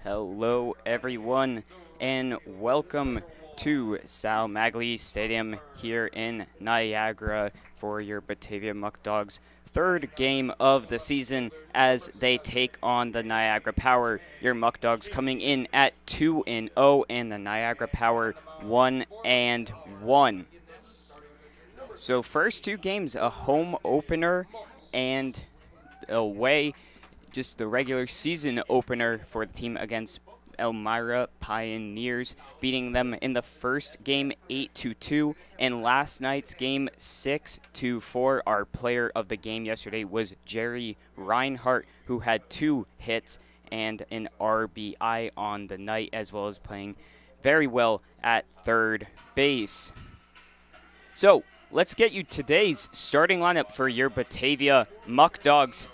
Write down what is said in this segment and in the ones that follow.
Hello, everyone, and welcome to Sal Magli Stadium here in Niagara for your Batavia Muckdogs' third game of the season as they take on the Niagara Power. Your Muckdogs coming in at 2-0 and the Niagara Power 1-1. So first two games, a home opener and away, just the regular season opener for the team against Elmira Pioneers, beating them in the first game 8-2, and last night's game 6-4. Our player of the game yesterday was Jerry Reinhardt, who had 2 hits and an RBI on the night, as well as playing very well at third base. So let's get you today's starting lineup for your Batavia Muckdogs.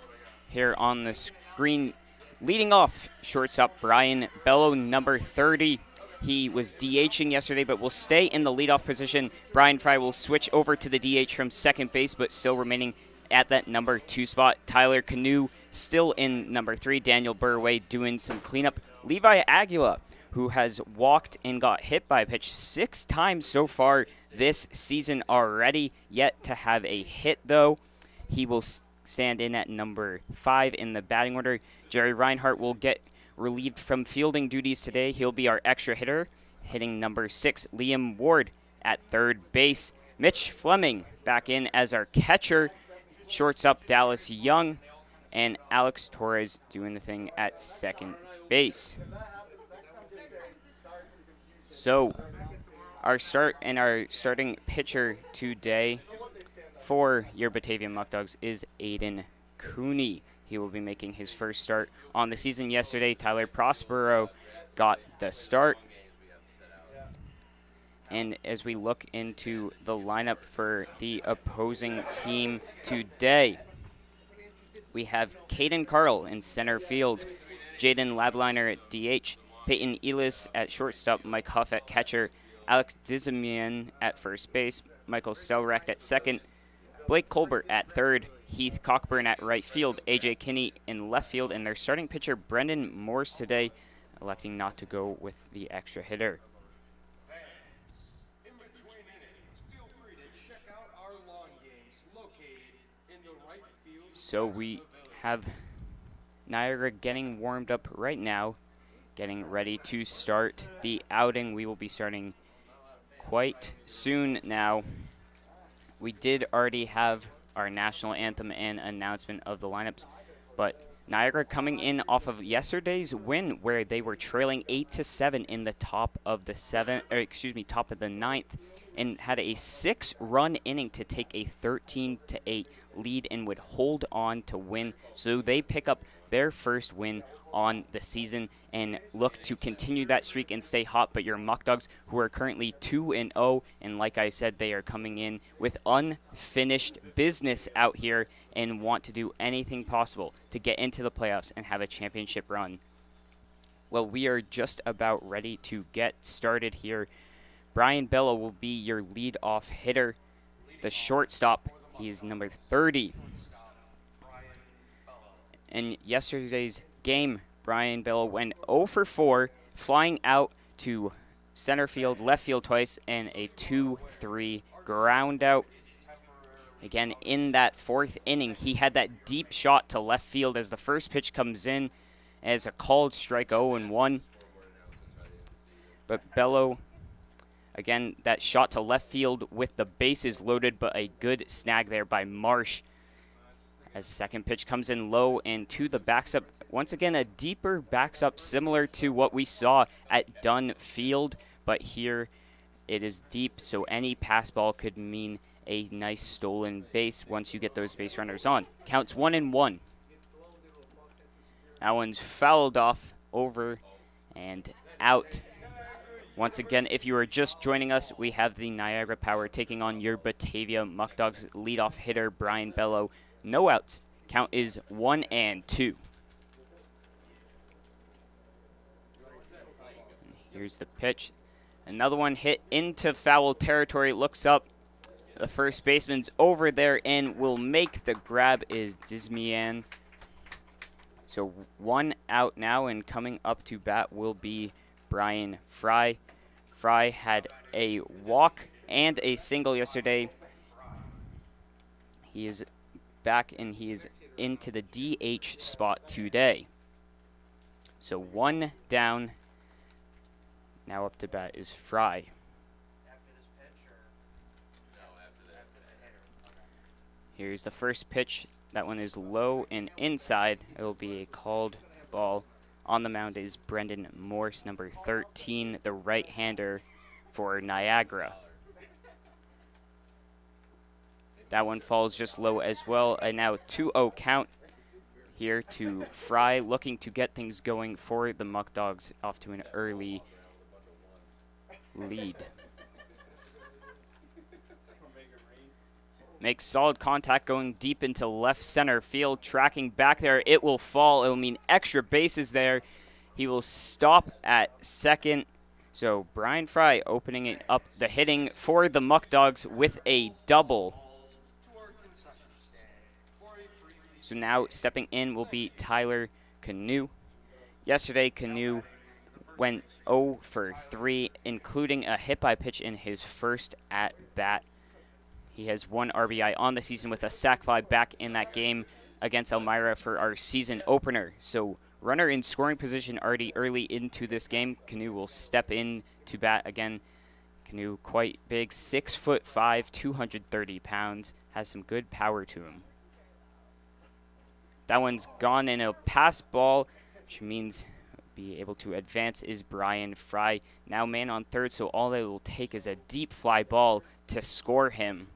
Here on the screen, leading off, shortstop Brian Bello, number 30. He was DHing yesterday, but will stay in the leadoff position. Brian Fry will switch over to the DH from second base, but still remaining at that number 2 spot. Tyler Canoe still in number 3. Daniel Burway doing some cleanup. Levi Aguila, who has walked and got hit by a pitch 6 times so far this season already, yet to have a hit though. He will stand in at number 5 in the batting order. Jerry Reinhardt will get relieved from fielding duties today. He'll be our extra hitter, hitting number 6. Liam Ward at third base. Mitch Fleming back in as our catcher. Shortstop Dallas Young, and Alex Torres doing the thing at second base. So our starting pitcher today for your Batavia Muckdogs is Aiden Cooney. He will be making his first start on the season. Yesterday, Tyler Prospero got the start. And as we look into the lineup for the opposing team today, we have Caden Carl in center field, Jaden Labliner at DH, Peyton Elis at shortstop, Mike Huff at catcher, Alex Dizamian at first base, Michael Selrecht at second, Blake Colbert at third, Heath Cockburn at right field, AJ Kinney in left field, and their starting pitcher, Brendan Morse, today, electing not to go with the extra hitter. So we have Niagara getting warmed up right now, getting ready to start the outing. We will be starting quite soon now. We did already have our national anthem and announcement of the lineups, but Niagara coming in off of yesterday's win where they were trailing 8-7 in the top of the ninth, and had a 6-run inning to take a 13-8 lead and would hold on to win. So they pick up their first win on the season and look to continue that streak and stay hot. But your Muckdogs, who are currently 2-0, and like I said, they are coming in with unfinished business out here and want to do anything possible to get into the playoffs and have a championship run. Well, we are just about ready to get started here. Brian Bello will be your lead-off hitter. The shortstop, he is number 30. In yesterday's game, Brian Bello went 0 for 4, flying out to center field, left field twice, and a 2-3 ground out. Again, in that 4th inning, he had that deep shot to left field as the first pitch comes in as a called strike, 0-1. But Bello, again, that shot to left field with the bases loaded, but a good snag there by Marsh. As second pitch comes in low and to the backs up. Once again, a deeper backs up similar to what we saw at Dunn Field, but here it is deep, so any pass ball could mean a nice stolen base once you get those base runners on. Counts 1-1. That one's fouled off, over and out. Once again, if you are just joining us, we have the Niagara Power taking on your Batavia Muckdogs leadoff hitter, Brian Bello. No outs. Count is 1-2. Here's the pitch. Another one hit into foul territory. Looks up. The first baseman's over there and will make the grab is Dizmian. So 1 out now, and coming up to bat will be Brian Fry. Fry had a walk and a single yesterday. He is back, and he is into the DH spot today. So 1 down. Now up to bat is Fry. Here's the first pitch. That one is low and inside. It will be a called ball. On the mound is Brendan Morse, number 13, the right-hander for Niagara. That one falls just low as well. And now 2-0 count here to Fry, looking to get things going for the Muckdogs off to an early lead. Makes solid contact going deep into left center field. Tracking back there, it will fall. It will mean extra bases there. He will stop at second. So Brian Fry opening it up the hitting for the Muckdogs with a double. So now stepping in will be Tyler Canoe. Yesterday, Canoe went 0 for 3, including a hit by pitch in his first at bat. He has 1 RBI on the season with a sac fly back in that game against Elmira for our season opener. So runner in scoring position already early into this game. Canoe will step in to bat again. Canoe quite big, 6'5", 230 pounds, has some good power to him. That one's gone in a pass ball, which means be able to advance is Brian Fry. Now man on third, so all they will take is a deep fly ball to score him.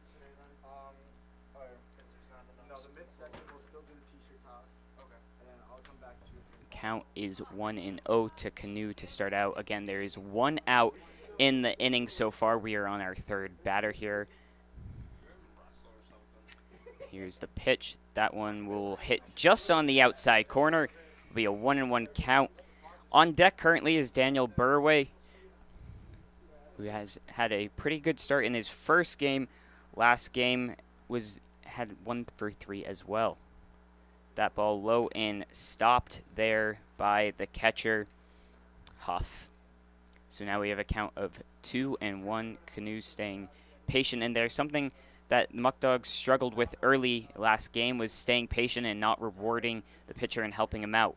Count is 1-0 to Canoe to start out. Again, there is 1 out in the inning so far. We are on our third batter here. Here's the pitch. That one will hit just on the outside corner. It'll be a 1-1 count. On deck currently is Daniel Burway, who has had a pretty good start in his first game. Last game had 1 for 3 as well. That ball low and stopped there by the catcher, Huff. So now we have a count of 2-1. Canoe staying patient in there. Something that Muckdogs struggled with early last game was staying patient and not rewarding the pitcher and helping him out.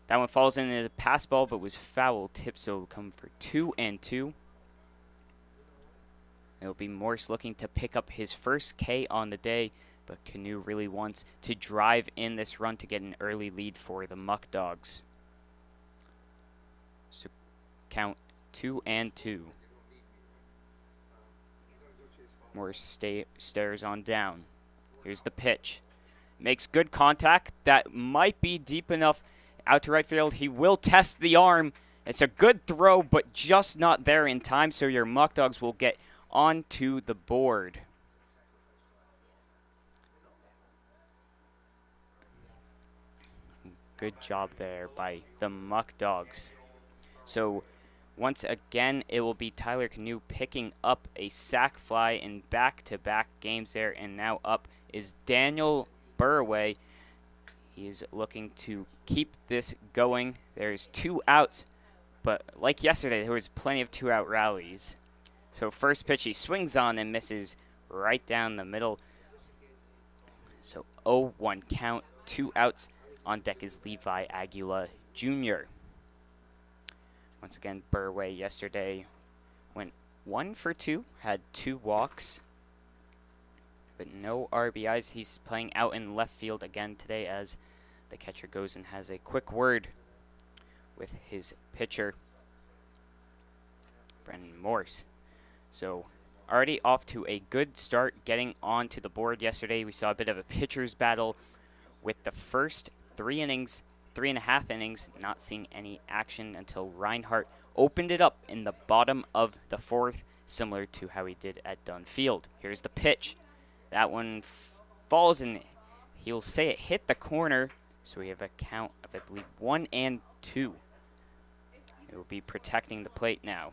That one falls in as a pass ball, but was foul tip, so it'll come for 2-2. It'll be Morse looking to pick up his first K on the day, but Canoe really wants to drive in this run to get an early lead for the Muckdogs. So count 2-2. Morse stares on down. Here's the pitch. Makes good contact. That might be deep enough out to right field. He will test the arm. It's a good throw, but just not there in time, so your Muckdogs will get onto the board. Good job there by the Muckdogs. So once again, it will be Tyler Canoe picking up a sac fly in back-to-back games there, and now up is Daniel Burway. He is looking to keep this going. There's 2 outs, but like yesterday, there was plenty of 2-out rallies. So first pitch he swings on and misses right down the middle. So 0-1 count, 2 outs. On deck is Levi Aguila Jr. Once again, Burway yesterday went 1 for 2, had 2 walks, but no RBIs. He's playing out in left field again today as the catcher goes and has a quick word with his pitcher, Brendan Morse. So already off to a good start getting onto the board yesterday. We saw a bit of a pitcher's battle with the first 3.5 innings, not seeing any action until Reinhardt opened it up in the bottom of the 4th, similar to how he did at Dunn Field. Here's the pitch. That one falls, and he'll say it hit the corner, so we have a count of, I believe, 1-2. It will be protecting the plate now.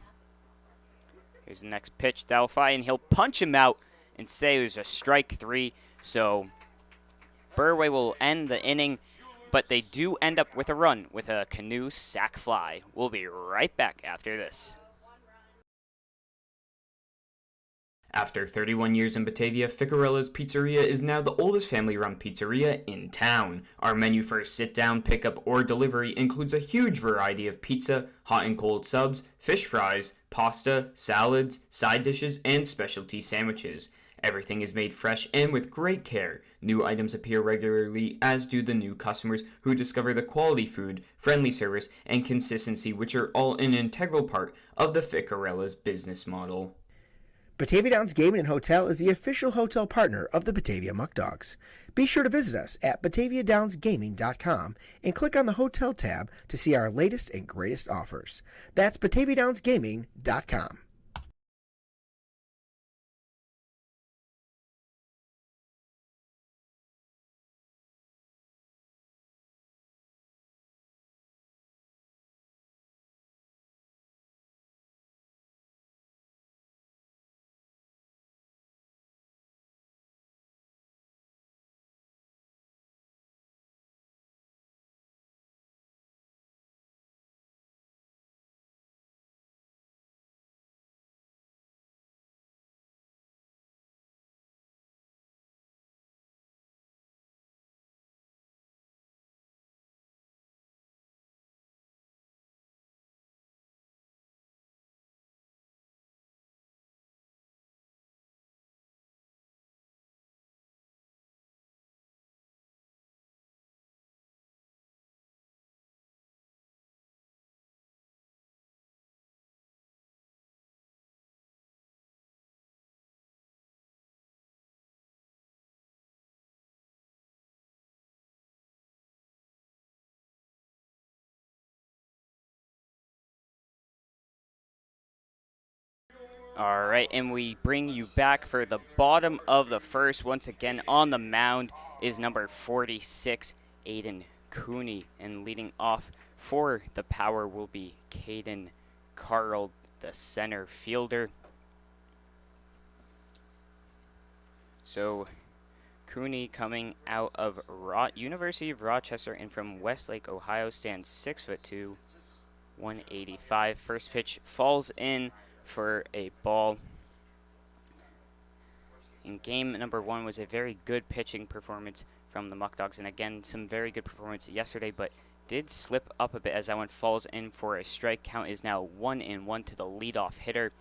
Here's the next pitch. That'll fly, and he'll punch him out and say it was a strike 3, so Burway will end the inning but they do end up with a run with a canoe sac fly. We'll be right back after this. After 31 years in Batavia, Ficarella's Pizzeria is now the oldest family-run pizzeria in town. Our menu for sit-down, pickup, or delivery includes a huge variety of pizza, hot and cold subs, fish fries, pasta, salads, side dishes, and specialty sandwiches. Everything is made fresh and with great care. New items appear regularly, as do the new customers who discover the quality food, friendly service, and consistency, which are all an integral part of the Ficarella's business model. Batavia Downs Gaming and Hotel is the official hotel partner of the Batavia Muckdogs. Be sure to visit us at BataviaDownsGaming.com and click on the Hotel tab to see our latest and greatest offers. That's BataviaDownsGaming.com. All right, and we bring you back for the bottom of the first. Once again, on the mound is number 46, Aiden Cooney. And leading off for the Power will be Caden Carl, the center fielder. So Cooney, coming out of University of Rochester and from Westlake, Ohio, stands 6'2", 185. First pitch falls in for a ball. In game number 1 was a very good pitching performance from the Muckdogs, and again some very good performance yesterday, but did slip up a bit as that one falls in for a strike. Count is now 1-1 to the leadoff hitter.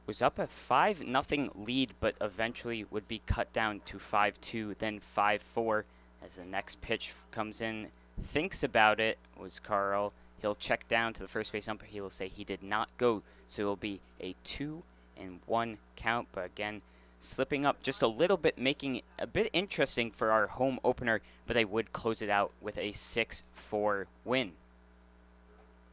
Was up a 5-0 lead, but eventually would be cut down to 5-2, then 5-4 as the next pitch comes in. Thinks about it was Carl. He'll check down to the first base umpire. He will say he did not go, so it will be a 2-1 count. But again, slipping up just a little bit, making it a bit interesting for our home opener, but they would close it out with a 6-4 win.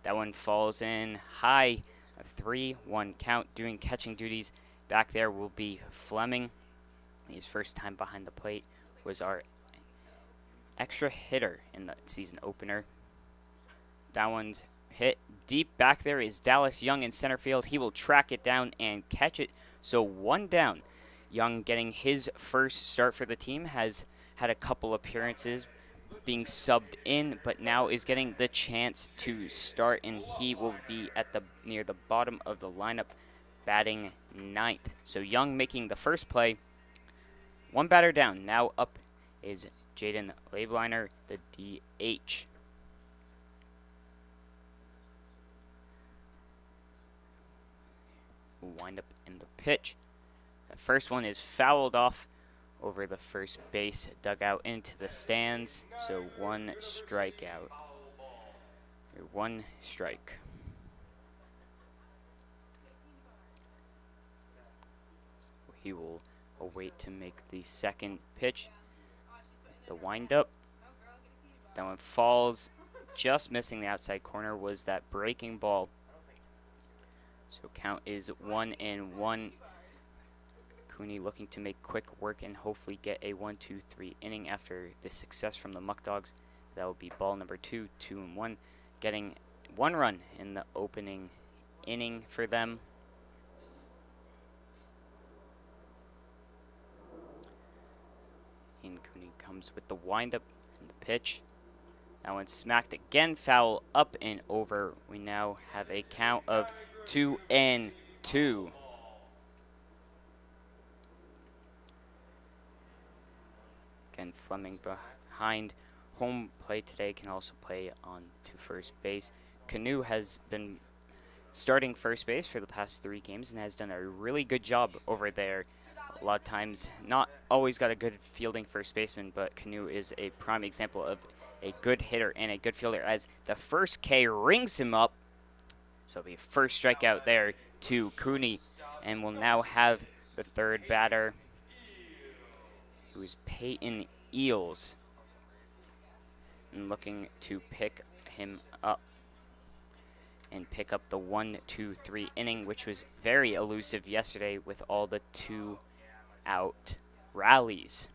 That one falls in high, a 3-1 count. Doing catching duties back there will be Fleming. His first time behind the plate was our extra hitter in the season opener. That one's hit deep. Back there is Dallas Young in center field. He will track it down and catch it. So one down. Young getting his first start for the team, has had a couple appearances being subbed in, but now is getting the chance to start, and he will be at the near the bottom of the lineup, batting ninth. So Young making the first play. One batter down. Now up is Jaden Labliner, the DH. Wind up in the pitch. The first one is fouled off over the first base dugout into the stands. So one strikeout. Or one strike. So he will await to make the second pitch. The windup. That one falls. Just missing the outside corner was that breaking ball. So count is 1-1. Cooney looking to make quick work and hopefully get a 1-2-3 inning after this success from the Muckdogs. That will be ball number 2, 2-1. Getting one run in the opening inning for them. And Cooney comes with the windup and the pitch. That one smacked again, foul up and over. We now have a count of 2-2. Again, Fleming behind home plate today, can also play on to first base. Canoe has been starting first base for the past 3 games and has done a really good job over there. A lot of times, not always got a good fielding first baseman, but Canoe is a prime example of a good hitter and a good fielder, as the first K rings him up. So it'll be first strikeout there to Cooney, and we'll now have the third batter, who is Peyton Eels, and looking to pick him up and pick up the 1-2-3 inning, which was very elusive yesterday with all the 2-out rallies.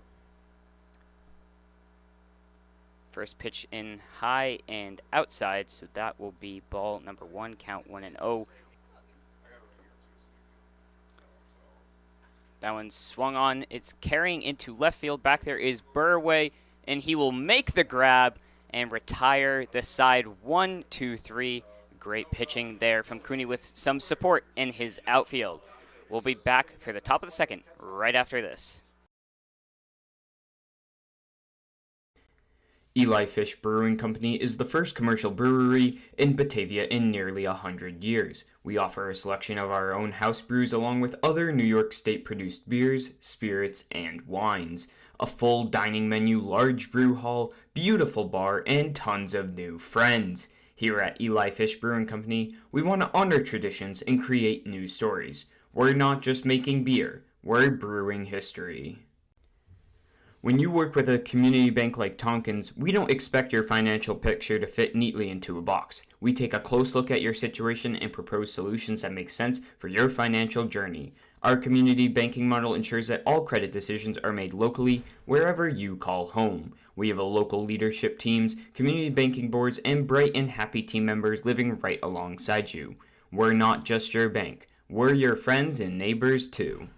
First pitch in high and outside, so that will be ball number 1, count 1-0. That one swung on. It's carrying into left field. Back there is Burway, and he will make the grab and retire the side. 1-2-3. Great pitching there from Cooney with some support in his outfield. We'll be back for the top of the second right after this. Eli Fish Brewing Company is the first commercial brewery in Batavia in nearly 100 years. We offer a selection of our own house brews along with other New York State produced beers, spirits, and wines. A full dining menu, large brew hall, beautiful bar, and tons of new friends. Here at Eli Fish Brewing Company, we want to honor traditions and create new stories. We're not just making beer, we're brewing history. When you work with a community bank like Tompkins, we don't expect your financial picture to fit neatly into a box. We take a close look at your situation and propose solutions that make sense for your financial journey. Our community banking model ensures that all credit decisions are made locally, wherever you call home. We have a local leadership teams, community banking boards, and bright and happy team members living right alongside you. We're not just your bank, we're your friends and neighbors too.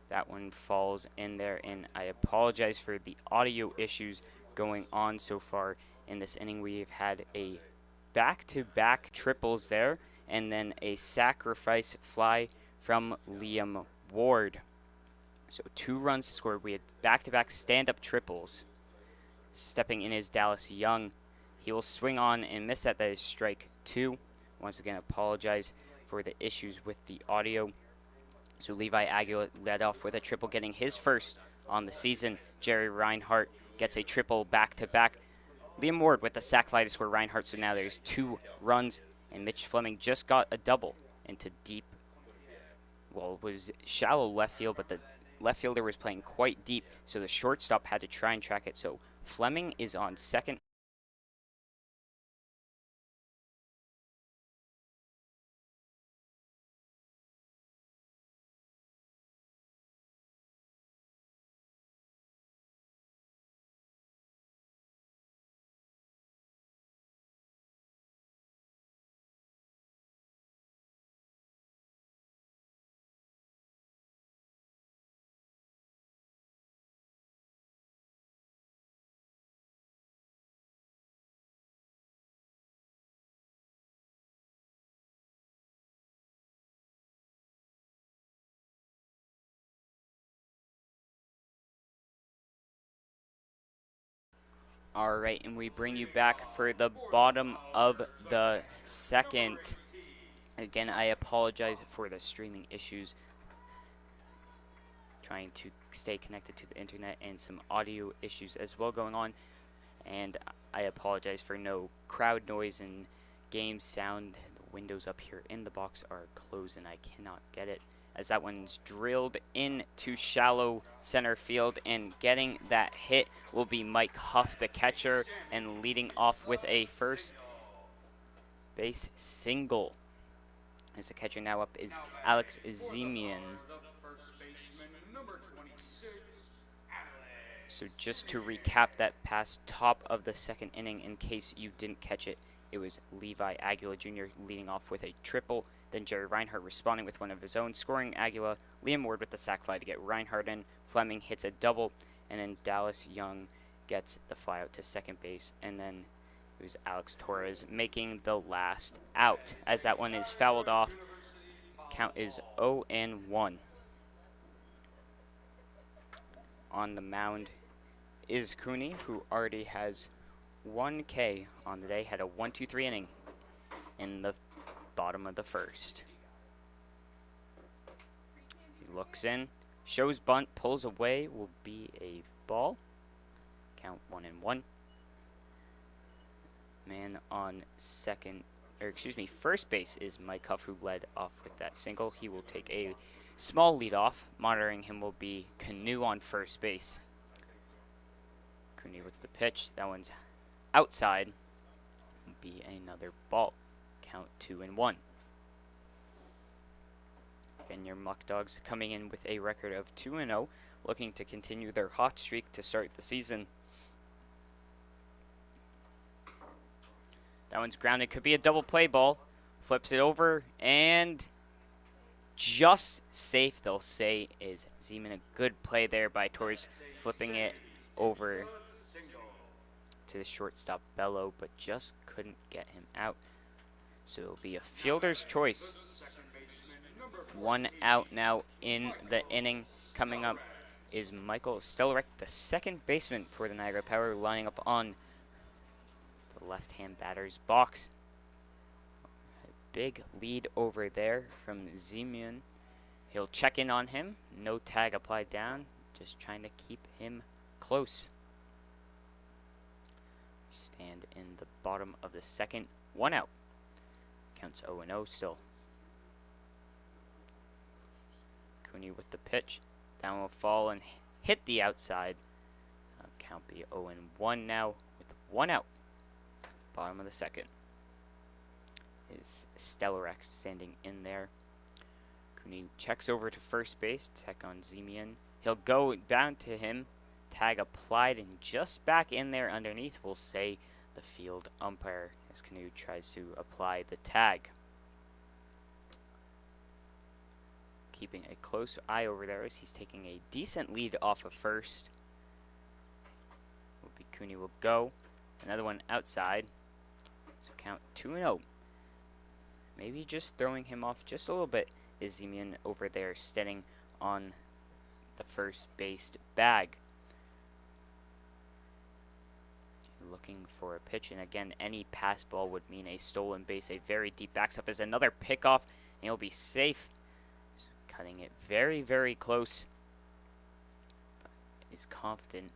That one falls in there, and I apologize for the audio issues going on so far in this inning. We've had a back-to-back triples there, and then a sacrifice fly from Liam Ward. So 2 runs scored. We had back-to-back stand-up triples. Stepping in is Dallas Young. He will swing on and miss that. That is strike 2. Once again, apologize for the issues with the audio. So Levi Aguilar led off with a triple, getting his first on the season. Jerry Reinhardt gets a triple back-to-back. Liam Ward with the sac fly to score Reinhardt, so now there's 2 runs, and Mitch Fleming just got a double into deep, well, it was shallow left field, but the left fielder was playing quite deep, so the shortstop had to try and track it. So Fleming is on second. All right, and we bring you back for the bottom of the second. Again, I apologize for the streaming issues. Trying to stay connected to the internet, and some audio issues as well going on. And I apologize for no crowd noise and game sound. The windows up here in the box are closed, and I cannot get it, as that one's drilled into shallow center field, and getting that hit will be Mike Huff, the catcher, and leading off with a first base single. As the catcher now up is Alex Zemian. So just to recap that pass top of the second inning, in case you didn't catch it, it was Levi Aguilar Jr. leading off with a triple, then Jerry Reinhardt responding with one of his own, scoring Aguilar, Liam Ward with the sac fly to get Reinhardt in, Fleming hits a double, and then Dallas Young gets the fly out to second base, and then it was Alex Torres making the last out, as that one is fouled off. Count is 0-1. On the mound is Cooney, who already has 1 K on the day, had a 1-2-3 inning in the bottom of the first. He looks in, shows bunt, pulls away, will be a ball. Count 1-1. Man on first base is Mike Huff, who led off with that single. He will take a small lead off. Monitoring him will be Canoe on first base. Cooney with the pitch. That one's outside. Will be another ball. Count 2-1. Again, your Muckdogs coming in with a record of 2-0, looking to continue their hot streak to start the season. That one's grounded. Could be a double play ball. Flips it over, and just safe, they'll say, is Zeman. A good play there by Torres, flipping it over to the shortstop Bello, but just couldn't get him out. So it'll be a fielder's choice. 1 out now in the inning. Coming up is Michael Stellarek, the second baseman for the Niagara Power, lining up on the left-hand batter's box. A big lead over there from Zemian. He'll check in on him. No tag applied down. Just trying to keep him close. Stand in the bottom of the second. 1 out. Counts 0-0 still. Cooney with the pitch. Down will fall and hit the outside. Count be 0-1 now with 1 out. Bottom of the second is Stellarek standing in there. Cooney checks over to first base. Check on Zemian. He'll go down to him. Tag applied, and just back in there underneath, will say the field umpire, as Canoe tries to apply the tag. keeping a close eye over there as he's taking a decent lead off of first. Cooney will go. Another one outside. So count 2-0. Maybe just throwing him off just a little bit is Zemian over there standing on the first base bag. Looking for a pitch, and again, any pass ball would mean a stolen base. A very deep backs up is another pickoff, and he'll be safe. So cutting it very, very close. Is confident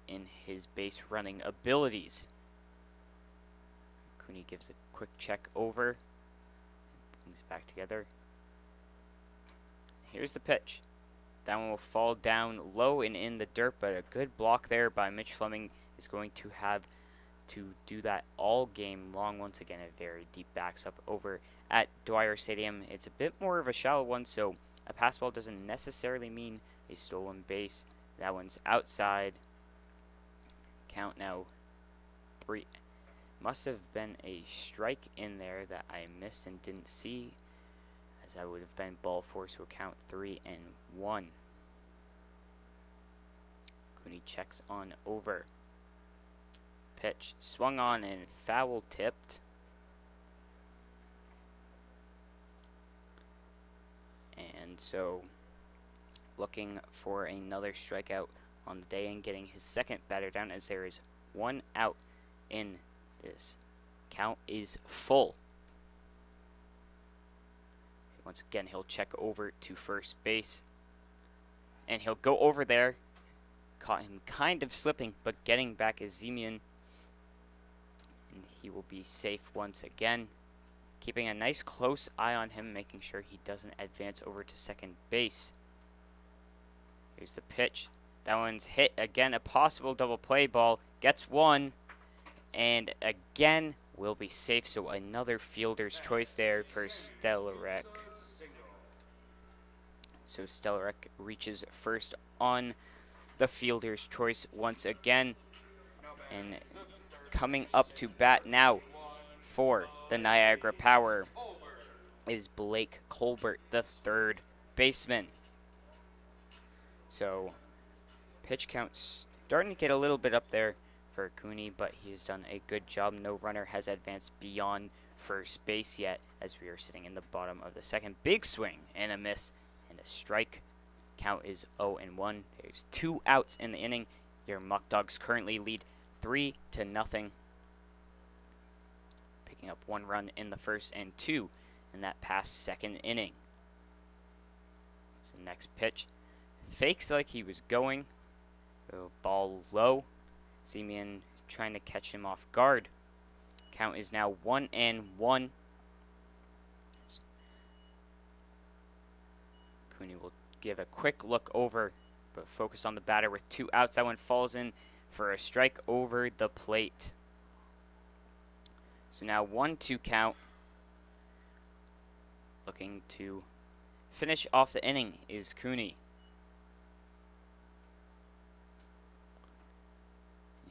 in his base running abilities. Cooney gives a quick check over. Brings it back together. Here's the pitch. That one will fall down low and in the dirt, but a good block there by Mitch Fleming is going to have to do that all game long. Once again, a very deep backs up over at Dwyer Stadium. It's a bit more of a shallow one, so a pass ball doesn't necessarily mean a stolen base. That one's outside. Count now 3. Must have been a strike in there that I missed and didn't see, as I would have been ball 4, so count 3-1. Cooney checks on over. Pitch swung on and foul tipped. And so looking for another strikeout on the day and getting his second batter down, as there is 1 out in this. Count is full. Once again, he'll check over to first base. And he'll go over there. Caught him kind of slipping, but getting back is Zemian. And he will be safe once again. Keeping a nice close eye on him, making sure he doesn't advance over to second base. Here's the pitch. That one's hit again, a possible double play ball. Gets one, and again will be safe. So another fielder's choice there for Stellarek. So Stellarek reaches first on the fielder's choice once again. And coming up to bat now for the Niagara Power is Blake Colbert, the third baseman. So pitch count starting to get a little bit up there for Cooney, but he's done a good job. No runner has advanced beyond first base yet, as we are sitting in the bottom of the second. Big swing and a miss and a strike. Count is 0-1. There's 2 outs in the inning. Your Muckdogs currently lead 3-0. Picking up 1 run in the first and 2 in that past second inning. So next pitch. Fakes like he was going. Ball low. Zemian trying to catch him off guard. Count is now 1-1. Cooney will give a quick look over, but focus on the batter with 2 outs. That one falls in for a strike over the plate. So now 1-2 count. Looking to finish off the inning is Cooney.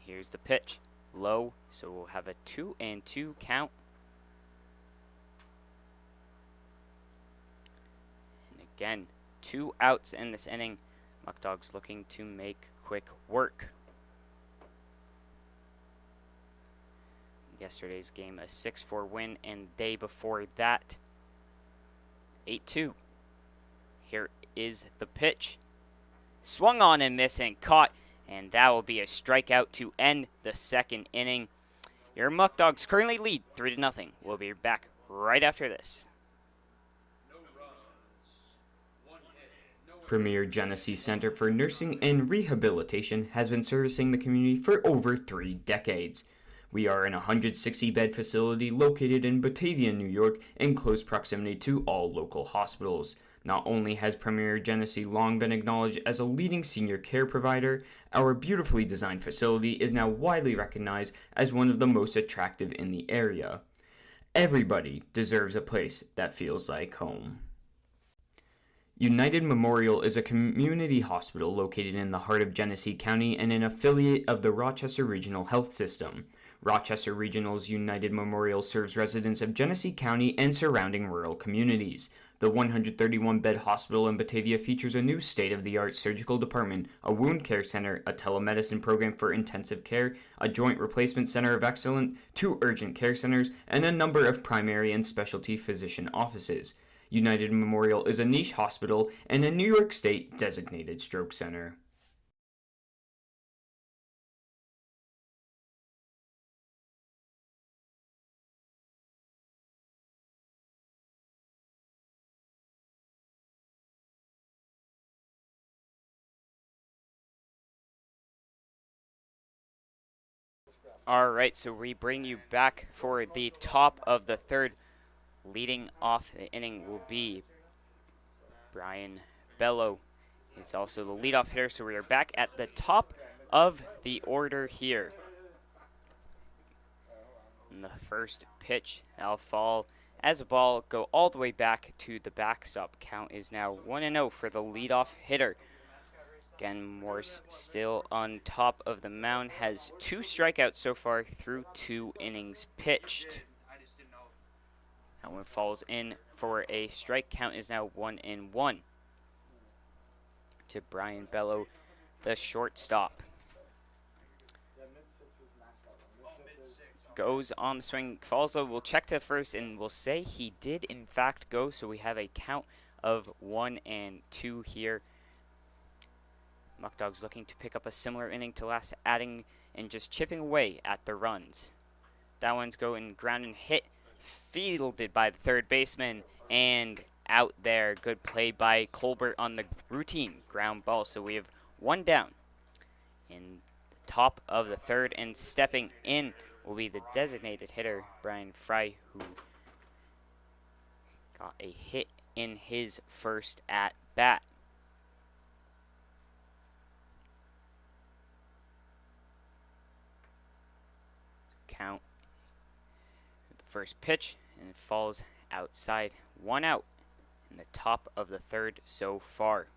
Here's the pitch. Low, so we'll have a 2-2 count. And again, 2 outs in this inning. Muckdogs looking to make quick work. Yesterday's game, a 6-4 win, and the day before that, 8-2. Here is the pitch. Swung on and missed and caught. And that will be a strikeout to end the second inning. Your Muckdogs currently lead 3-0. We'll be back right after this. Premier Genesee Center for Nursing and Rehabilitation has been servicing the community for over 3 decades. We are an 160-bed facility located in Batavia, New York, in close proximity to all local hospitals. Not only has Premier Genesee long been acknowledged as a leading senior care provider, our beautifully designed facility is now widely recognized as one of the most attractive in the area. Everybody deserves a place that feels like home. United Memorial is a community hospital located in the heart of Genesee County and an affiliate of the Rochester Regional Health System. Rochester Regional's United Memorial serves residents of Genesee County and surrounding rural communities. The 131-bed hospital in Batavia features a new state-of-the-art surgical department, a wound care center, a telemedicine program for intensive care, a joint replacement center of excellence, 2 urgent care centers, and a number of primary and specialty physician offices. United Memorial is a niche hospital and a New York State designated stroke center. All right, so we bring you back for the top of the third. Leading off the inning will be Brian Bello. He's also the leadoff hitter, so we are back at the top of the order here. And the first pitch, that'll fall as a ball, go all the way back to the backstop. Count is now 1-0 for the leadoff hitter. Again, Morse still on top of the mound, has 2 strikeouts so far through 2 innings pitched. That one falls in for a strike. Count is now 1-1 to Brian Bello, the shortstop. Goes on the swing, falls though, we'll check to first and we'll say he did in fact go, so we have a count of 1-2 here. Muckdogs looking to pick up a similar inning to last, adding and just chipping away at the runs. That one's going ground and hit, fielded by the third baseman, and out there. Good play by Colbert on the routine ground ball, so we have 1 down. In the top of the third, and stepping in will be the designated hitter, Brian Fry, who got a hit in his first at bat. Count the first pitch, and it falls outside. 1 out in the top of the third so far.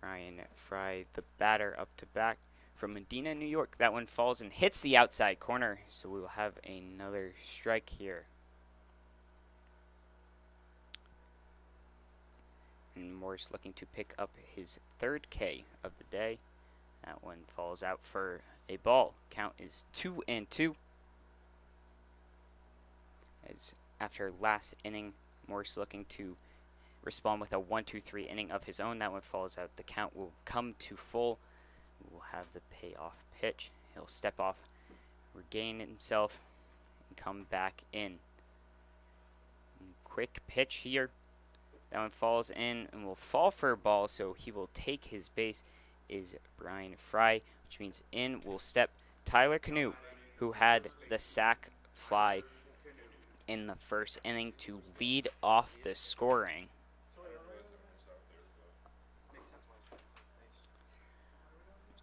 Brian Fry, the batter, up to bat from Medina, New York. That one falls and hits the outside corner, so we will have another strike here. And Morris looking to pick up his 3rd K of the day. That one falls out for a ball. Count is 2-2. As after last inning, Morris looking to respond with a 1-2-3 inning of his own. That one falls out. The count will come to full. We'll have the payoff pitch. He'll step off, regain himself, and come back in. Quick pitch here. That one falls in and will fall for a ball, so he will take his base. Is Brian Fry, which means in will step Tyler Canoe, who had the sac fly in the first inning to lead off the scoring.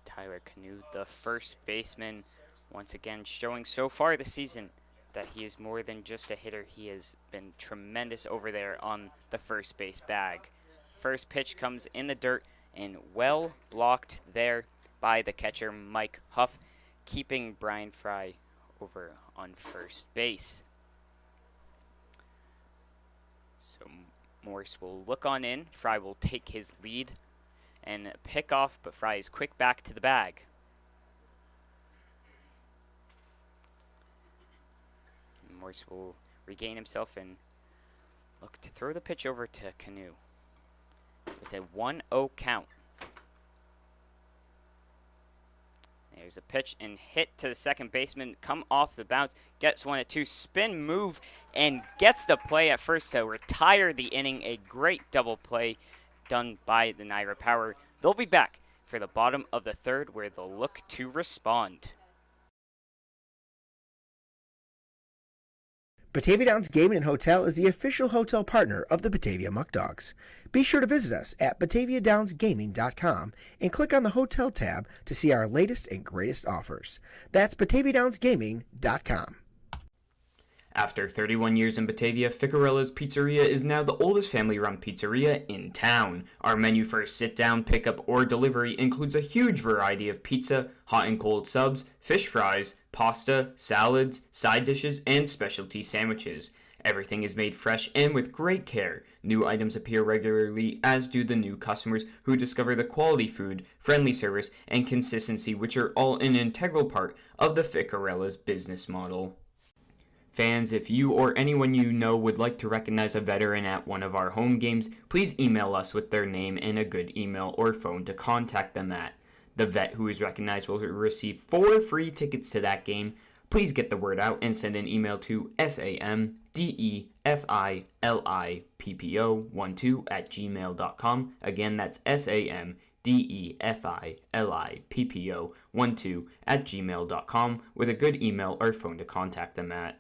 Tyler Canoe, the first baseman, once again showing so far this season that he is more than just a hitter. He has been tremendous over there on the first base bag. First pitch comes in the dirt and well blocked there by the catcher Mike Huff, keeping Brian Fry over on first base. So Morris will look on in. Fry will take his lead and pick off, but Fry is quick back to the bag. Morris will regain himself and look to throw the pitch over to Canoe with a 1-0 count. There's a pitch and hit to the second baseman. Come off the bounce, gets 1-2, spin move, and gets the play at first to retire the inning. A great double play done by the Niagara Power. They'll be back for the bottom of the third, where they'll look to respond. Batavia Downs Gaming and Hotel is the official hotel partner of the Batavia Muckdogs. Be sure to visit us at BataviaDownsGaming.com and click on the Hotel tab to see our latest and greatest offers. That's BataviaDownsGaming.com. After 31 years in Batavia, Ficarella's Pizzeria is now the oldest family-run pizzeria in town. Our menu for sit-down, pickup, or delivery includes a huge variety of pizza, hot and cold subs, fish fries, pasta, salads, side dishes, and specialty sandwiches. Everything is made fresh and with great care. New items appear regularly, as do the new customers who discover the quality food, friendly service, and consistency, which are all an integral part of the Ficarella's business model. Fans, if you or anyone you know would like to recognize a veteran at one of our home games, please email us with their name and a good email or phone to contact them at. The vet who is recognized will receive 4 free tickets to that game. Please get the word out and send an email to samdefilippo12@gmail.com. Again, that's samdefilippo12@gmail.com with a good email or phone to contact them at.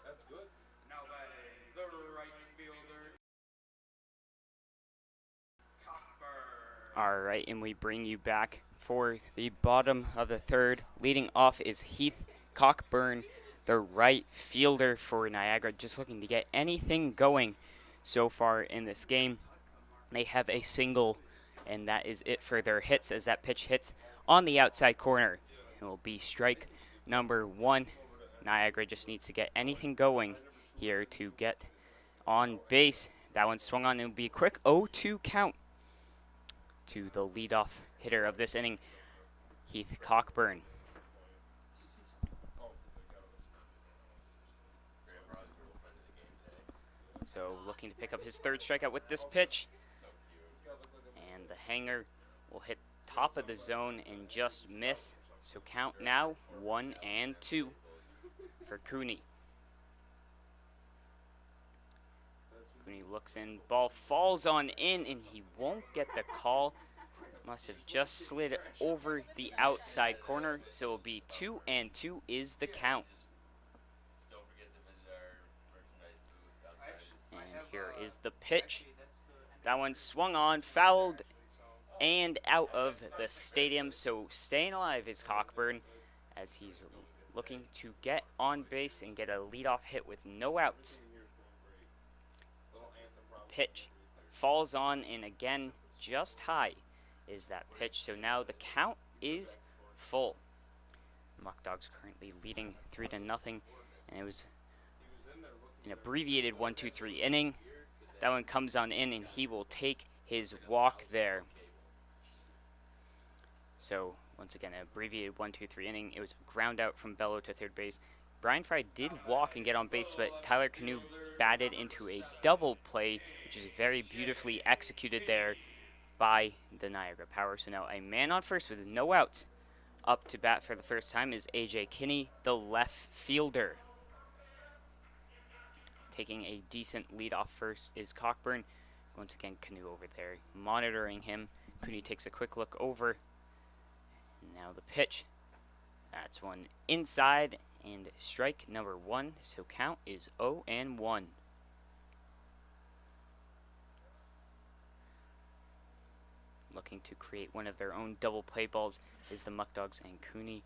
That's good. Now batting, the right fielder, Cockburn. All right, and we bring you back for the bottom of the third. Leading off is Heath Cockburn, the right fielder for Niagara, just looking to get anything going so far in this game. They have a single, and that is it for their hits, as that pitch hits on the outside corner. It will be strike number 1. Niagara just needs to get anything going here to get on base. That one swung on. It will be a quick 0-2 count to the leadoff hitter of this inning, Heath Cockburn. So looking to pick up his third strikeout with this pitch. And the hanger will hit top of the zone and just miss. So count now 1-2 for Cooney. Cooney looks in, ball falls on in, and he won't get the call. Must have just slid over the outside corner, so it will be 2-2 is the count. And here is the pitch. That one swung on, fouled, and out of the stadium. So staying alive is Cockburn, as he's looking to get on base and get a leadoff hit with no outs. Pitch falls on, and again, just high is that pitch. So now the count is full. Muckdogs currently leading 3-0, and it was an abbreviated 1-2-3 inning. That one comes on in, and he will take his walk there. So once again, an abbreviated 1-2-3 inning. It was a ground out from Bello to third base. Brian Fry did walk and get on base, but Tyler Canoe batted into a double play, which is very beautifully executed there by the Niagara Power. So now a man on first with no outs. Up to bat for the first time is A.J. Kinney, the left fielder. Taking a decent lead off first is Cockburn. Once again, Canoe over there monitoring him. Cooney takes a quick look over. Now the pitch. That's one inside, and strike number 1. So count is 0-1. Looking to create one of their own double play balls is the Muckdogs, and Cooney.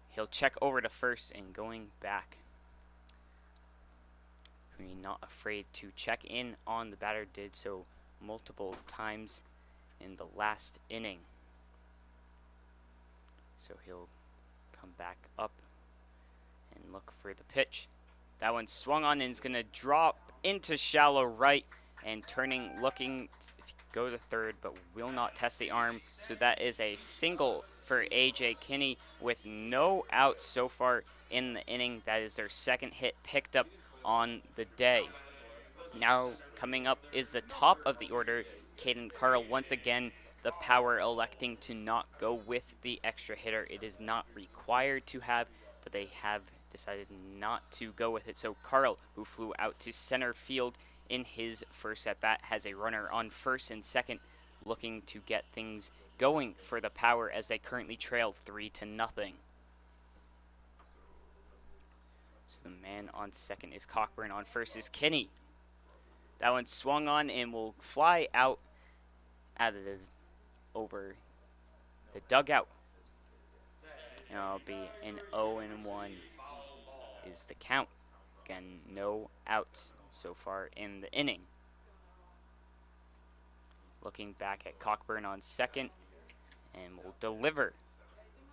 He'll check over to first and going back. Cooney not afraid to check in on the batter, did so multiple times in the last inning. So he'll come back up and look for the pitch. That one swung on and is going to drop into shallow right, and turning, looking to go to third, but will not test the arm. So that is a single for A.J. Kinney with no outs so far in the inning. That is their second hit picked up on the day. Now coming up is the top of the order, Caden Carl. Once again, the Power electing to not go with the extra hitter. It is not required to have, but they have decided not to go with it. So Carl, who flew out to center field in his first at bat, has a runner on first and second, looking to get things going for the Power as they currently trail 3-0. So the man on second is Cockburn. On first is Kinney. That one swung on and will fly out of the over the dugout. And it'll be an 0-1 is the count. Again, no outs so far in the inning. Looking back at Cockburn on second, and will deliver.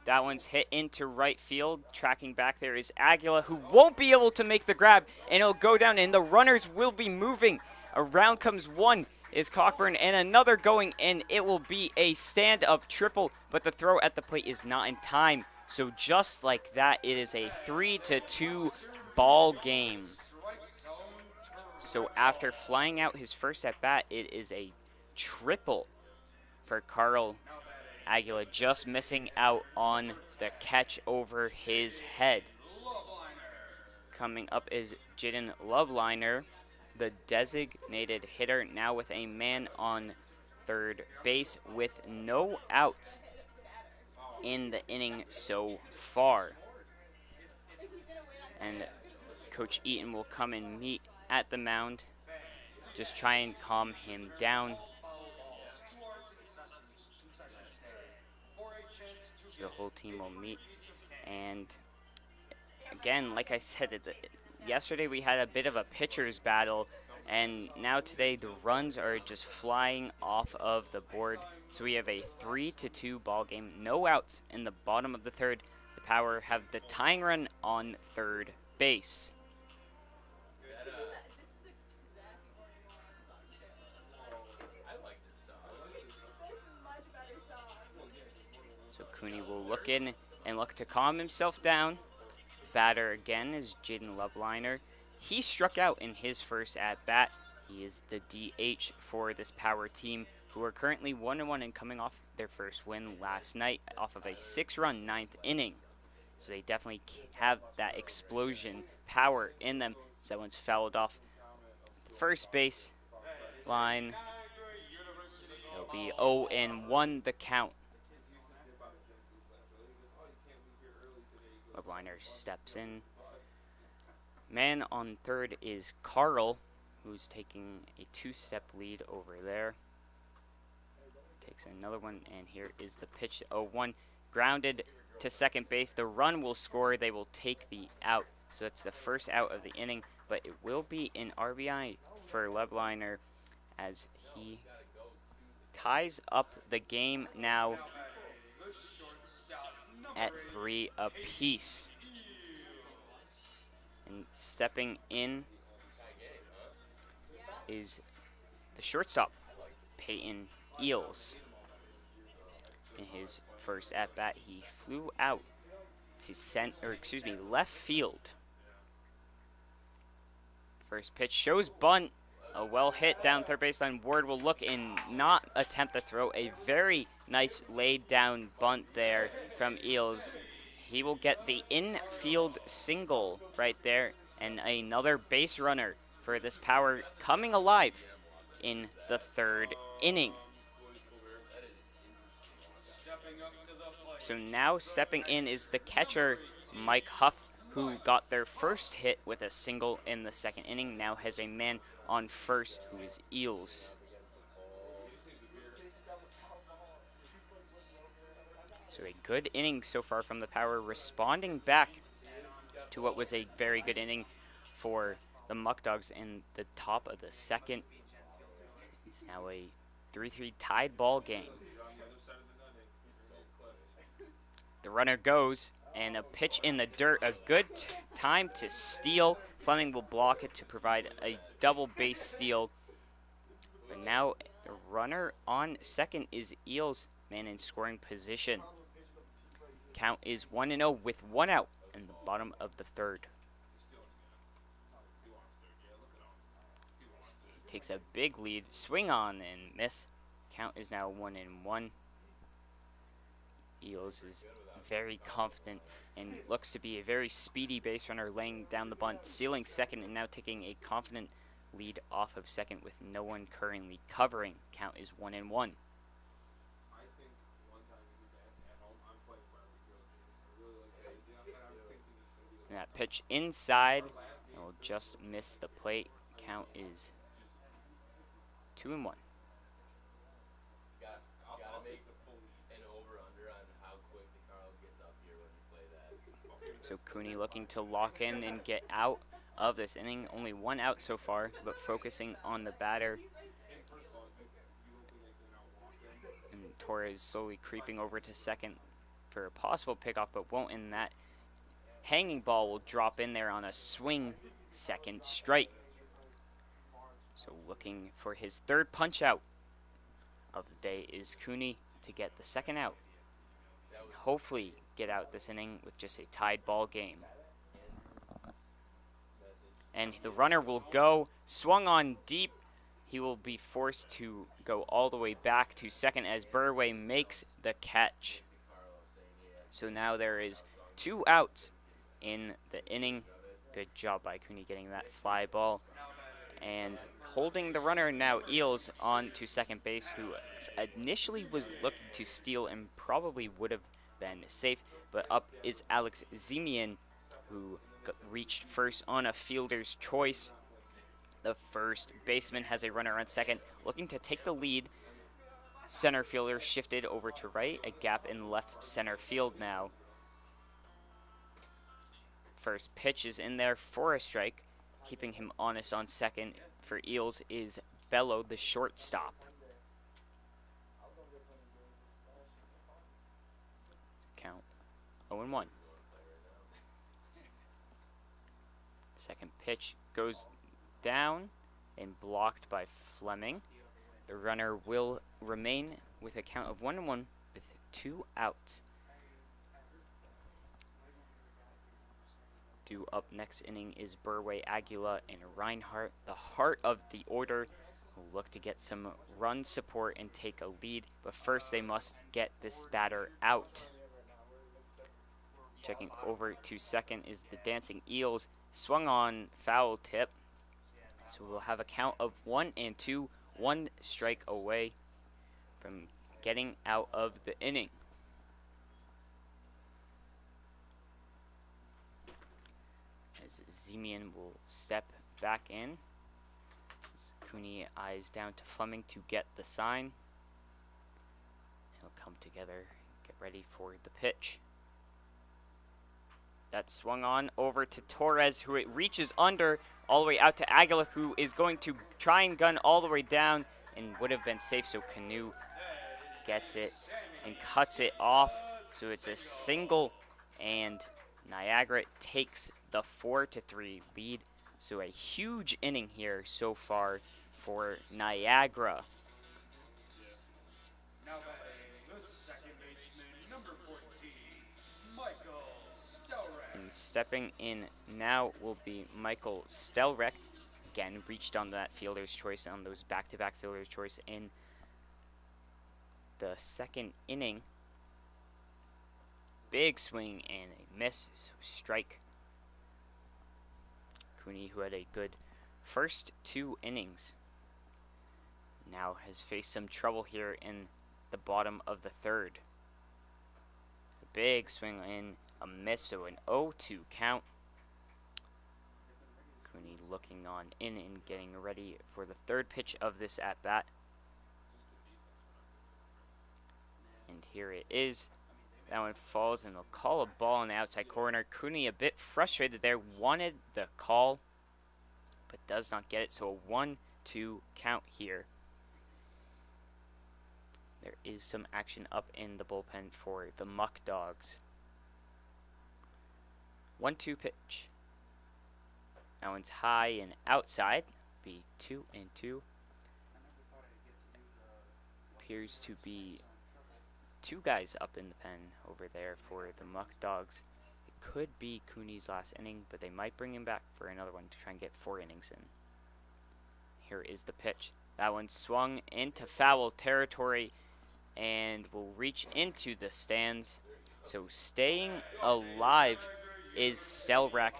That one's hit into right field. Tracking back there is Aguila, who won't be able to make the grab, and it'll go down, and the runners will be moving. Around comes one is Cockburn, and another going, and it will be a stand-up triple, but the throw at the plate is not in time. So just like that, it is a 3-2 ball game. So after flying out his first at-bat, it is a triple for Carl Aguila, just missing out on the catch over his head. Coming up is Jaden Loveliner, the designated hitter, now with a man on third base with no outs in the inning so far. And Coach Eaton will come and meet at the mound, just try and calm him down. So the whole team will meet. And again, like I said, yesterday we had a bit of a pitcher's battle, and now today the runs are just flying off of the board. So we have a 3-2 ball game, no outs in the bottom of the third. The Power have the tying run on third base. So Cooney will look in and look to calm himself down. Batter again is Jaden Loveliner. He struck out in his first at-bat. He is the DH for this Power team, who are currently 1-1 and coming off their first win last night off of a 6-run ninth inning. So they definitely have that explosion power in them. So that one's fouled off first base line. It'll be 0-1 the count. Loveliner steps in. Man on third is Carl, who's taking a 2-step lead over there. Takes another one, and here is the pitch. 0-1, grounded to second base. The run will score. They will take the out. So that's the first out of the inning, but it will be an RBI for Loveliner as he ties up the game now at 3 apiece. And stepping in is the shortstop, Peyton Eels. In his first at-bat, he flew out to left field. First pitch shows bunt. A well hit down third baseline. Ward will look and not attempt to throw. A very nice laid down bunt there from Eels. He will get the infield single right there, and another base runner for this Power coming alive in the third inning. So now stepping in is the catcher, Mike Huff, who got their first hit with a single in the second inning. Now has a man on first, who is Eels. So a good inning so far from the Power, responding back to what was a very good inning for the Muckdogs in the top of the second. It's now a 3-3 tied ball game. The runner goes, and a pitch in the dirt, a good time to steal. Fleming will block it to provide a double base steal. But now the runner on second is Eels, man in scoring position. Count is 1-0 with 1 out in the bottom of the third. He takes a big lead, swing on and miss. Count is now 1-1. Eels is very confident and looks to be a very speedy base runner, laying down the bunt, stealing second, and now taking a confident lead off of second with no one currently covering. Count is 1-1. And that pitch inside. It will just miss the plate. Count is 2-1. So Cooney looking to lock in and get out of this inning. Only 1 out so far, but focusing on the batter. And Torres slowly creeping over to second for a possible pickoff, but won't, in that hanging ball will drop in there on a swing, second strike. So looking for his third punch out of the day is Cooney to get the second out. And hopefully get out this inning with just a tied ball game. And the runner will go, swung on deep. He will be forced to go all the way back to second as Burway makes the catch. So now there is 2 outs in the inning. Good job by Cooney getting that fly ball. And holding the runner now, Eels on to second base, who initially was looking to steal and probably would have been safe. But up is Alex Zemian, who reached first on a fielder's choice. The first baseman has a runner on second, looking to take the lead. Center fielder shifted over to right, a gap in left center field now. First pitch is in there for a strike. Keeping him honest on second for Eels is Bello, the shortstop. Count 0-1. Second pitch goes down and blocked by Fleming. The runner will remain with a count of 1-1 with 2 outs. Due up next inning is Burway, Aguila, and Reinhardt. The heart of the order will look to get some run support and take a lead, but first they must get this batter out. Checking over to second is the Dancing Eels. Swung on, foul tip. So we'll have a count of 1-2, 1 strike away from getting out of the inning. As Zemian will step back in. As Cooney eyes down to Fleming to get the sign. He'll come together, get ready for the pitch. That swung on over to Torres, who it reaches under all the way out to Aguila, who is going to try and gun all the way down and would have been safe. So Canoe gets it and cuts it off. So it's a single, and Niagara takes the 4-3 lead. So a huge inning here so far for Niagara. Now batting the second baseman, number 14, Michael Stelrek. And stepping in now will be Michael Stelrek. Again, reached on that fielder's choice, on those back-to-back fielder's choice in the second inning. Big swing and a miss, strike. Cooney, who had a good first 2 innings, now has faced some trouble here in the bottom of the third. A big swing in, a miss, so an 0-2 count. Cooney looking on in and getting ready for the third pitch of this at-bat. And here it is. That one falls, and they'll call a ball in the outside corner. Cooney a bit frustrated there, wanted the call, but does not get it. So a 1-2 count here. There is some action up in the bullpen for the Muckdogs. 1-2 pitch. That one's high and outside. Be 2-2. Appears to be 2 guys up in the pen over there for the Muckdogs. It could be Cooney's last inning, but they might bring him back for another one to try and get 4 innings in. Here is the pitch. That one swung into foul territory and will reach into the stands. So staying alive is Stelrek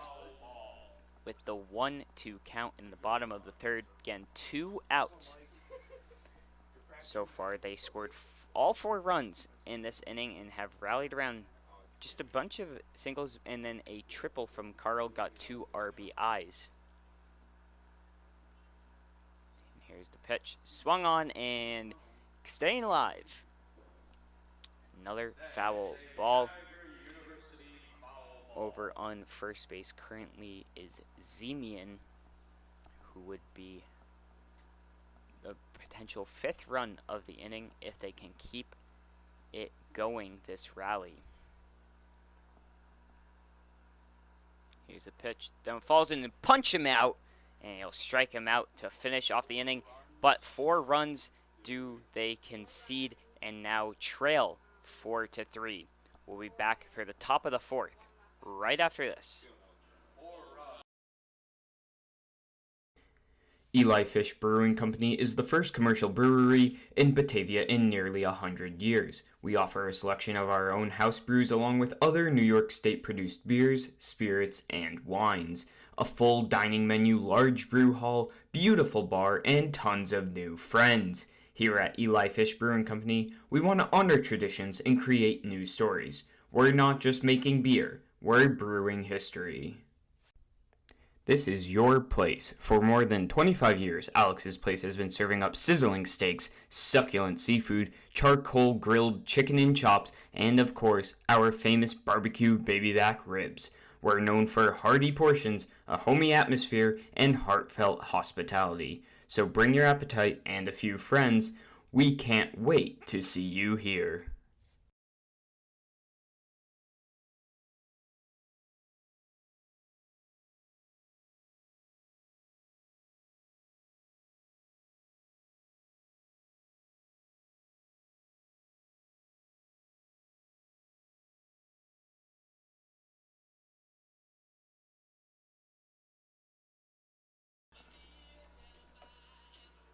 with the 1-2 count in the bottom of the third. Again, 2 outs. So far, they scored all 4 runs in this inning and have rallied around just a bunch of singles, and then a triple from Carl got 2 RBIs. And here's the pitch. Swung on and staying alive. Another foul ball. Over on first base currently is Zemian, who would be the potential 5th run of the inning if they can keep it going this rally. Here's a pitch. Then falls in and punch him out, and he'll strike him out to finish off the inning. But 4 runs do they concede and now trail 4-3. We'll be back for the top of the 4th right after this. Eli Fish Brewing Company is the first commercial brewery in Batavia in nearly 100 years. We offer a selection of our own house brews along with other New York State produced beers, spirits, and wines. A full dining menu, large brew hall, beautiful bar, and tons of new friends. Here at Eli Fish Brewing Company, we want to honor traditions and create new stories. We're not just making beer, we're brewing history. This is your place. For more than 25 years, Alex's Place has been serving up sizzling steaks, succulent seafood, charcoal grilled chicken and chops, and of course, our famous barbecue baby back ribs. We're known for hearty portions, a homey atmosphere, and heartfelt hospitality. So bring your appetite and a few friends. We can't wait to see you here.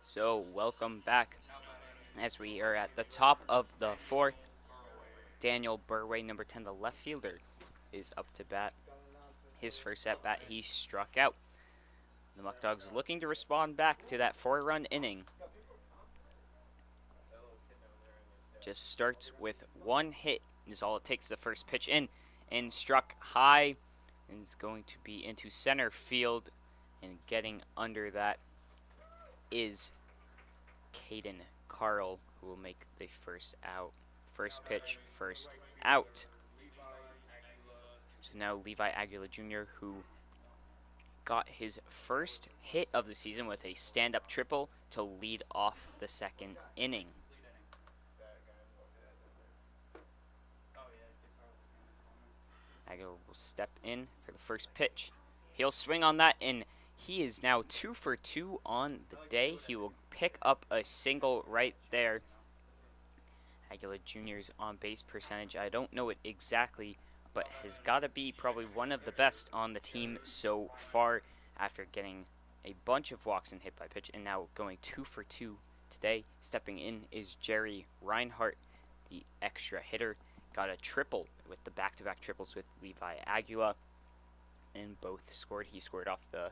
So welcome back as we are at the top of the 4th. Daniel Burway, number 10, the left fielder, is up to bat. His first at bat, he struck out. The Muckdogs looking to respond back to that 4-run inning. Just starts with 1 hit is all it takes. The first pitch in and struck high, and is going to be into center field, and getting under that is Caden Carl, who will make the first out. First pitch, first out. So now Levi Aguila Jr., who got his first hit of the season with a stand-up triple to lead off the 2nd inning. Aguila will step in for the first pitch. He'll swing on that, and he is now 2 for 2 on the day. He will pick up a single right there. Aguila Jr.'s on-base percentage, I don't know it exactly, but has got to be probably one of the best on the team so far after getting a bunch of walks and hit by pitch, and now going 2 for 2 today. Stepping in is Jerry Reinhardt, the extra hitter. Got a triple with the back-to-back triples with Levi Aguila, and both scored. He scored off the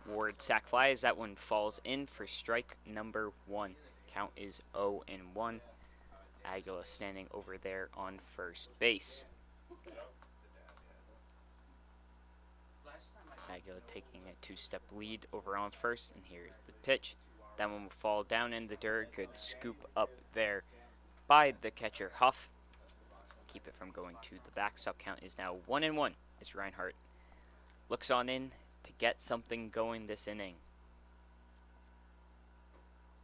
Ward sac fly as that one falls in for strike number 1. Count is 0-1. Aguila standing over there on first base. Aguila taking a 2-step lead over on first, and here's the pitch. That one will fall down in the dirt. Good scoop up there by the catcher Huff. Keep it from going to the backstop. Count is now 1-1 as Reinhardt looks on in to get something going this inning.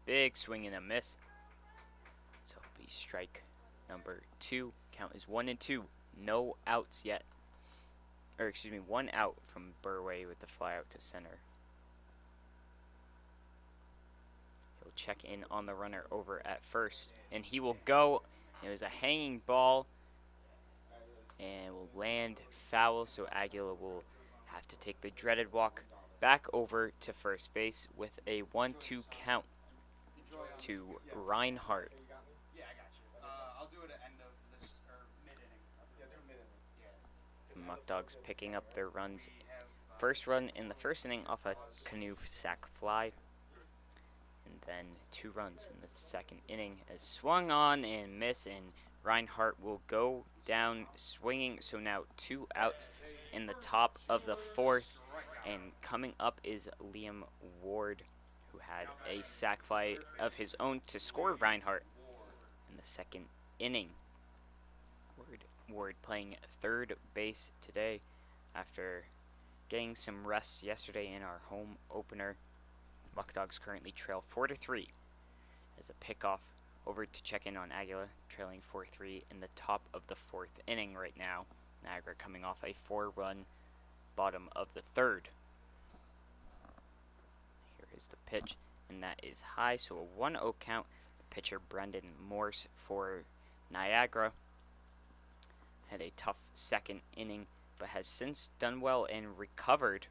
Big swing and a miss. So it'll be strike number 2. Count is 1-2. No outs yet. Or excuse me, 1 out from Burway with the fly out to center. He'll check in on the runner over at first, and he will go. It was a hanging ball and will land foul, so Aguila will have to take the dreaded walk back over to first base with a 1-2 count to Reinhardt. Yeah, I got you. I'll do it at end of this, or mid-inning. Yeah, do mid-inning. The Muckdogs picking up their runs. First run in the first inning off a canoe sac fly. And then 2 runs in the 2nd inning as swung on and miss, and Reinhardt will go down swinging, so now 2 outs in the top of the 4th. And coming up is Liam Ward, who had a sac fly of his own to score Reinhardt in the 2nd inning. Ward playing third base today after getting some rest yesterday in our home opener. Muckdogs currently trail 4-3 as a pickoff over to check in on Aguila, trailing 4-3 in the top of the 4th inning right now. Niagara coming off a 4-run bottom of the 3rd. Here is the pitch, and that is high, so a 1-0 count. Pitcher Brendan Morse for Niagara had a tough 2nd inning, but has since done well and recovered.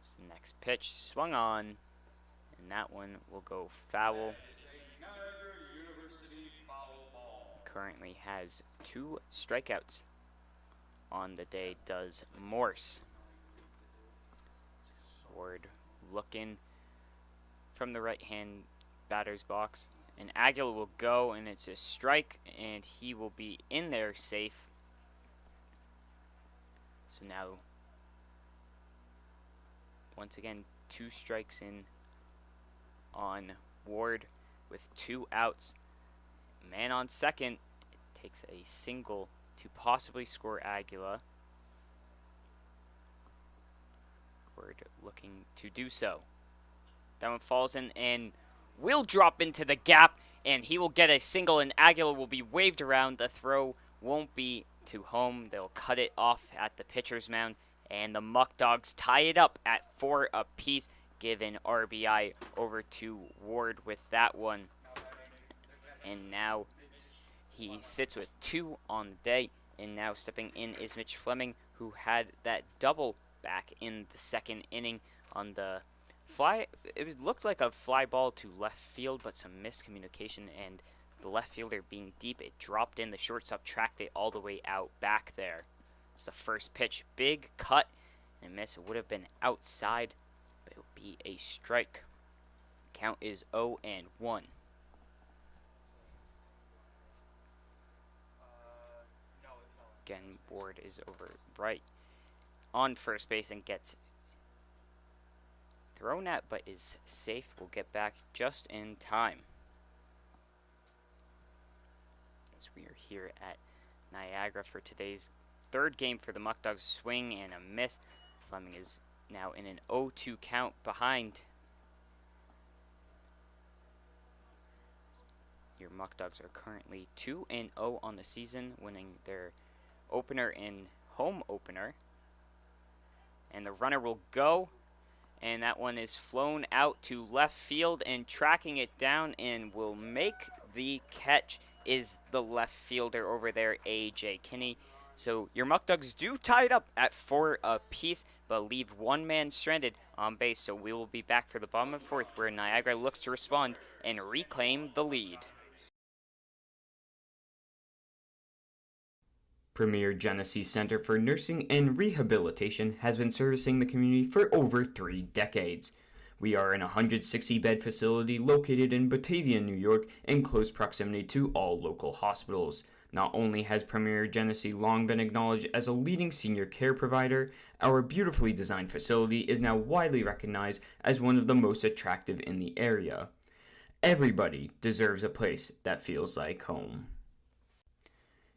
This next pitch swung on, and that one will go foul. Currently has 2 strikeouts on the day, does Morse. Ward looking from the right-hand batter's box. And Aguila will go, and it's a strike, and he will be in there safe. So now, once again, 2 strikes in on Ward with 2 outs. Man on second, it takes a single to possibly score Aguila. Ward looking to do so. That one falls in and will drop into the gap, and he will get a single, and Aguila will be waved around. The throw won't be to home. They'll cut it off at the pitcher's mound, and the Muckdogs tie it up at 4 apiece, give an RBI over to Ward with that one. And now he sits with 2 on the day, and now stepping in is Mitch Fleming, who had that double back in the 2nd inning on the fly. It looked like a fly ball to left field, but some miscommunication, and the left fielder being deep, it dropped in. The shortstop tracked it all the way out back there. It's the first pitch. Big cut and miss. It would have been outside, but it will be a strike. Count is 0-1. Again, Ward is over right on first base and gets thrown at, but is safe. Will get back just in time. As we are here at Niagara for today's 3rd game for the Muckdogs. Swing and a miss. Fleming is now in an 0-2 count behind. Your Muckdogs are currently 2-0 on the season, winning their opener and home opener. And the runner will go, and that one is flown out to left field, and tracking it down and will make the catch is the left fielder over there, A.J. Kinney. So your Muckdogs do tie it up at 4 apiece, but leave 1 man stranded on base. So we will be back for the bottom of the 4th, where Niagara looks to respond and reclaim the lead. Premier Genesee Center for Nursing and Rehabilitation has been servicing the community for over 3 decades. We are an 160-bed facility located in Batavia, New York, in close proximity to all local hospitals. Not only has Premier Genesee long been acknowledged as a leading senior care provider, our beautifully designed facility is now widely recognized as one of the most attractive in the area. Everybody deserves a place that feels like home.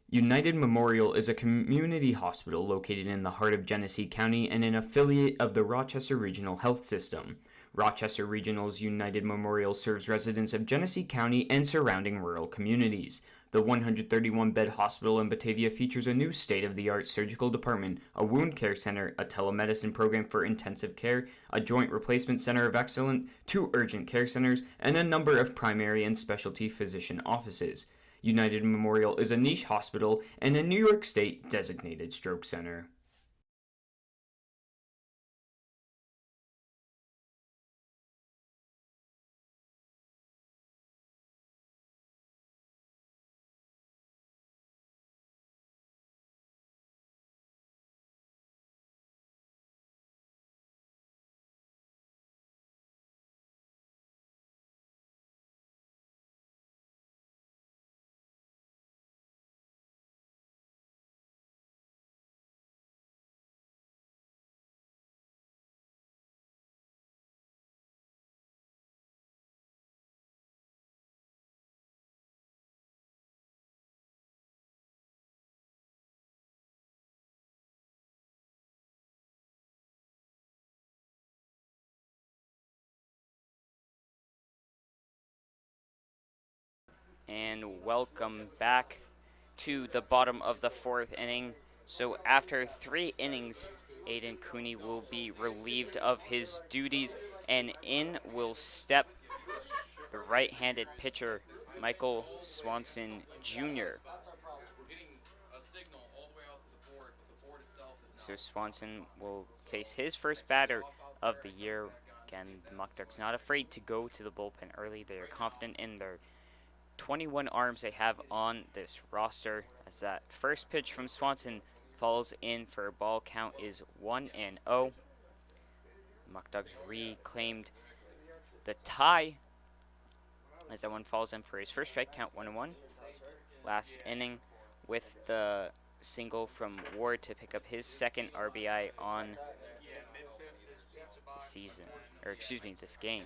United Memorial is a community hospital located in the heart of Genesee County and an affiliate of the Rochester Regional Health System. Rochester Regional's United Memorial serves residents of Genesee County and surrounding rural communities. The 131-bed hospital in Batavia features a new state-of-the-art surgical department, a wound care center, a telemedicine program for intensive care, a joint replacement center of excellence, 2 urgent care centers, and a number of primary and specialty physician offices. United Memorial is a niche hospital and a New York State designated stroke center. And welcome back to the bottom of the fourth inning. So after 3 innings, Aiden Cooney will be relieved of his duties, and in will step the right-handed pitcher, Michael Swanson Jr. So Swanson will face his first batter of the year. Again, the Muckdogs not afraid to go to the bullpen early. They are confident in their 21 arms they have on this roster, as that first pitch from Swanson falls in for a ball. Count is 1-0. Muckdogs reclaimed the tie as that one falls in for his first strike. Count 1-1. Last inning with the single from Ward to pick up his second RBI on the season, or excuse me, this game.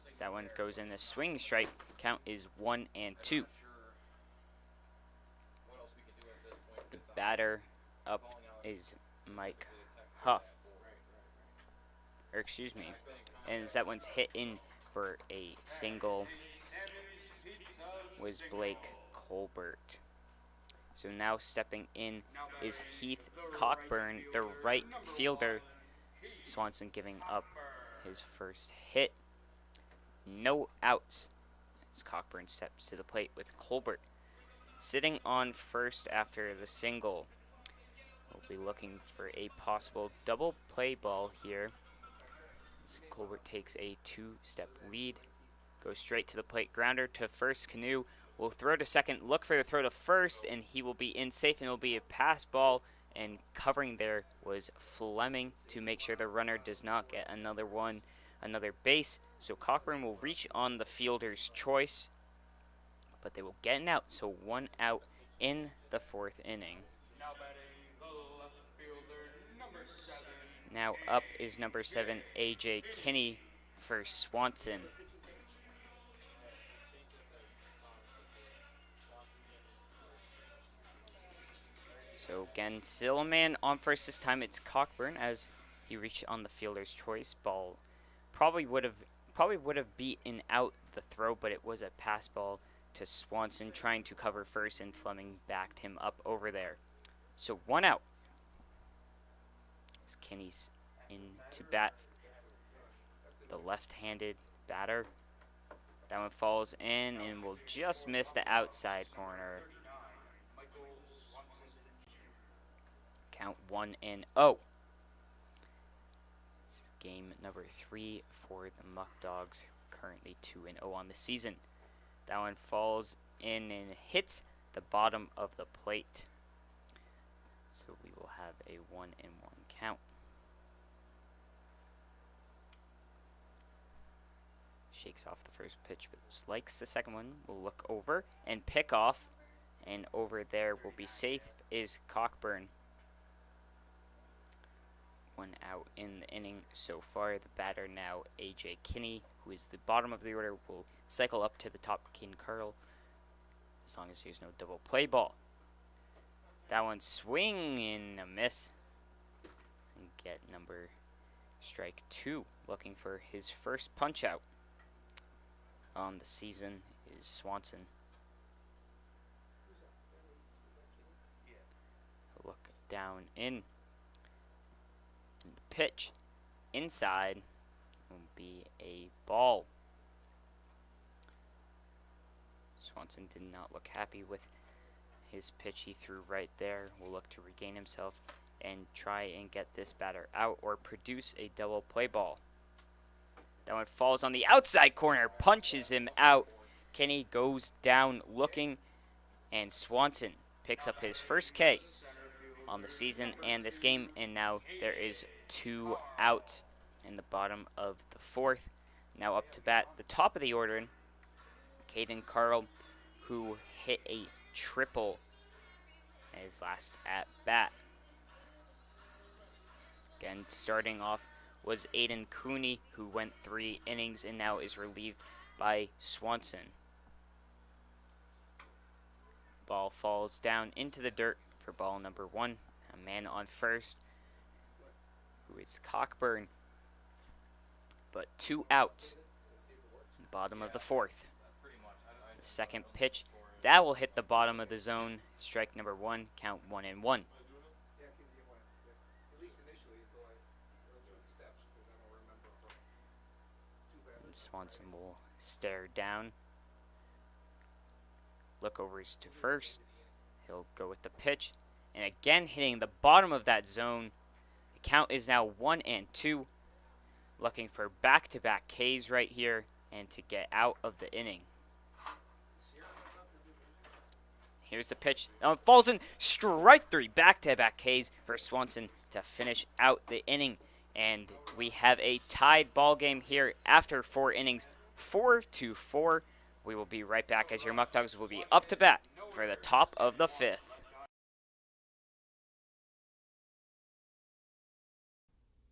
So that one goes in a swing strike. Count is 1-2. The batter up is Mike Huff. Or excuse me. And as that one's hit in for a single was Blake Colbert. So now stepping in is Heath Cockburn, the right fielder. Swanson giving up his first hit. No outs as Cockburn steps to the plate with Colbert sitting on first after the single. We'll be looking for a possible double play ball here. As Colbert takes a 2-step lead. Goes straight to the plate. Grounder to first. Canoe will throw to second. Look for the throw to first, and he will be in safe, and it'll be a pass ball. And covering there was Fleming to make sure the runner does not get another base. So Cockburn will reach on the fielder's choice, but they will get an out. So 1 out in the fourth inning. Now batting the left fielder, number 7. Now up is number 7, A.J. Kinney for Swanson. So again, still a man on first. This time it's Cockburn as he reached on the fielder's choice. Ball probably would have beaten out the throw, but it was a pass ball to Swanson trying to cover first, and Fleming backed him up over there. So 1 out. As Kinney's in to bat, the left-handed batter. That one falls in and will just miss the outside corner. Count 1-0. This is game number 3 for the Muckdogs, currently 2-0 on the season. That one falls in and hits the bottom of the plate. So we will have a 1-1 count. Shakes off the first pitch, but likes the second one. Will look over and pick off, and over there will be safe is Cockburn. 1 out in the inning so far. The batter now, A.J. Kinney, who is the bottom of the order, will cycle up to the top, King Carl, as long as there's no double play ball. That one swing and a miss. And get number strike 2, looking for his first punch out on the season is Swanson. Look down in. And the pitch inside will be a ball. Swanson did not look happy with his pitch he threw right there. Will look to regain himself and try and get this batter out or produce a double play ball. That one falls on the outside corner, punches him out. Kenny goes down looking, and Swanson picks up his first K on the season and this game, and now there is 2 outs in the bottom of the fourth. Now up to bat, the top of the order, Caden Carl, who hit a triple in his last at bat. Again, starting off was Aiden Cooney, who went 3 innings and now is relieved by Swanson. Ball falls down into the dirt for ball number 1. A man on first, who is Cockburn. But 2 outs, bottom of the fourth. The second pitch That will hit the bottom of the zone. Strike number 1, count 1-1. And Swanson will stare down. Look overs to first. He'll go with the pitch. And again, hitting the bottom of that zone. The count is now 1-2. Looking for back-to-back Ks right here and to get out of the inning. Here's the pitch. Falls in. Strike 3. Back-to-back Ks for Swanson to finish out the inning. And we have a tied ball game here after 4 innings, 4-4. We will be right back as your Muckdogs will be up to bat for the top of the 5th.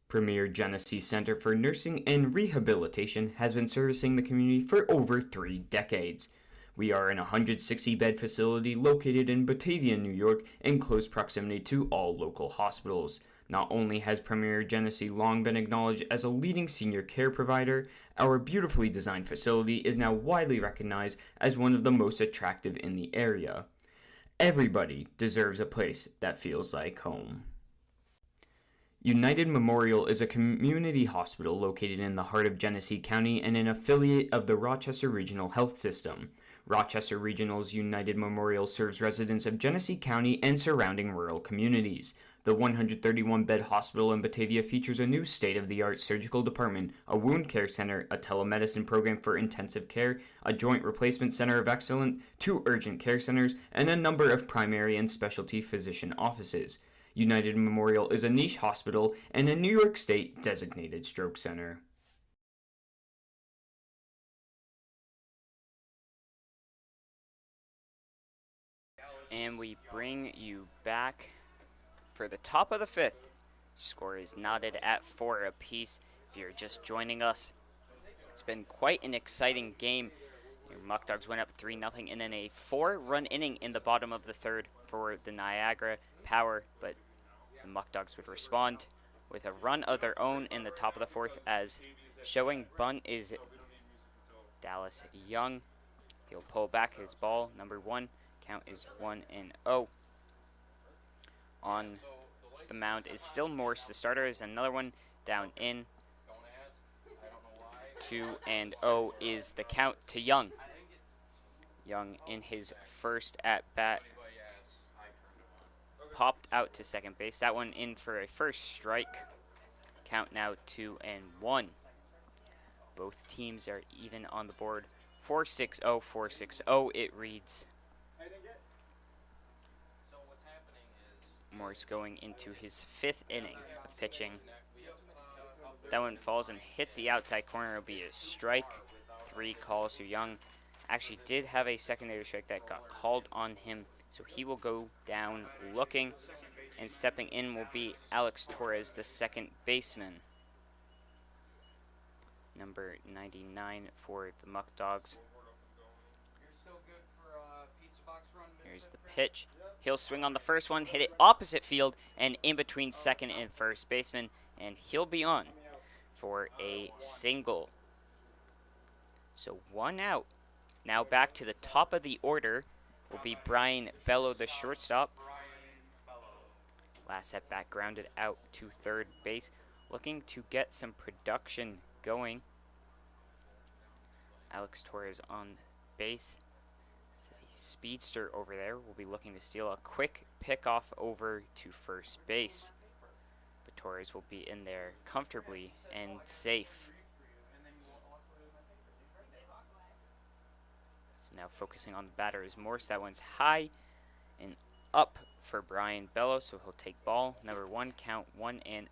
Premier Genesee Center for Nursing and Rehabilitation has been servicing the community for over 3 decades. We are an 160-bed facility located in Batavia, New York, in close proximity to all local hospitals. Not only has Premier Genesee long been acknowledged as a leading senior care provider, our beautifully designed facility is now widely recognized as one of the most attractive in the area. Everybody deserves a place that feels like home. United Memorial is a community hospital located in the heart of Genesee County and an affiliate of the Rochester Regional Health System. Rochester Regional's United Memorial serves residents of Genesee County and surrounding rural communities. The 131-bed hospital in Batavia features a new state-of-the-art surgical department, a wound care center, a telemedicine program for intensive care, a joint replacement center of excellence, 2 urgent care centers, and a number of primary and specialty physician offices. United Memorial is a niche hospital and a New York State designated stroke center. And we bring you back for the top of the 5th. Score is knotted at 4 apiece. If you're just joining us, it's been quite an exciting game. Your Muckdogs went up 3-0, and then a 4-run inning in the bottom of the 3rd for the Niagara Power, but the Muckdogs would respond with a run of their own in the top of the 4th as showing bunt is Dallas Young. He'll pull back his ball, number 1. Count is 1-0. On the mound is still Morse, the starter, is another one down in. 2-0 is the count to Young. Young in his first at bat popped out to second base. That one in for a first strike. Count now 2-1. Both teams are even on the board. 4-6-0, 4-6-0 it reads. Morse going into his 5th inning of pitching. That one falls and hits the outside corner. It'll be a strike. 3 calls to Young. Actually did have a secondary strike that got called on him, so he will go down looking, and stepping in will be Alex Torres, the second baseman. Number 99 for the Muckdogs. Here's the pitch. He'll swing on the first one, hit it opposite field, and in between second and first baseman, and he'll be on for a single. So 1 out. Now back to the top of the order will be Brian Bello, the shortstop. Last at bat grounded out to third base, looking to get some production going. Alex Torres on base. Speedster over there will be looking to steal a quick pickoff over to first base. But Torres will be in there comfortably and safe. So now focusing on the batter is Morse. That one's high and up for Brian Bello, so he'll take ball. Number 1, count 1-0.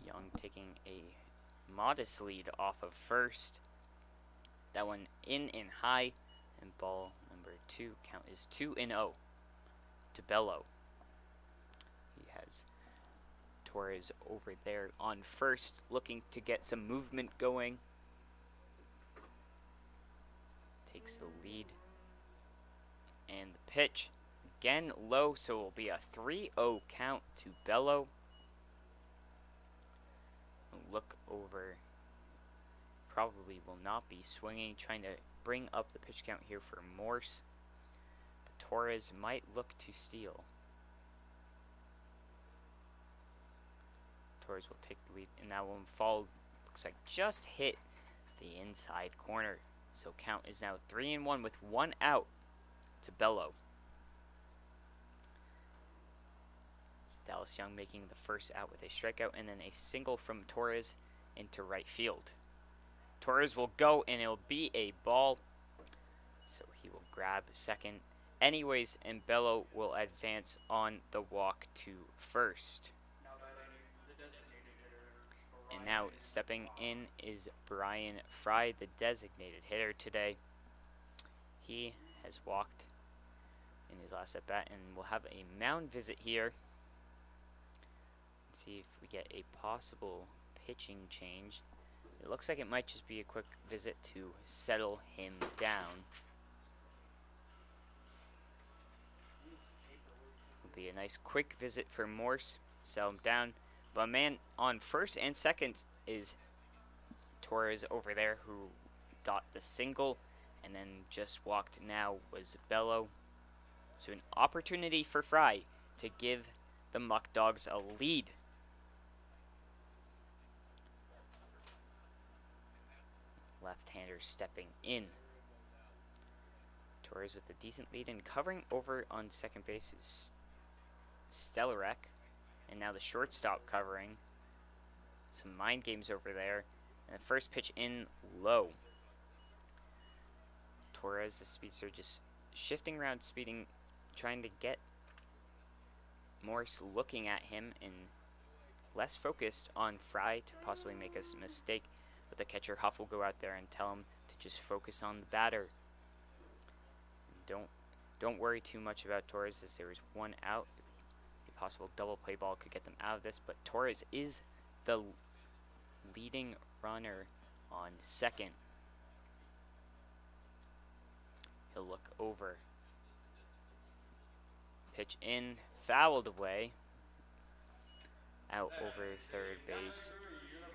Young taking a modest lead off of first. That one in and high, and ball number 2. Count is 2-0 to Bello. He has Torres over there on first, looking to get some movement going. Takes the lead, and the pitch again low, so it will be a 3-0 count to Bello. Look over probably will not be. Swinging, trying to bring up the pitch count here for Morse. But Torres might look to steal. Torres will take the lead, and that one followed. Looks like just hit the inside corner. So count is now 3-1 with 1 out to Bello. Dallas Young making the first out with a strikeout, and then a single from Torres into right field. Torres will go, and it'll be a ball. So he will grab second anyways, and Bello will advance on the walk to first. And now stepping in is Brian Fry, the designated hitter today. He has walked in his last at bat, and we'll have a mound visit here. Let's see if we get a possible pitching change. It looks like it might just be a quick visit to settle him down. It'll be a nice quick visit for Morse, settle him down. But man on first and second is Torres over there, who got the single and then just walked now was Bello. So an opportunity for Fry to give the Muckdogs a lead. Left-hander stepping in. Torres with a decent lead, and covering over on second base is Stellarek. And now the shortstop covering. Some mind games over there. And the first pitch in low. Torres, the speedster, just shifting around, speeding, trying to get Morse looking at him and less focused on Fry to possibly make a mistake. But the catcher Huff will go out there and tell him to just focus on the batter. Don't worry too much about Torres, as there is 1 out. A possible double play ball could get them out of this, but Torres is the leading runner on second. He'll look over. Pitch in, fouled away. Out over third base.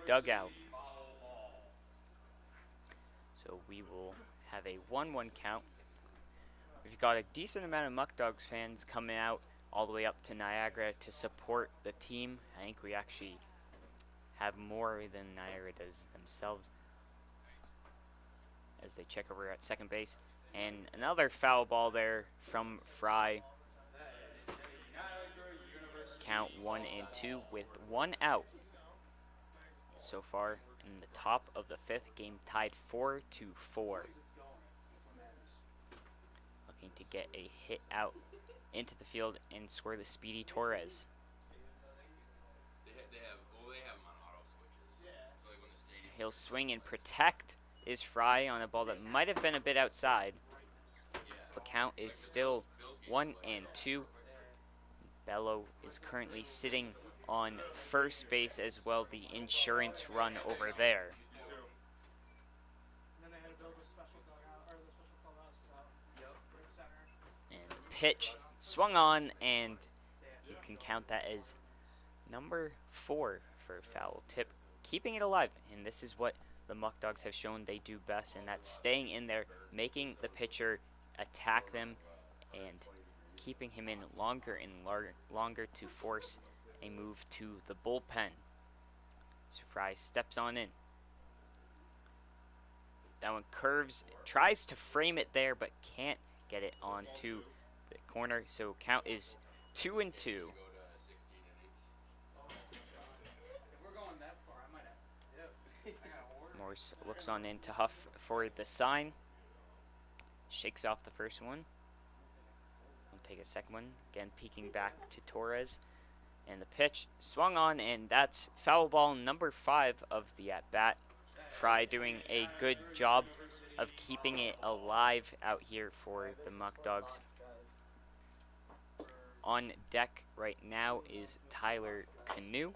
Dugout. So we will have a 1-1 count. We've got a decent amount of Muckdogs fans coming out all the way up to Niagara to support the team. I think we actually have more than Niagara does themselves, as they check over at second base. And another foul ball there from Fry. Count 1-2 with 1 out. So far in the top of the 5th, game tied 4-4. Looking to get a hit out into the field and score the speedy Torres. He'll swing and protect is Fry on a ball that might have been a bit outside. But count is still 1-2. Bello is currently sitting on first base as well, the insurance run over there. And the pitch swung on, and you can count that as number 4 for foul tip, keeping it alive. And this is what the Muckdogs have shown they do best, and that's staying in there, making the pitcher attack them, and keeping him in longer and longer to force a move to the bullpen. So Fry steps on in. That one curves, tries to frame it there, but can't get it onto the corner. So count is 2-2. Morse looks on in to Huff for the sign. Shakes off the first one. We'll take a second one. Again, peeking back to Torres. And the pitch swung on, and that's foul ball number 5 of the at-bat. Fry doing a good job of keeping it alive out here for the Muckdogs. On deck right now is Tyler Canoe.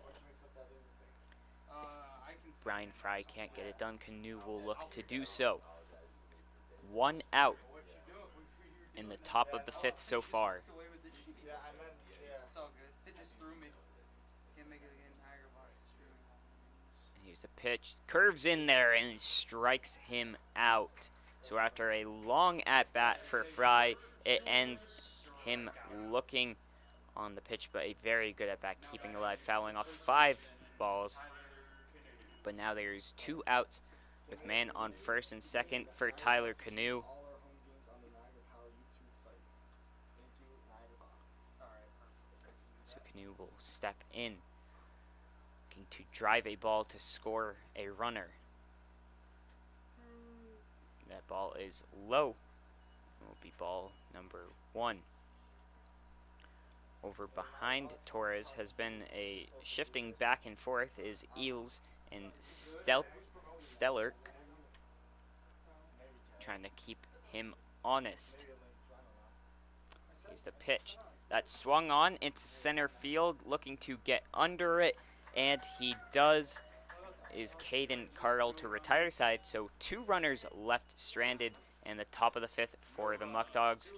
If Brian Fry can't get it done, Canoe will look to do so. 1 out in the top of the 5th so far. Here's the pitch. Curves in there and strikes him out. So after a long at-bat for Fry, it ends him looking on the pitch, but a very good at-bat, keeping alive, fouling off 5 balls. But now there's 2 outs with man on first and second for Tyler Canoe. So Canoe will step in, looking to drive a ball to score a runner. That ball is low. It will be ball number 1. Over behind Torres has been a shifting back and forth is Eels and Stellark, trying to keep him honest. Here's the pitch. That swung on into center field, looking to get under it, and he does. Is Caden Carl to retire side, so 2 runners left stranded in the top of the 5th for the Muckdogs.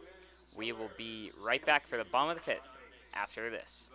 We will be right back for the bottom of the 5th after this.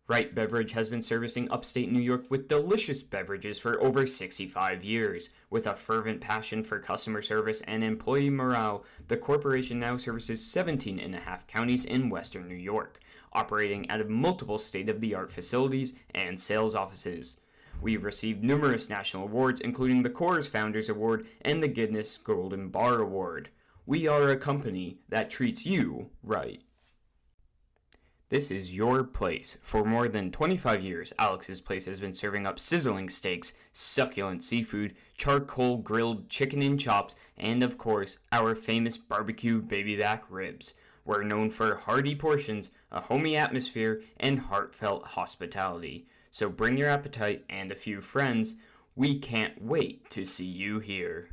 Wright Beverage has been servicing upstate New York with delicious beverages for over 65 years. With a fervent passion for customer service and employee morale, the corporation now services 17 and a half counties in western New York, operating out of multiple state-of-the-art facilities and sales offices. We've received numerous national awards, including the Coors Founders Award and the Guinness Golden Bar Award. We are a company that treats you right. This is your place. For more than 25 years, Alex's Place has been serving up sizzling steaks, succulent seafood, charcoal grilled chicken and chops, and of course, our famous barbecue baby back ribs. We're known for hearty portions, a homey atmosphere, and heartfelt hospitality. So bring your appetite and a few friends. We can't wait to see you here.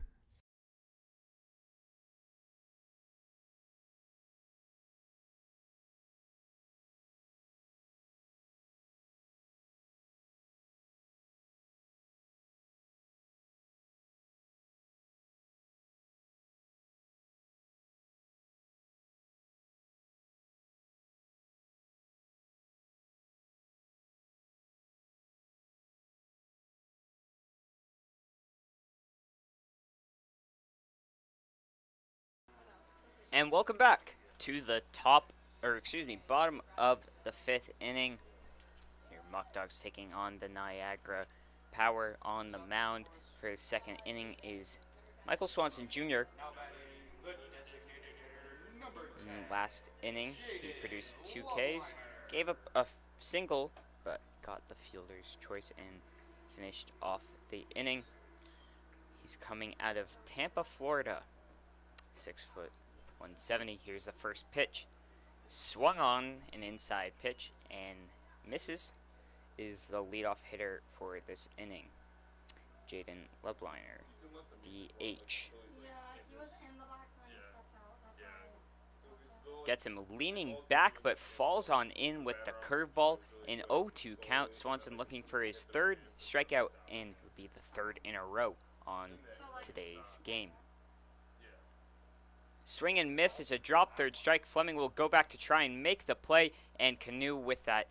And welcome back to the bottom of the 5th inning. Your Muckdogs taking on the Niagara Power on the mound for the 2nd inning is Michael Swanson Jr. In last inning, he produced 2 Ks, gave up a single, but got the fielder's choice and finished off the inning. He's coming out of Tampa, Florida. 6 foot 170. Here's the first pitch. Swung on an inside pitch and misses. Is the leadoff hitter for this inning. Jaden Lebliner, DH. Yeah, he was in the box and then he stepped out. That's why. Gets him leaning back, but falls on in with the curveball. An 0-2 count. Swanson looking for his 3rd strikeout and would be the 3rd in a row on today's game. Swing and miss. It's a drop, 3rd strike. Fleming will go back to try and make the play, and Canoe with that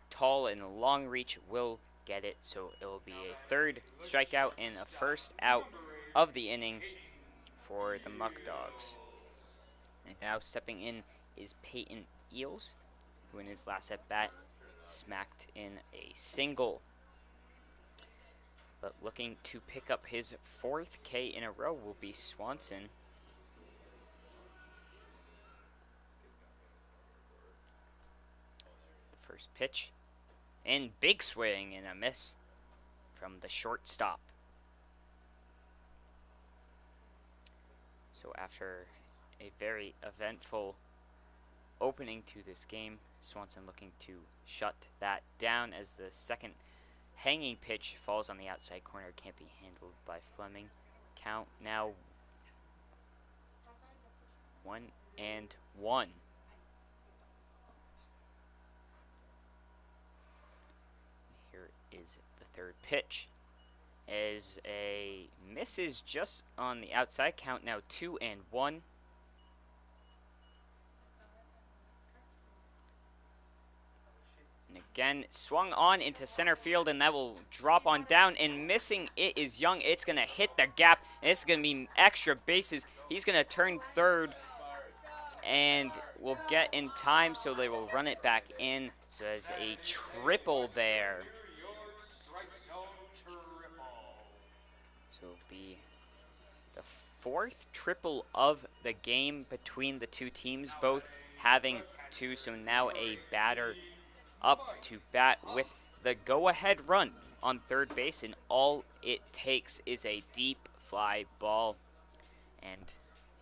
tall and long reach will get it. So it will be a 3rd strikeout and a 1st out of the inning for the Muckdogs. And now stepping in is Peyton Eels, who in his last at bat smacked in a single. But looking to pick up his 4th K in a row will be Swanson. The first pitch, and big swing and a miss from the shortstop. So after a very eventful opening to this game, Swanson looking to shut that down as the 2nd hanging pitch falls on the outside corner, can't be handled by Fleming. Count now 1-1. Here is the 3rd pitch. As a misses just on the outside, count now 2-1. Again, swung on into center field, and that will drop on down. And missing it is Young. It's going to hit the gap, and it's going to be extra bases. He's going to turn third and will get in time, so they will run it back in. So there's a triple there. So it'll be the fourth triple of the game between the two teams, both having two. So now a batter up to bat with the go-ahead run on third base, and all it takes is a deep fly ball. And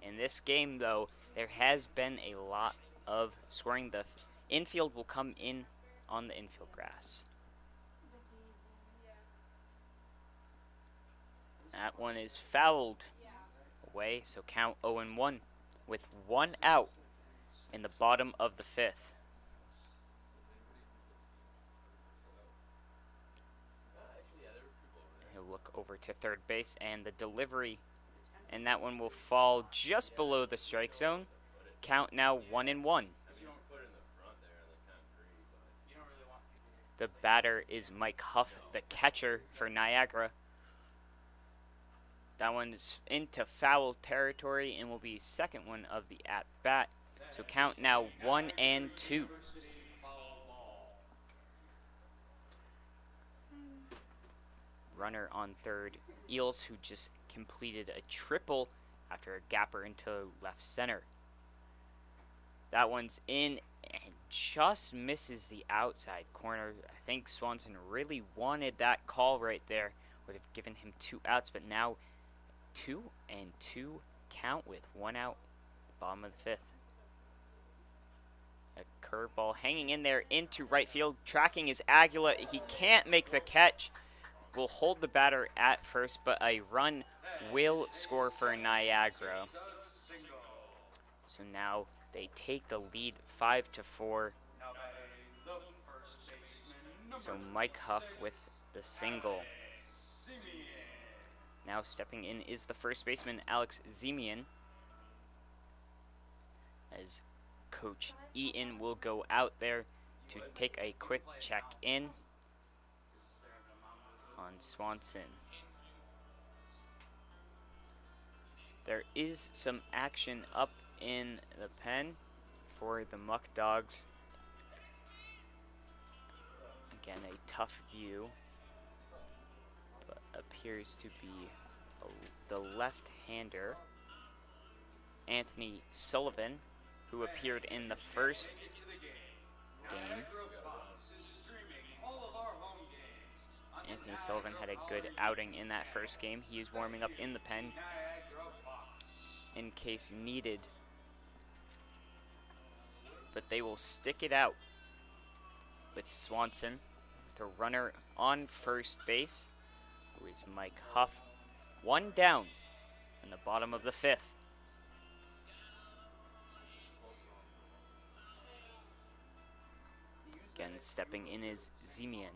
in this game, though, there has been a lot of scoring. The infield will come in on the infield grass. That one is fouled away, so count 0-1 with 1 out in the bottom of the fifth. He'll look over to third base, and the delivery, and that one will fall just below the strike zone. Count now 1-1. The batter is Mike Huff, the catcher for Niagara. That one's into foul territory and will be second one of the at-bat. So count now 1-2. Runner on third, Eels, who just completed a triple after a gapper into left center. That one's in and just misses the outside corner. I think Swanson really wanted that call right there. Would have given him 2 outs, but now 2-2 count with 1 out, bottom of the fifth. A curveball hanging in there into right field. Tracking is Aguila. He can't make the catch. Will hold the batter at first, but a run will score for Niagara. So now they take the lead 5-4. So Mike Huff with the single. Now stepping in is the first baseman, Alex Zemian, as Coach Eaton will go out there to take a quick check in on Swanson. There is some action up in the pen for the Muckdogs. Again, a tough view, but appears to be the left-hander, Anthony Sullivan, who appeared in the first game. Anthony Sullivan had a good outing in that first game. He is warming up in the pen in case needed. But they will stick it out with Swanson, with a runner on first base, who is Mike Huff. 1 down in the bottom of the fifth. Again, stepping in is Zemian.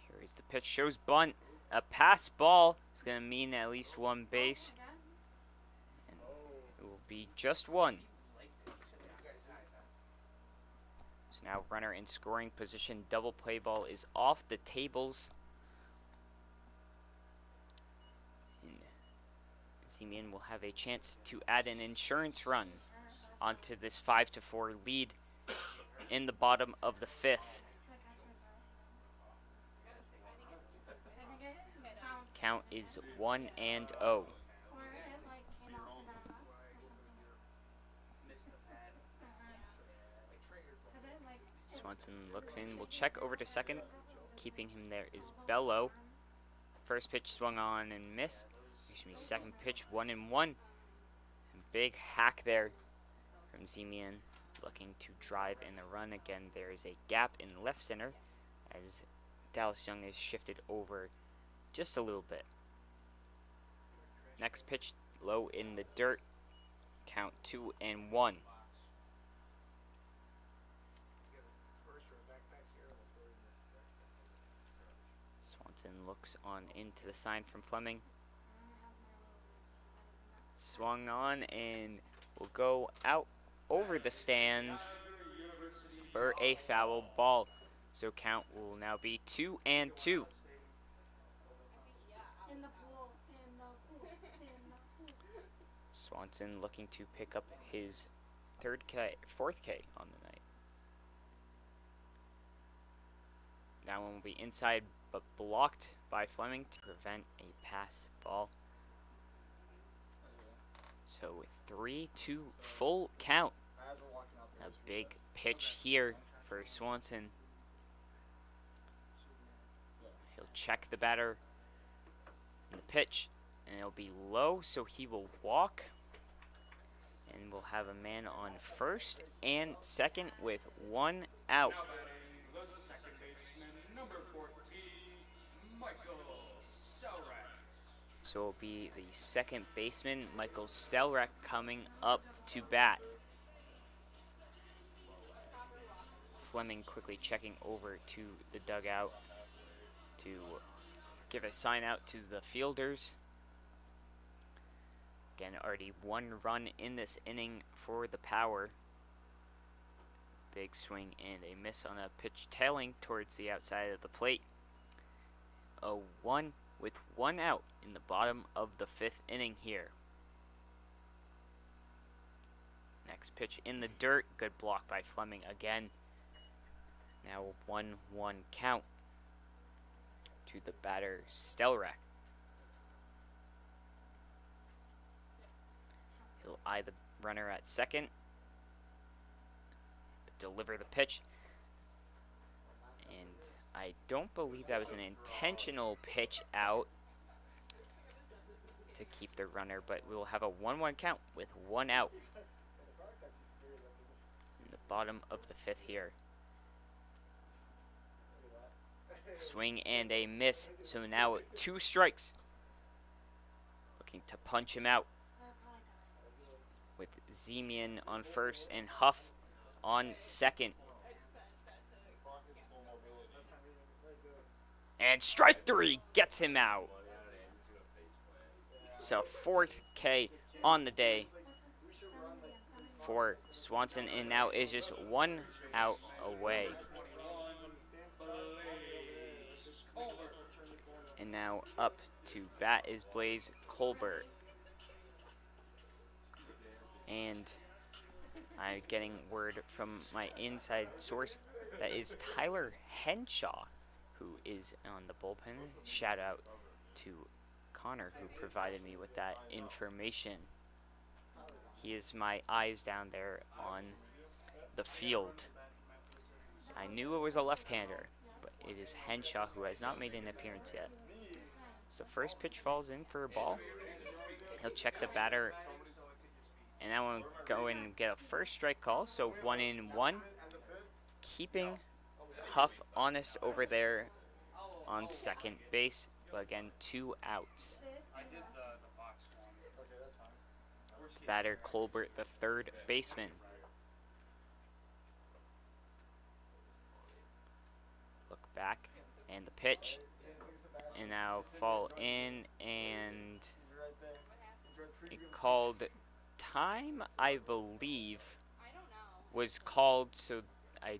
Here is the pitch, shows bunt. A pass ball is going to mean at least 1 base. And it will be just 1. So now runner in scoring position. Double play ball is off the tables. And Zemian will have a chance to add an insurance run onto this 5-4 lead in the bottom of the fifth. Count is 1-0. Swanson looks in. We'll check over to second. Keeping him there is Bello. First pitch swung on and missed. Excuse me, second pitch 1-1. Big hack there from Zemian, looking to drive in the run. Again, there is a gap in left center as Dallas Young is shifted over just a little bit. Next pitch low in the dirt. Count 2-1. Swanson looks on into the sign from Fleming. Swung on and will go out over the stands for a foul ball. So count will now be 2-2. In the pool. In the pool. In the pool. Swanson looking to pick up his fourth K on the night. That one will be inside but blocked by Fleming to prevent a pass ball. So with 3-2 full count. A big pitch here for Swanson. He'll check the batter in the pitch, and it'll be low, so he will walk. And we'll have a man on first and second with 1 out. Now batting the second baseman, number 14, Michael Stelrack. So it'll be the second baseman, Michael Stelrack, coming up to bat. Fleming quickly checking over to the dugout to give a sign out to the fielders. Again, already 1 run in this inning for the Power. Big swing and a miss on a pitch tailing towards the outside of the plate. A 1 with 1 out in the bottom of the 5th inning here. Next pitch in the dirt. Good block by Fleming again. Now 1-1 count to the batter, Stelrack. He'll eye the runner at second. Deliver the pitch. And I don't believe that was an intentional pitch out to keep the runner, but we will have a 1-1 count with 1 out in the bottom of the 5th here. Swing and a miss, so now 2 strikes. Looking to punch him out with Zemian on first and Huff on second. And strike 3 gets him out. So 4th K on the day for Swanson, and now is just 1 out away. And now up to bat is Blaze Colbert. And I'm getting word from my inside source that is Tyler Henshaw, who is on the bullpen. Shout out to Connor, who provided me with that information. He is my eyes down there on the field. I knew it was a left-hander, but it is Henshaw who has not made an appearance yet. So first pitch falls in for a ball. He'll check the batter, and that one go in and get a first strike call. So 1-1, keeping Huff honest over there on second base. But again, 2 outs. Batter Colbert, the third baseman. Look back, and the pitch. And now fall in, and it called time, I believe, was called, so I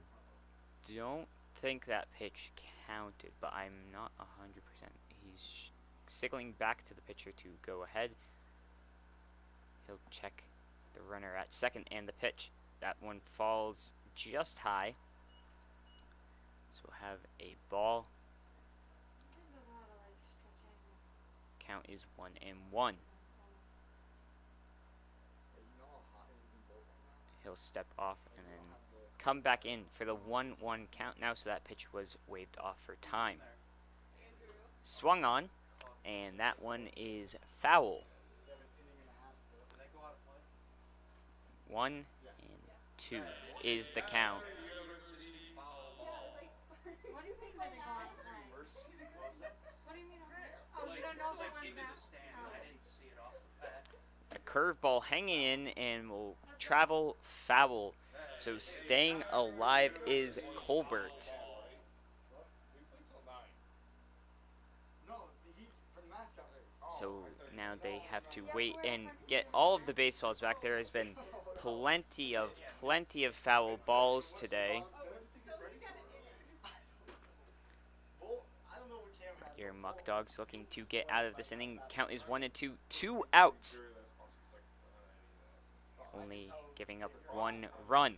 don't think that pitch counted, but I'm not 100%. He's signaling back to the pitcher to go ahead. He'll check the runner at second and the pitch. That one falls just high. So we'll have a ball. Count is 1-1. He'll step off and then come back in for the 1-1 count now, so that pitch was waved off for time. Swung on, and that one is foul. 1-2 is the count. What do you think they saw it play? What do you mean? Oh, you don't know if it went back? A curveball hanging in and will travel foul. So staying alive is Colbert. So now they have to wait and get all of the baseballs back. There has been plenty of foul balls today. Your Muckdogs looking to get out of this inning. Count is 1-2, 2 outs. Only giving up 1 run.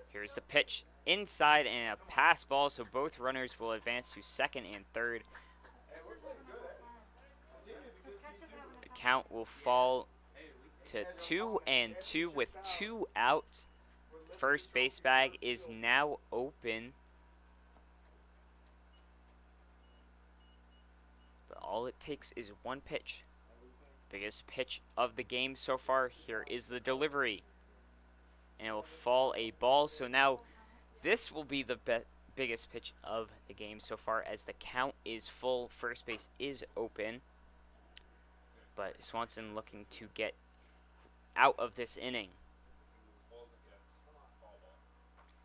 Here's the pitch inside and a pass ball, so both runners will advance to second and third. The count will fall to 2-2 with 2 outs. First base bag is now open. But all it takes is 1 pitch. Biggest pitch of the game so far. Here is the delivery. And it will fall a ball. So now this will be the biggest pitch of the game so far, as the count is full. First base is open. But Swanson looking to get out of this inning.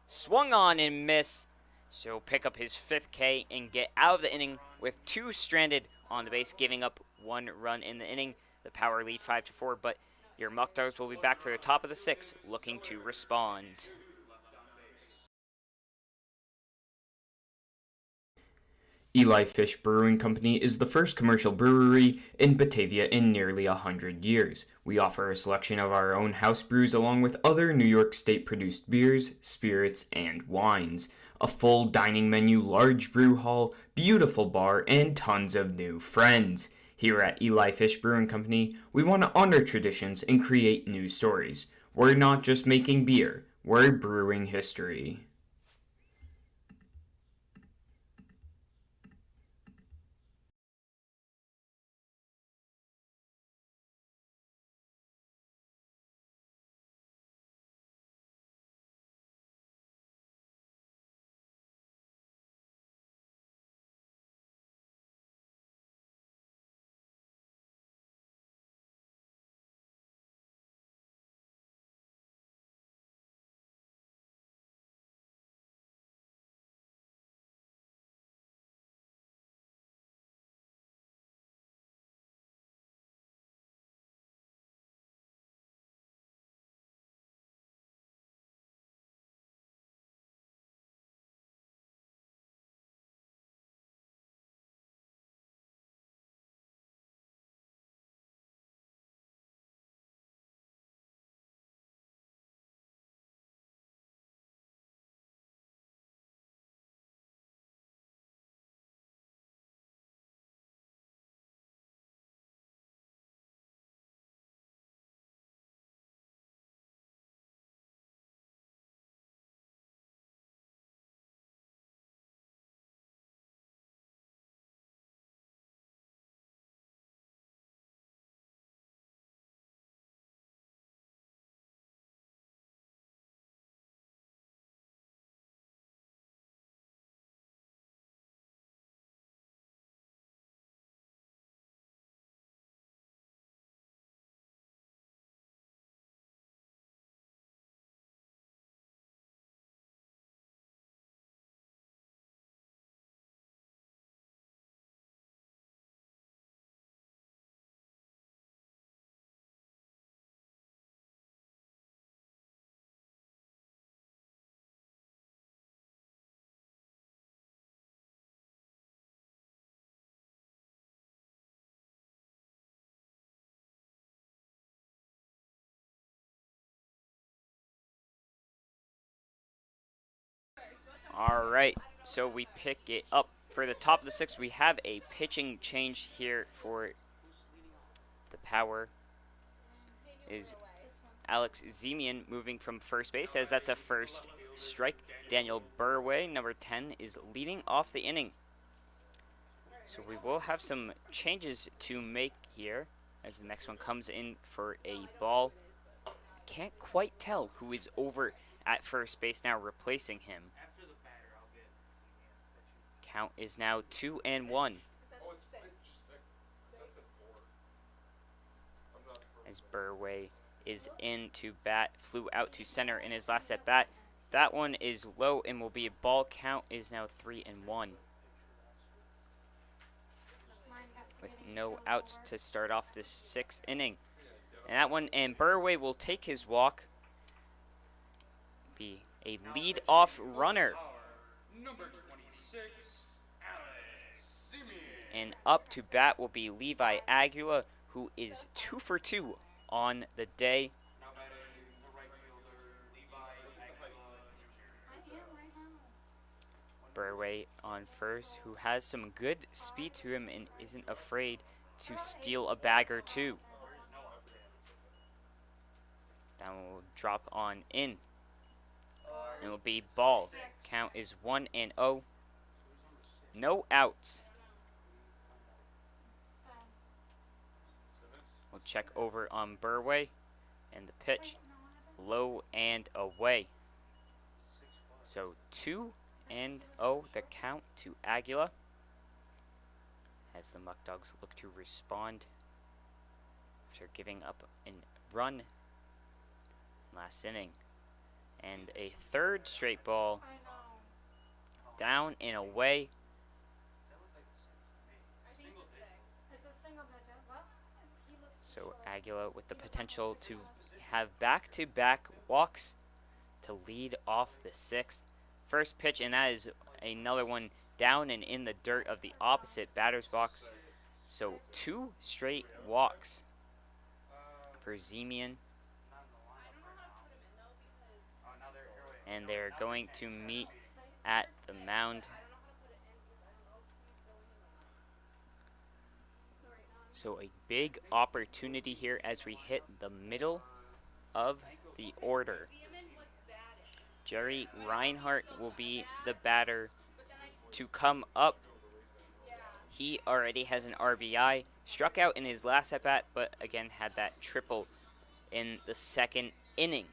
Swung on and miss. So pick up his 5th K and get out of the inning with 2 stranded on the base, giving up 1 run in the inning. The Power lead 5-4, but your Muckdogs will be back for the top of the 6th, looking to respond. Eli Fish Brewing Company is the first commercial brewery in Batavia in nearly 100 years. We offer a selection of our own house brews along with other New York State produced beers, spirits, and wines. A full dining menu, large brew hall, beautiful bar, and tons of new friends. Here at Eli Fish Brewing Company, we want to honor traditions and create new stories. We're not just making beer, we're brewing history. All right, so we pick it up. For the top of the 6th, we have a pitching change here for the Power. Is Alex Zemian moving from first base, as that's a first strike. Daniel Burway, number 10, is leading off the inning. So we will have some changes to make here as the next one comes in for a ball. Can't quite tell who is over at first base now replacing him. Count is now 2-1. As Burway is in to bat, flew out to center in his last at bat. That one is low and will be a ball. Count is now 3-1. With no no outs to start off this 6th inning. And that one, and Burway will take his walk. Be a lead-off runner. Number 26, Alex Simeon. And up to bat will be Levi Aguila, who is 2 for 2 on the day. Now batting the right fielder, Levi Aguila Jr. I am right now. Burway on first, who has some good speed to him and isn't afraid to steal a bag or two. That one will drop on in. It will be ball. Count is 1-0. No outs. We'll check over on Burway. And the pitch, low and away. So 2-0 the count to Aguila. As the Muckdogs look to respond after giving up a run last inning. And a third straight ball I know. down and away. It's a single digit. What? He looks So Aguila with the potential to have back-to-back walks to lead off the 6th. First pitch, and that is another one down and in the dirt of the opposite batter's box. So 2 straight walks for Zemian. And they're going to meet at the mound. So a big opportunity here as we hit the middle of the order. Jerry Reinhardt will be the batter to come up. He already has an RBI, struck out in his last at bat, but again had that triple in the 2nd inning.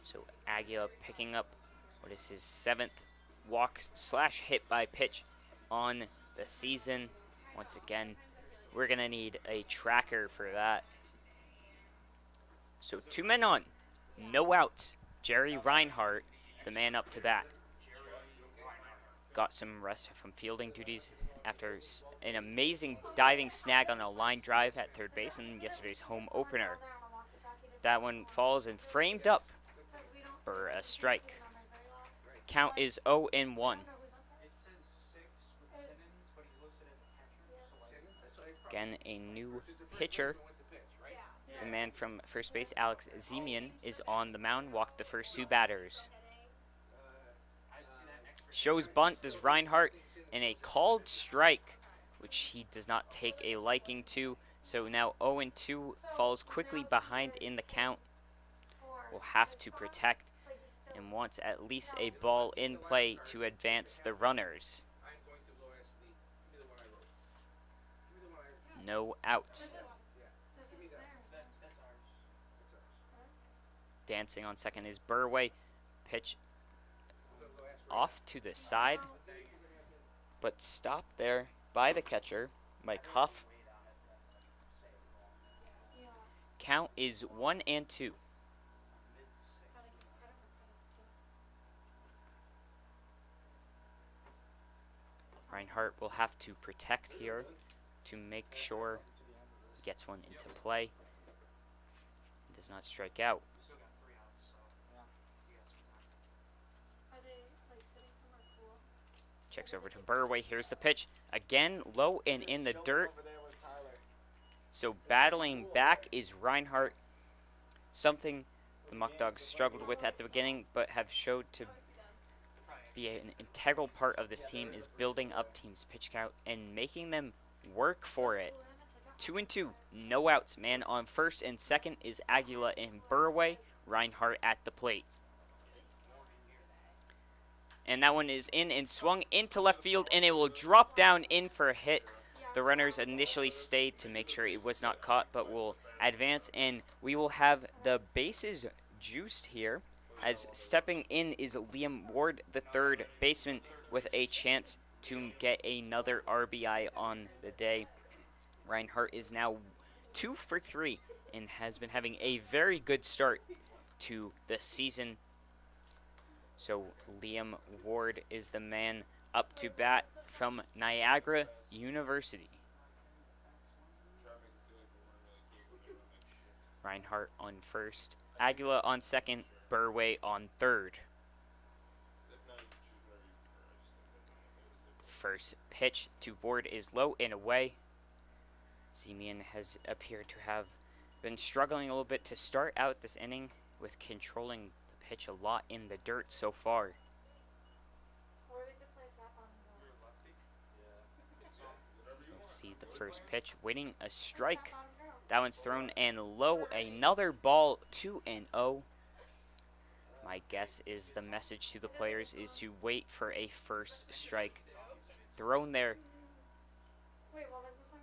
So Aguila picking up what is his 7th walk / hit by pitch on the season. Once again, we're going to need a tracker for that. So 2 men on, no outs. Jerry Reinhardt, the man up to bat. Got some rest from fielding duties after an amazing diving snag on a line drive at third base in yesterday's home opener. That one falls and framed up for a strike. Count is 0-1. Again, a new pitcher. The man from first base, Alex Zemian, is on the mound. Walked the first 2 batters. Shows bunt, does Reinhardt, and a called strike, which he does not take a liking to. So now 0-2 falls quickly behind in the count. Will have to protect and wants at least a ball in play to advance the runners. No outs. Dancing on second is Burway. Pitch off to the side, but stopped there by the catcher, Mike Huff. Count is 1-2. Reinhardt will have to protect here to make sure he gets one into play. Does not strike out. Checks over to Burway. Here's the pitch. Again, low and in the dirt. So battling back is Reinhardt. Something the Muckdogs struggled with at the beginning, but have showed to be an integral part of this team is building up teams' pitch count and making them work for it. 2-2, no outs. Man on first and second is Aguila and Burway. Reinhardt at the plate. And that one is in and swung into left field, and it will drop down in for a hit. The runners initially stayed to make sure it was not caught, but will advance, and we will have the bases juiced here, as stepping in is Liam Ward, the third baseman, with a chance to get another RBI on the day. Reinhardt is now 2 for 3 and has been having a very good start to the season. So Liam Ward is the man up to bat from Niagara University. Reinhardt on first, Aguila on second, Burway on third. First pitch to Ward is low and away. Zemian has appeared to have been struggling a little bit to start out this inning with controlling the pitch a lot in the dirt so far. Or we could play that on the Let's see the first pitch, waiting a strike. That one's thrown and low. Another ball, 2-0. My guess is the message to the players is to wait for a first strike. Thrown there, Wait, what was this one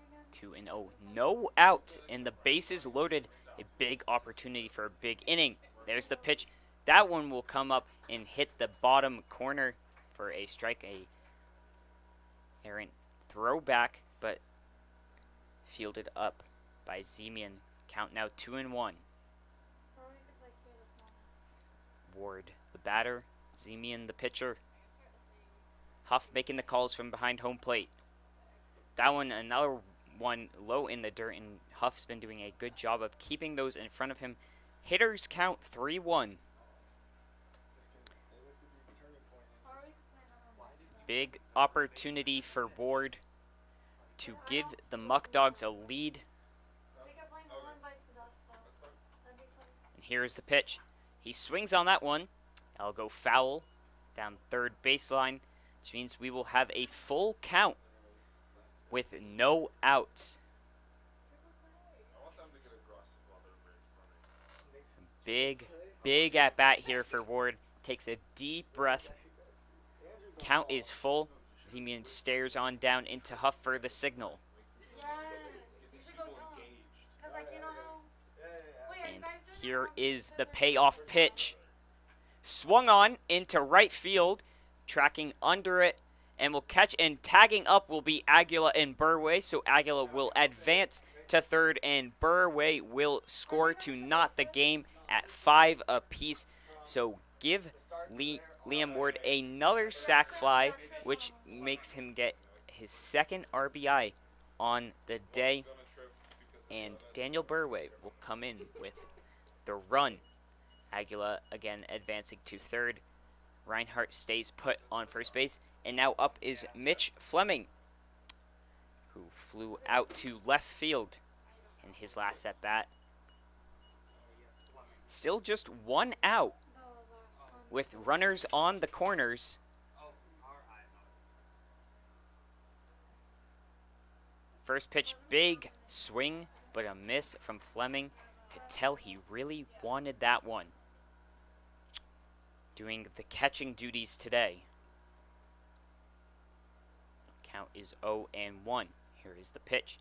again? 2-0. No outs, and the bases loaded. A big opportunity for a big inning. There's the pitch. That one will come up and hit the bottom corner for a strike. A errant throwback, but fielded up by Zemian. Count now 2-1. Or we could play here this one. Ward, the batter. Zemian, the pitcher. Huff making the calls from behind home plate. That one, another one low in the dirt, and Huff's been doing a good job of keeping those in front of him. Hitters count 3-1. Or we could play another one. Big opportunity for Ward to give the Muckdogs a lead. We could play No One Bites the Dust, though. That'd be fun. And here's the pitch. He swings on that one. That'll go foul down third baseline, which means we will have a full count with no outs. Big at bat here for Ward. Takes a deep breath. Count is full. Zemian stares on down into Huff for the signal. Yes. You should go tell him. Because, like, you know how... Wait, are you And guys doing here that? is the payoff pitch. Swung on into right field, tracking under it, and will catch, and tagging up will be Aguila and Burway. So Aguila will advance to third, and Burway will score to knot the game at 5 apiece. So give Liam Ward another sac fly, which makes him get his second RBI on the day. And Daniel Burway will come in with the run. Aguila again advancing to third. Reinhardt stays put on first base. And now up is Mitch Fleming, who flew out to left field in his last at bat. Still just 1 out No, last one. with runners on the corners. First pitch, big swing, but a miss from Fleming. Could tell he really wanted that one. Doing the catching duties today. Count is 0-1. Here is the pitch.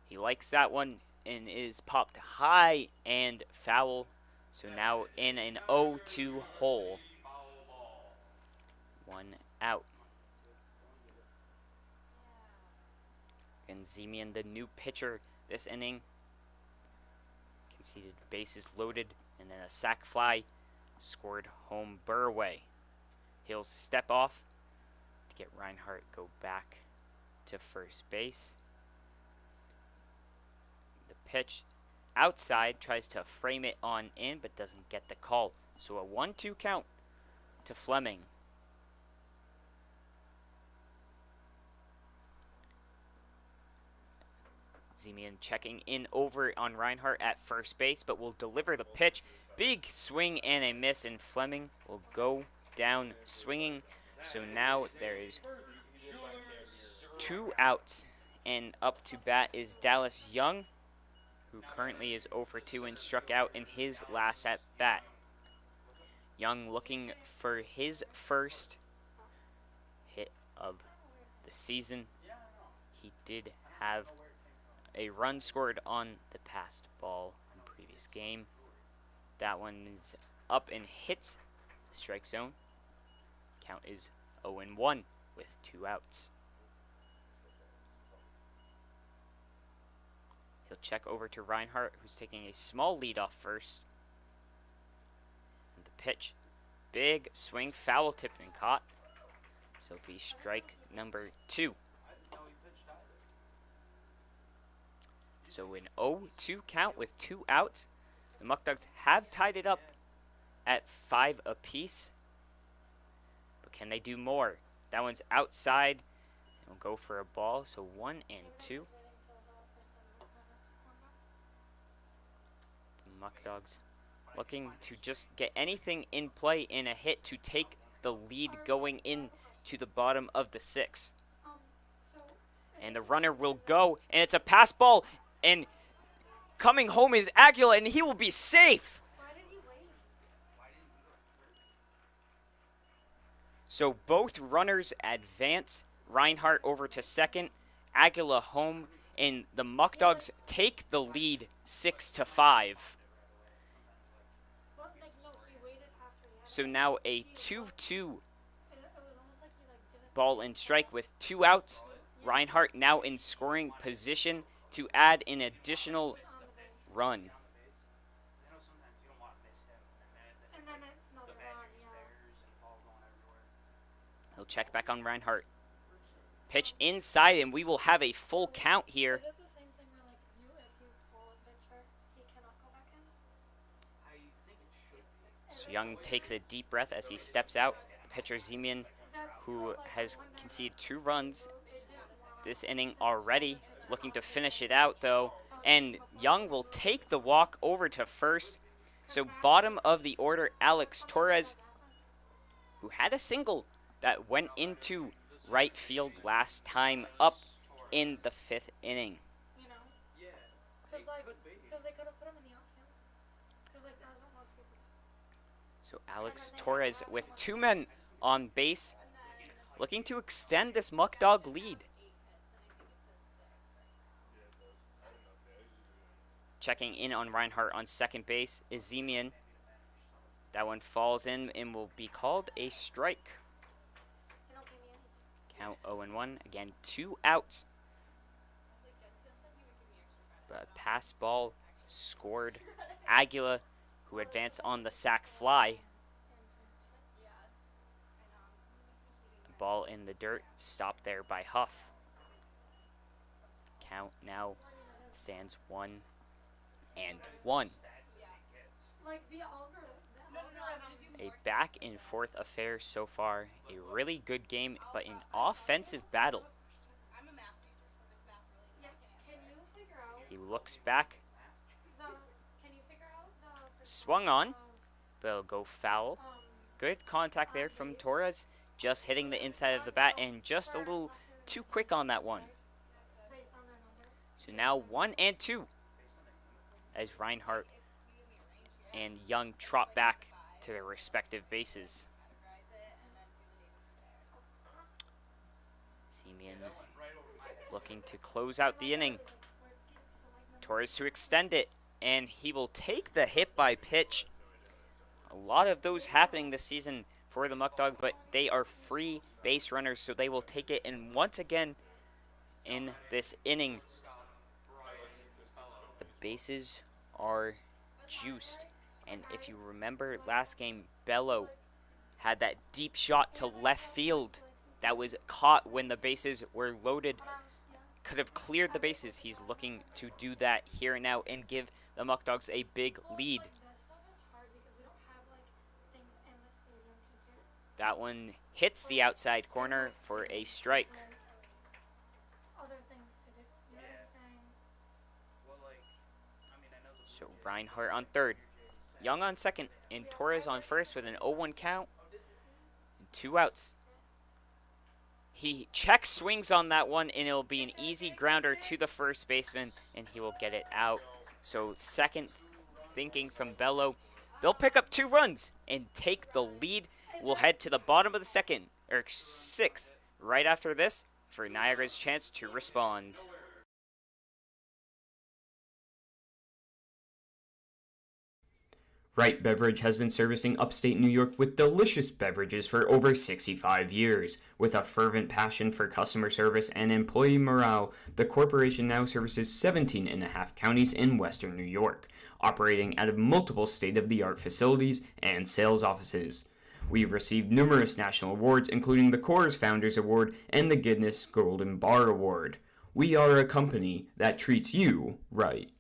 He likes that one and is popped high and foul. So now in an 0-2 hole. 1 out. And Zemian, the new pitcher this inning, conceded bases loaded and then a sac fly. Scored home Burway. He'll step off to get Reinhardt go back to first base. The pitch outside, tries to frame it on in, but doesn't get the call. So a 1-2 count to Fleming. Zemian checking in over on Reinhardt at first base, but will deliver the pitch. Big swing and a miss, and Fleming will go down swinging. So now there is 2 outs, and up to bat is Dallas Young, who currently is 0-2 and struck out in his last at bat. Young looking for his first hit of the season. He did have a run scored on the passed ball in the previous game. That one is up and hits the strike zone. Count is 0-1 with 2 outs. He'll check over to Reinhardt, who's taking a small lead off first. And the pitch. Big swing, foul tipped and caught. So it'll be strike number 2. So an 0-2 count with 2 outs. The Muckdogs have tied it up at 5 apiece. But can they do more? That one's outside. We'll go for a ball, so 1 and 2. The Muckdogs looking to just get anything in play in a hit to take the lead going in to the bottom of the 6th. And the runner will go, and it's a pass ball, and coming home is Aguila, and he will be safe. So both runners advance. Reinhardt over to second, Aguila home, and the Muckdogs take the lead 6-5. So now a 2-2 ball and strike with 2 outs. Reinhardt now in scoring position to add an additional run. He'll check back on Reinhardt. Pitch inside, and we will have a full count here. Is it the same thing where, like, if you pull a pitcher, he cannot go back in? So Young takes a deep breath as he steps out. The pitcher Zemian, who has conceded 2 runs this inning already, looking to finish it out though. And Young will take the walk over to first. So bottom of the order, Alex Torres, who had a single that went into right field last time, up in the 5th inning. You know? Because they could have put him in the outfield. Because, like, that's what most people do. So Alex Torres with 2 men on base, looking to extend this Muckdog lead. Checking in on Reinhardt on second base is Zemian. That one falls in and will be called a strike. Count 0-1. Again, 2 outs. But a pass ball scored. Aguila, who advanced on the sac fly. Ball in the dirt, stopped there by Huff. Count now stands 1-1. Like the algorithm. A back and forth affair so far. A really good game, but an offensive battle. I'm a math teacher, so it's math really. Yes. Can you figure out He looks back, can you figure out the swung on, but it'll go foul. Good contact there from Torres, just hitting the inside of the bat and just a little too quick on that one. based on their number? So now 1 and 2 as Reinhardt and Young trot back to their respective bases. Zemian looking to close out the inning. Torres to extend it, and he will take the hit by pitch. A lot of those happening this season for the Muckdogs, but they are free base runners, so they will take it. And once again in this inning, the bases are juiced. And if you remember last game, Bello had that deep shot to left field that was caught when the bases were loaded. Could have cleared the bases. He's looking to do that here and now and give the Muckdogs a big lead. That one hits the outside corner for a strike. Other things to do. You know what I'm saying? So Reinhardt on third, Young on second, and Torres on first with an 0-1 count. 2 outs. He check swings on that one, and it'll be an easy grounder to the first baseman, and he will get it out. So second thinking from Bello. They'll pick up 2 runs and take the lead. We'll head to the bottom of the 6th right after this for Niagara's chance to respond. Wright Beverage has been servicing upstate New York with delicious beverages for over 65 years. With a fervent passion for customer service and employee morale, the corporation now services 17 and a half counties in western New York, operating out of multiple state-of-the-art facilities and sales offices. We've received numerous national awards, including the Coors Founders Award and the Guinness Golden Bar Award. We are a company that treats you right.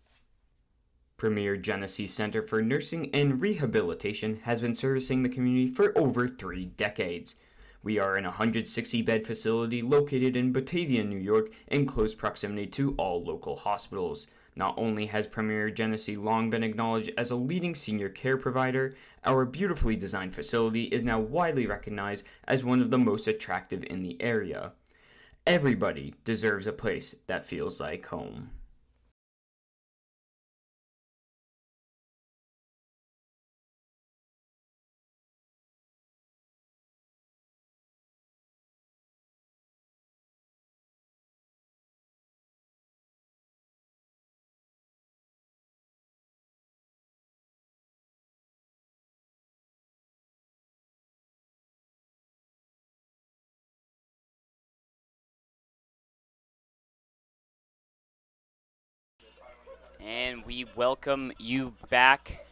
Premier Genesee Center for Nursing and Rehabilitation has been servicing the community for over 3 decades. We are an 160-bed facility located in Batavia, New York, in close proximity to all local hospitals. Not only has Premier Genesee long been acknowledged as a leading senior care provider, our beautifully designed facility is now widely recognized as one of the most attractive in the area. Everybody deserves a place that feels like home. And we welcome you back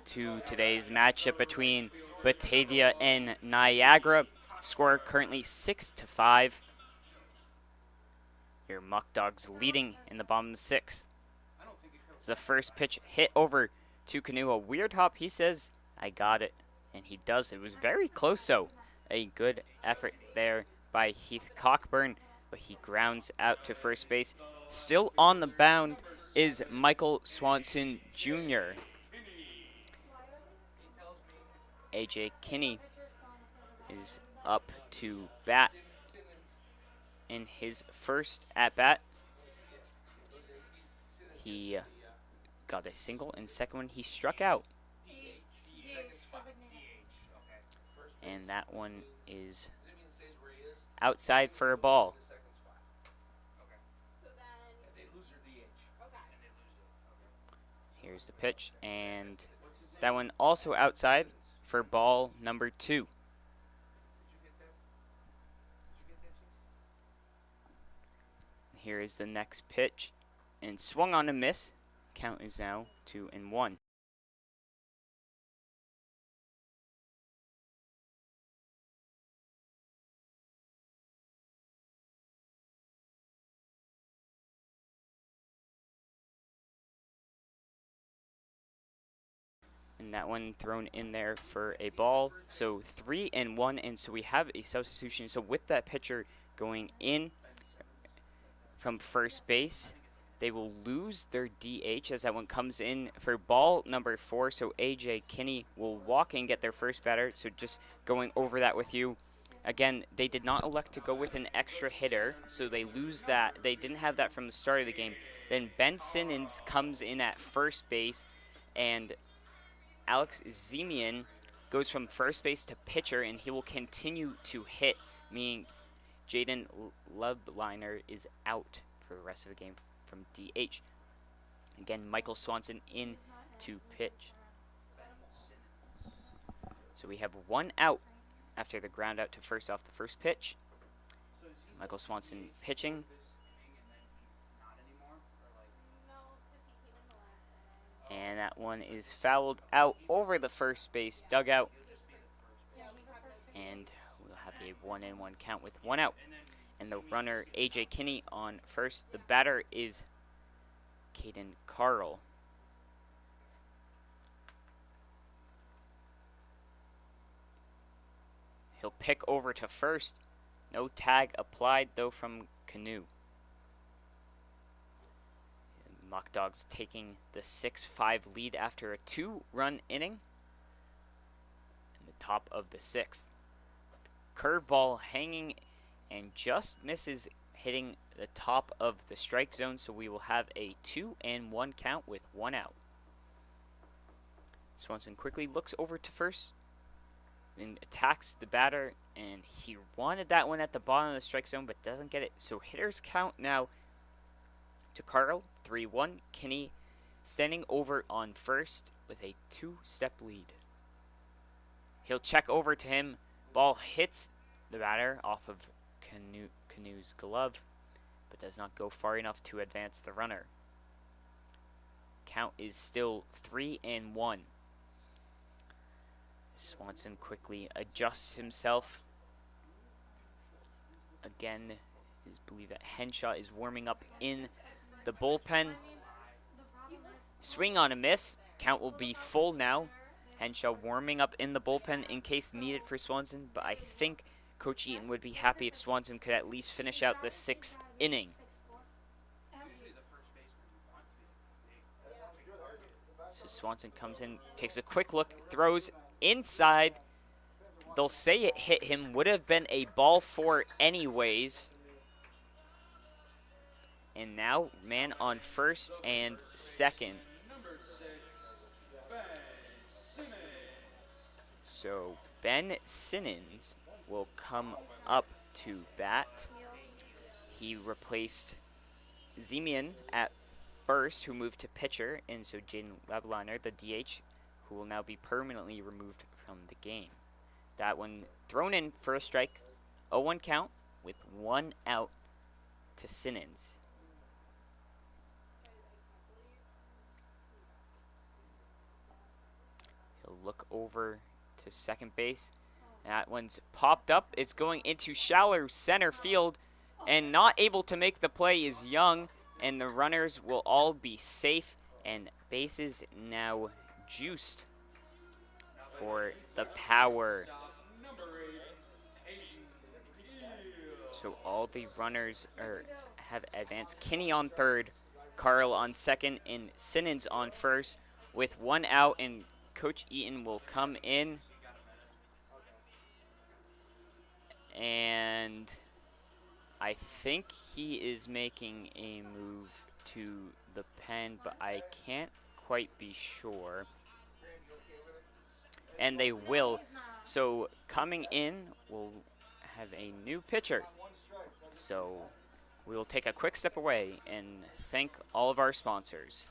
to today's matchup between Batavia and Niagara. Score currently 6-5. Your Muckdogs leading in the bottom of the 6th. As the first pitch hit over to Canoe, a weird hop. He says, "I got it," and he does. It was very close, though. A good effort there by Heath Cockburn, but he grounds out to first base. Still on the mound is Michael Swanson Jr. AJ Kinney is up to bat in his first at-bat. He got a single, and second one he struck out. And that one is outside for a ball. Here's the pitch, and that one also outside for ball number 2. Here is the next pitch, and swung on a miss. Count is now 2-1. And that one thrown in there for a ball. So 3-1, and so we have a substitution. So with that pitcher going in from first base, they will lose their DH as that one comes in for ball number 4. So AJ Kinney will walk and get their first batter. So just going over that with you. Again, they did not elect to go with an extra hitter, so they lose that. They didn't have that from the start of the game. Then Ben Simmons comes in at first base, and Alex Zemian goes from first base to pitcher, and he will continue to hit, meaning Jaden Lubliner is out for the rest of the game from DH. Again, Michael Swanson in to pitch. So we have 1 out after the ground out to first off the first pitch. Michael Swanson pitching. And that one is fouled out over the first base dugout. And we'll have a 1-1 count with 1 out. And the runner, AJ Kinney, on first. The batter is Caden Carl. He'll pick over to first. No tag applied, though, from Canoe. Muckdogs taking the 6-5 lead after a 2-run inning in the top of the 6th. Curveball hanging and just misses hitting the top of the strike zone, so we will have a 2-1 count with 1 out. Swanson quickly looks over to first and attacks the batter, and he wanted that one at the bottom of the strike zone but doesn't get it. So hitters count now to Carl, 3-1. Kinney standing over on first with a 2-step lead. He'll check over to him. Ball hits the batter off of Canoe's glove, but does not go far enough to advance the runner. Count is still 3-1. Swanson quickly adjusts himself. Again, I believe that Henshaw is warming up in the bullpen. Swing on a miss. Count will be full now. Henshaw warming up in the bullpen in case needed for Swanson, but I think Coach Eaton would be happy if Swanson could at least finish out the 6th inning. So Swanson comes in, takes a quick look, throws inside. They'll say it hit him. Would have been a ball 4 anyways. And now, man on first and second. So Ben Simmons will come up to bat. He replaced Zemian at first, who moved to pitcher, and so Jaden Labliner, the DH, who will now be permanently removed from the game. That one thrown in for a strike, 0-1 count with 1 out to Simmons. He'll look over to second base. That one's popped up. It's going into shallow center field, and not able to make the play is Young, and the runners will all be safe, and bases now juiced for the Power. So all the runners have advanced. Kinney on third, Carl on second, and Simmons on first with 1 out, and Coach Eaton will come in. And I think he is making a move to the pen, but I can't quite be sure. And they will. So coming in, we'll have a new pitcher. So we will take a quick step away and thank all of our sponsors.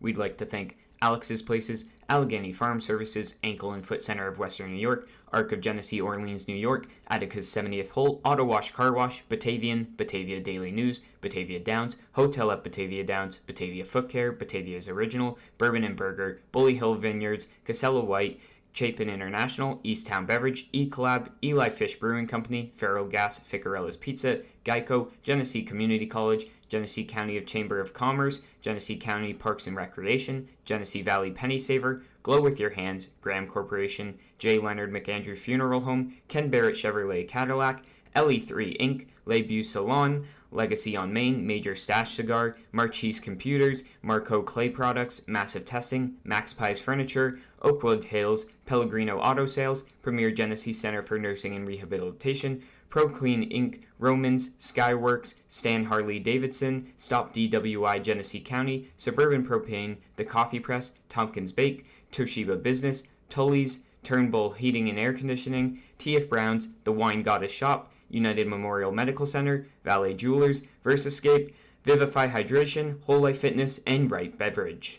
We'd like to thank Alex's Places, Allegheny Farm Services, Ankle and Foot Center of Western New York, Arc of Genesee, Orleans, New York, Attica's 70th Hole, Auto Wash Car Wash, Batavian, Batavia Daily News, Batavia Downs, Hotel at Batavia Downs, Batavia Foot Care, Batavia's Original, Bourbon and Burger, Bully Hill Vineyards, Casella White, Chapin International, Easttown Beverage, E-Collab, Eli Fish Brewing Company, Feral Gas, Ficarella's Pizza, Geico, Genesee Community College, Genesee County of Chamber of Commerce, Genesee County Parks and Recreation, Genesee Valley Penny Saver, Glow With Your Hands, Graham Corporation, J. Leonard McAndrew Funeral Home, Ken Barrett Chevrolet Cadillac, LE3 Inc., Lebu Salon, Legacy on Main, Major Stash Cigar, Marchese Computers, Marco Clay Products, Massive Testing, Max Pies Furniture, Oakwood Tales, Pellegrino Auto Sales, Premier Genesee Center for Nursing and Rehabilitation, ProClean Inc., Romans, Skyworks, Stan Harley Davidson, Stop DWI Genesee County, Suburban Propane, The Coffee Press, Tompkins Bake, Toshiba Business, Tully's, Turnbull Heating and Air Conditioning, T.F. Brown's, The Wine Goddess Shop, United Memorial Medical Center, Valet Jewelers, Versascape, Vivify Hydration, Whole Life Fitness, and Right Beverage.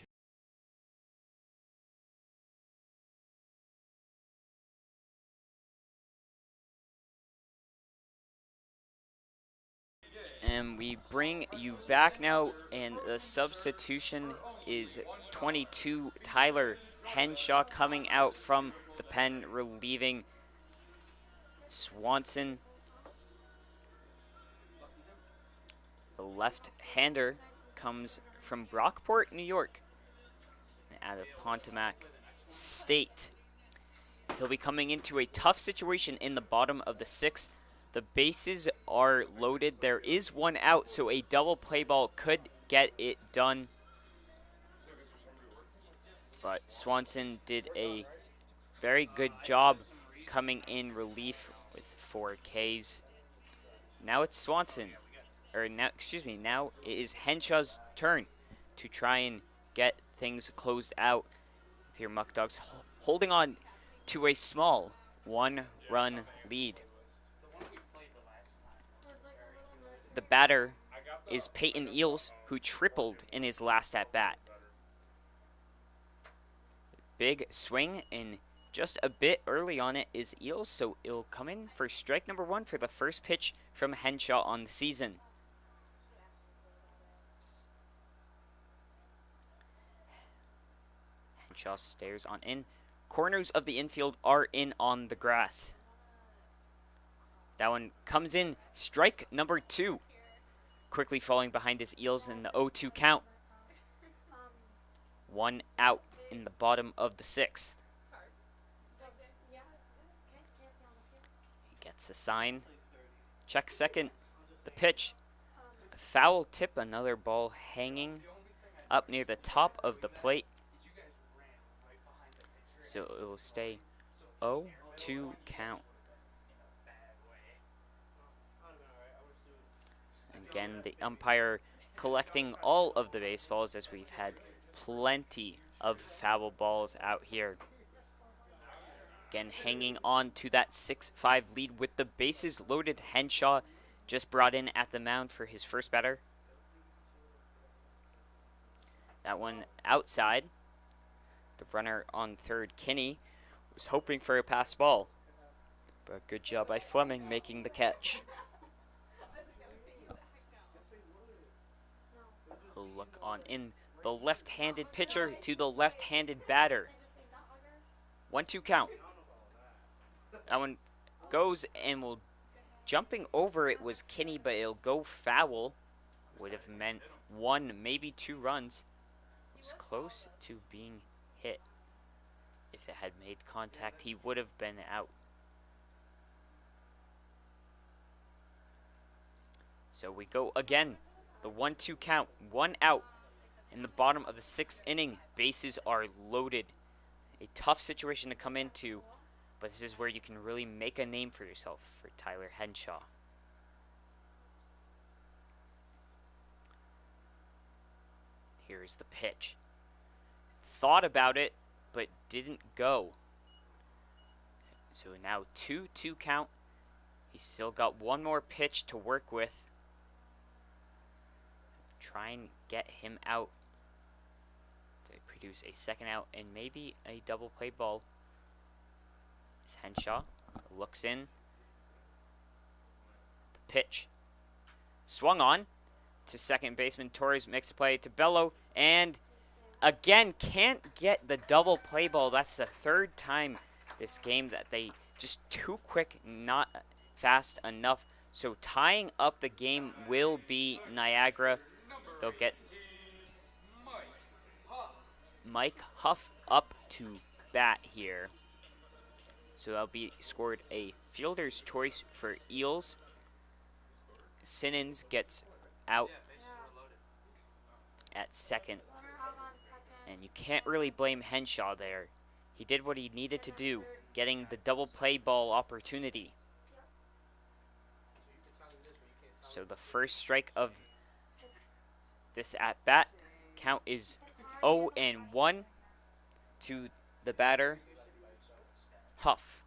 And we bring you back now, and the substitution is 22, Tyler Henshaw, coming out from the pen, relieving Swanson. The left-hander comes from Brockport, New York, out of Pontomac State. He'll be coming into a tough situation in the bottom of the 6th. The bases are loaded. There is 1 out, so a double play ball could get it done. But Swanson did a very good job coming in relief with 4 Ks. Now it's Swanson, now it is Henshaw's turn to try and get things closed out with your Muckdogs holding on to a small 1-run lead. The batter is Peyton Eels, who tripled in his last at-bat. Big swing, and just a bit early on it is Eels, so it'll come in for strike number 1 for the first pitch from Henshaw on the season. Henshaw stares on in. Corners of the infield are in on the grass. That one comes in, strike number 2. quickly falling behind his Eels in the 0-2 count. 1 out in the bottom of the 6th. He gets the sign. Check second. The pitch. A foul tip, another ball hanging up near the top of the plate. So it will stay 0-2 count. Again, the umpire collecting all of the baseballs as we've had plenty of foul balls out here. Again, hanging on to that 6-5 lead with the bases loaded. Henshaw just brought in at the mound for his first batter. That one outside. The runner on third, Kinney, was hoping for a pass ball. But good job by Fleming making the catch. A look on in the left-handed pitcher to the left-handed batter. 1-2 count. That one goes and will jumping over it was Kinney, but it'll go foul. Would have meant 1, maybe 2 runs. It was close to being hit. If it had made contact, he would have been out. So we go again. The 1-2 count, 1 out in the bottom of the 6th inning. Bases are loaded. A tough situation to come into, but this is where you can really make a name for yourself for Tyler Henshaw. Here's the pitch. Thought about it, but didn't go. So now 2-2 count. He's still got one more pitch to work with. Try and get him out to produce a second out and maybe a double play ball. It's Henshaw. Looks in. The pitch. Swung on to second baseman Torres. Makes a play to Bello. And again, can't get the double play ball. That's the 3rd time this game that they just too quick, not fast enough. So tying up the game will be Niagara. They'll get Mike Huff up to bat here. So that'll be scored a fielder's choice for Eels. Sinnons gets out at second. And you can't really blame Henshaw there. He did what he needed to do, getting the double play ball opportunity. So the first strike of this at-bat count is 0-1 to the batter, Huff.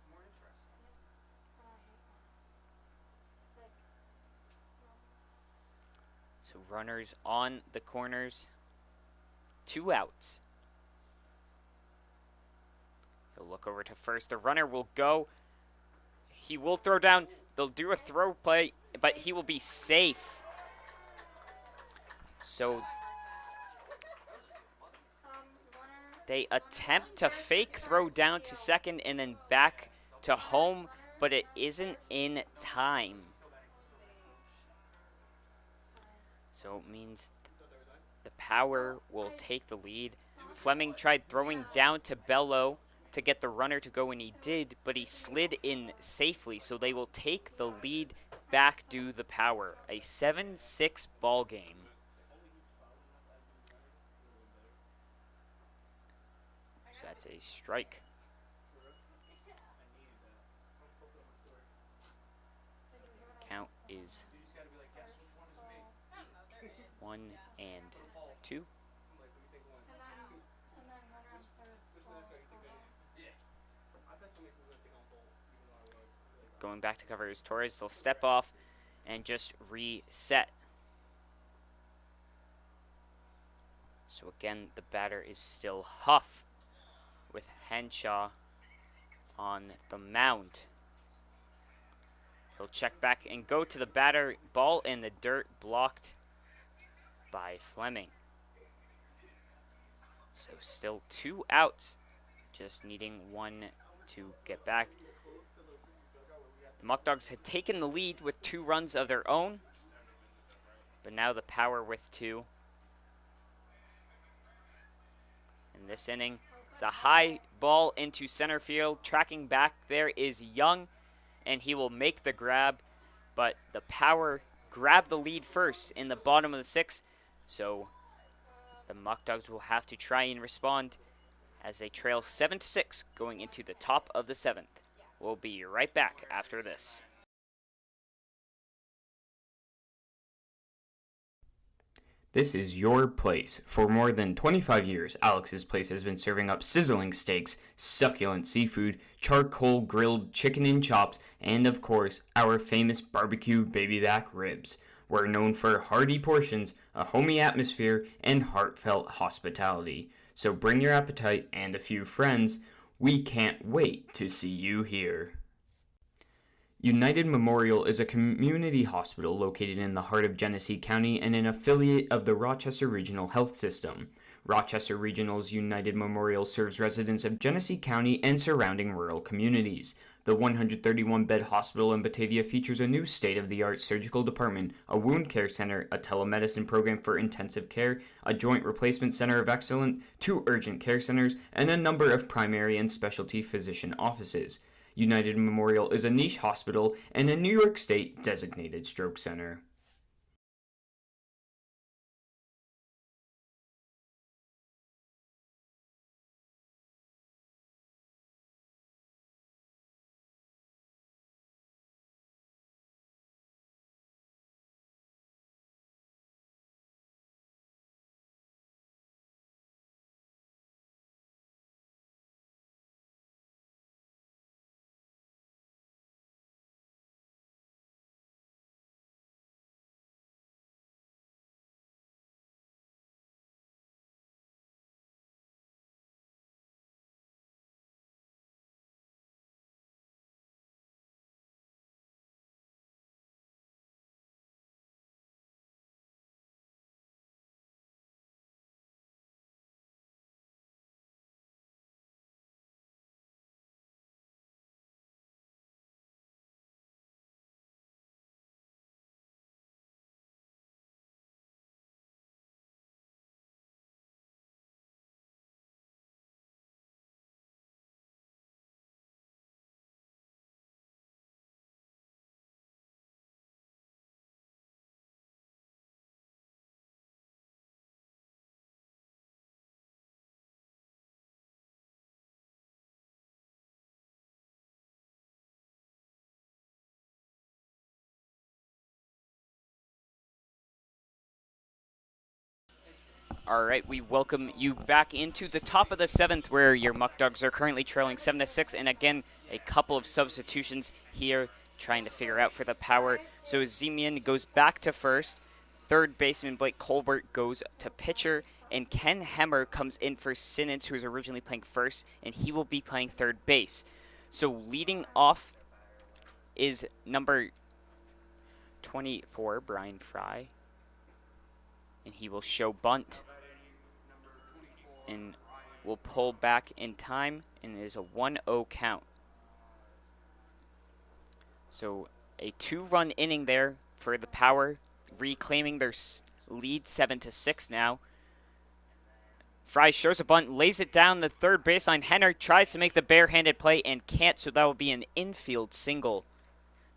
So runners on the corners, 2 outs. He'll look over to first. The runner will go. He will throw down. They'll do a throw play, but he will be safe. So they attempt to fake throw down to second and then back to home, but it isn't in time. So it means the Power will take the lead. Fleming tried throwing down to Bello to get the runner to go, and he did, but he slid in safely, so they will take the lead back to the Power. A 7-6 ball game. So that's a strike. Count is 1-2. Going back to cover his Torres, they'll step off and just reset. So again, the batter is still Huff with Henshaw on the mound. He'll check back and go to the batter. Ball in the dirt, blocked by Fleming. So still 2 outs, just needing 1 to get back. The Muckdogs had taken the lead with 2 runs of their own, But now the Power with 2. In this inning, it's a high ball into center field. Tracking back there is Young, and he will make the grab. But the Power grab the lead first in the bottom of the 6th. So the Muckdogs will have to try and respond as they trail 7-6 going into the top of the 7th. We'll be right back after this. This is your place. For more than 25 years, Alex's Place has been serving up sizzling steaks, succulent seafood, charcoal grilled chicken and chops, and of course, our famous barbecue baby back ribs. We're known for hearty portions, a homey atmosphere, and heartfelt hospitality. So bring your appetite and a few friends. We can't wait to see you here. United Memorial is a community hospital located in the heart of Genesee County and an affiliate of the Rochester Regional Health System. Rochester Regional's United Memorial serves residents of Genesee County and surrounding rural communities. The 131-bed hospital in Batavia features a new state-of-the-art surgical department, a wound care center, a telemedicine program for intensive care, a joint replacement center of excellence, 2 urgent care centers, and a number of primary and specialty physician offices. United Memorial is a niche hospital and a New York State designated stroke center. All right, we welcome you back into the top of the 7th, where your Muckdogs are currently trailing 7-6, and again, a couple of substitutions here, trying to figure out for the Power. So Zemian goes back to first, third baseman Blake Colbert goes to pitcher, and Ken Hemmer comes in for Sinnons, who was originally playing first, and he will be playing third base. So leading off is number 24, Brian Fry, and he will show bunt and will pull back in time, and it is a 1-0 count. So a 2-run inning there for the Power, reclaiming their lead 7-6 now. Fry shows a bunt, lays it down the third baseline. Henner tries to make the barehanded play and can't, so that will be an infield single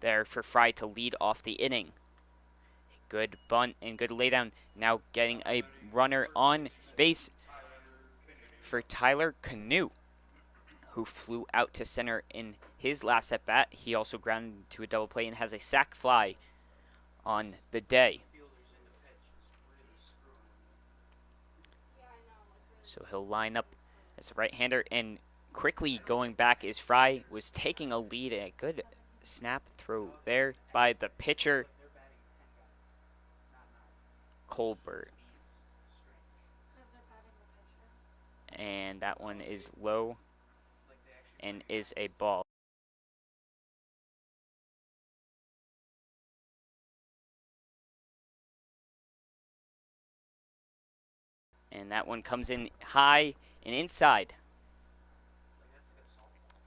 there for Fry to lead off the inning. Good bunt and good laydown. Now getting a runner on base for Tyler Canoe, who flew out to center in his last at bat. He also grounded to a double play and has a sac fly on the day. So he'll line up as a right-hander, and quickly going back is Fry, was taking a lead, and a good snap throw there by the pitcher, Colbert. And that one is low and is a ball. And that one comes in high and inside.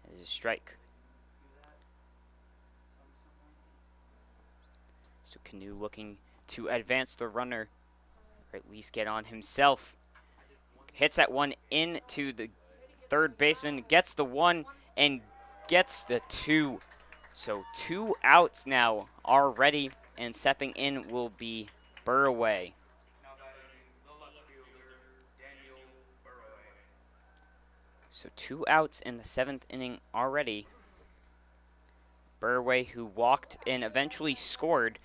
It is a strike. So Canoe looking to advance the runner, or at least get on himself. Hits that one into the third baseman, gets the one, and gets the two. So 2 outs now already, and stepping in will be Burraway. So 2 outs in the 7th inning already. Burraway, who walked and eventually scored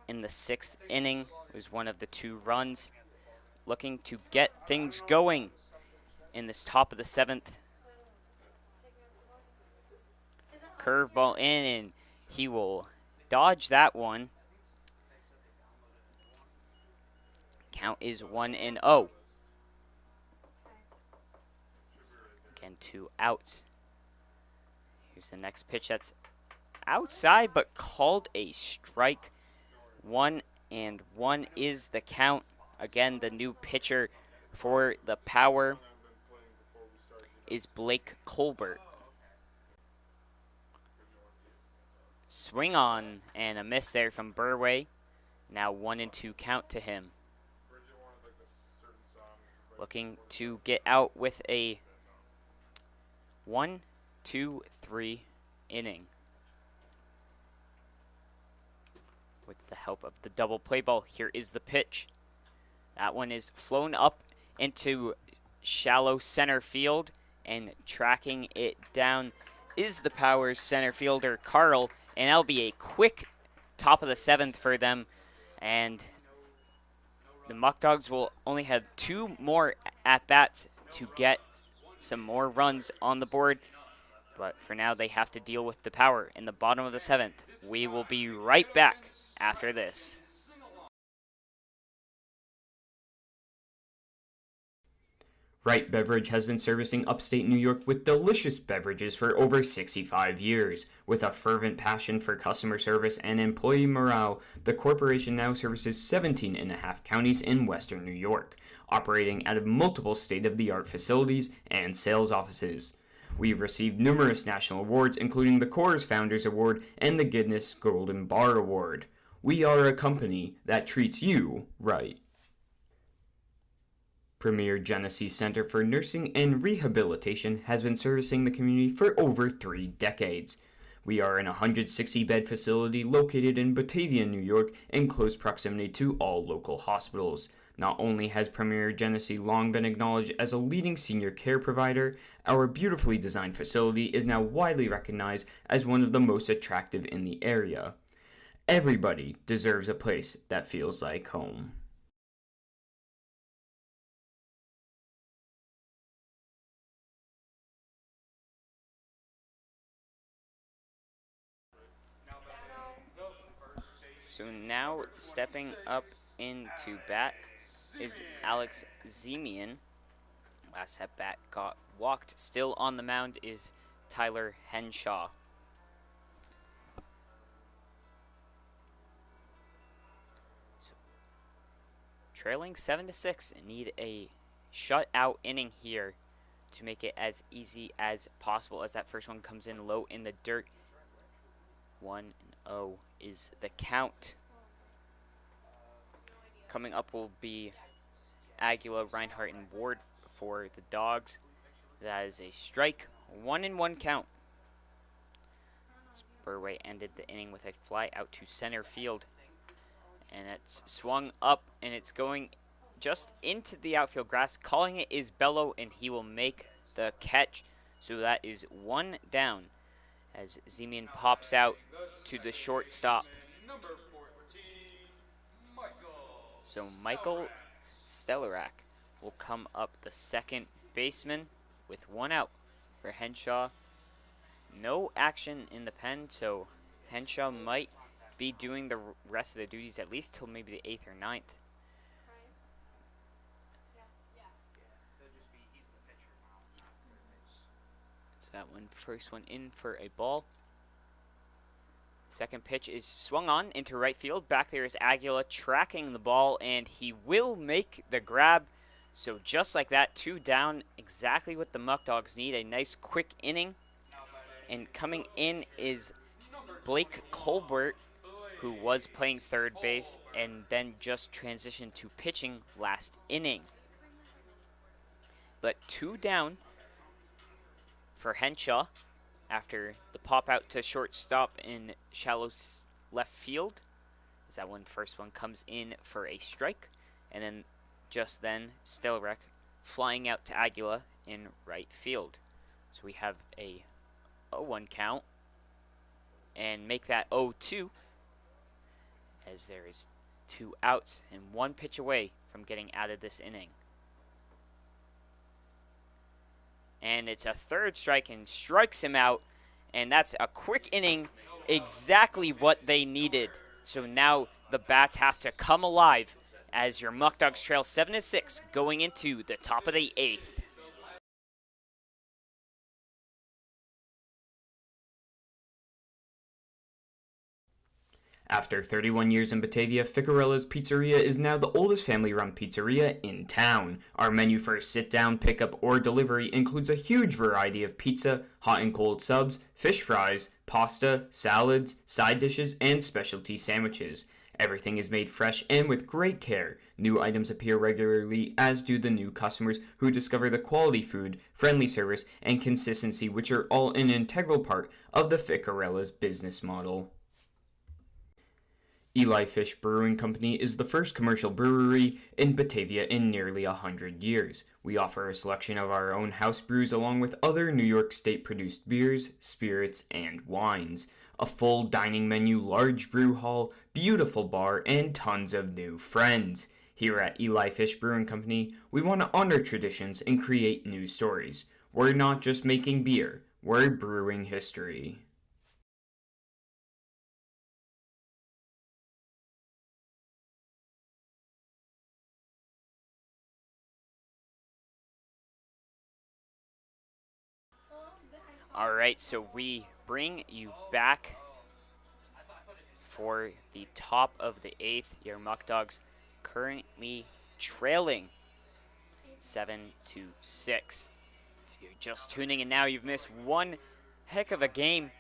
in the 6th inning, was one of the 2 runs, looking to get things going in this top of the 7th. Curveball in, and he will dodge that one. Count is 1-0. Again, 2 outs. Here's the next pitch that's outside, but called a strike. 1-1 is the count. Again, the new pitcher for the Power is Blake Colbert. Swing on, and a miss there from Burway. Now 1-2 count to him. Looking to get out with a 1-2-3 inning. With the help of the double play ball, here is the pitch. That one is flown up into shallow center field, and tracking it down is the Power's center fielder, Carl, and that'll be a quick top of the 7th for them, and the Muckdogs will only have 2 more at-bats to get some more runs on the board, but for now they have to deal with the Power in the bottom of the 7th. We will be right back after this. Wright Beverage has been servicing upstate New York with delicious beverages for over 65 years. With a fervent passion for customer service and employee morale, the corporation now services 17 and a half counties in western New York, operating out of multiple state-of-the-art facilities and sales offices. We've received numerous national awards, including the Coors Founders Award and the Guinness Golden Bar Award. We are a company that treats you right. Premier Genesee Center for Nursing and Rehabilitation has been servicing the community for over 3 decades. We are an 160-bed facility located in Batavia, New York, in close proximity to all local hospitals. Not only has Premier Genesee long been acknowledged as a leading senior care provider, our beautifully designed facility is now widely recognized as one of the most attractive in the area. Everybody deserves a place that feels like home. So now stepping up into bat is Alex Zemian. Last at bat got walked. Still on the mound is Tyler Henshaw. So, trailing 7-6, need a shutout inning here to make it as easy as possible, as that first one comes in low in the dirt. 1-0 is the count. Coming up will be Aguila, Reinhardt, and Ward for the Dogs. That is a strike. 1-1 count. Burway ended the inning with a fly out to center field. And it's swung up, and it's going just into the outfield grass. Calling it is Bello, and he will make the catch. So that is 1 down as Zemian pops out to the shortstop. So Michael Stellarak will come up the second baseman with 1 out for Henshaw. No action in the pen, so Henshaw might be doing the rest of the duties at least till maybe the 8th or 9th. So that one, first one in for a ball. Second pitch is swung on into right field. Back there is Aguila tracking the ball, and he will make the grab. So just like that, 2 down, exactly what the Muckdogs need, a nice quick inning. And coming in is Blake Colbert, who was playing third base and then just transitioned to pitching last inning. But 2 down for Henshaw after the pop out to shortstop in shallow left field. As that first one comes in for a strike. And then just then, Stelrek flying out to Aguila in right field. So we have a 0-1 count. And make that 0-2. As there is 2 outs and 1 pitch away from getting out of this inning. And it's a third strike and strikes him out. And that's a quick inning, exactly what they needed. So now the bats have to come alive as your Muckdogs trail 7-6 going into the top of the 8th. After 31 years in Batavia, Ficarella's Pizzeria is now the oldest family-run pizzeria in town. Our menu for sit-down, pickup, or delivery includes a huge variety of pizza, hot and cold subs, fish fries, pasta, salads, side dishes, and specialty sandwiches. Everything is made fresh and with great care. New items appear regularly, as do the new customers who discover the quality food, friendly service, and consistency, which are all an integral part of the Ficarella's business model. Eli Fish Brewing Company is the first commercial brewery in Batavia in nearly 100 years. We offer a selection of our own house brews along with other New York State produced beers, spirits, and wines. A full dining menu, large brew hall, beautiful bar, and tons of new friends. Here at Eli Fish Brewing Company, we want to honor traditions and create new stories. We're not just making beer, we're brewing history. Alright, so we bring you back for the top of the 8th. Your Muckdogs currently trailing 7-6. If you're just tuning in now, you've missed one heck of a game.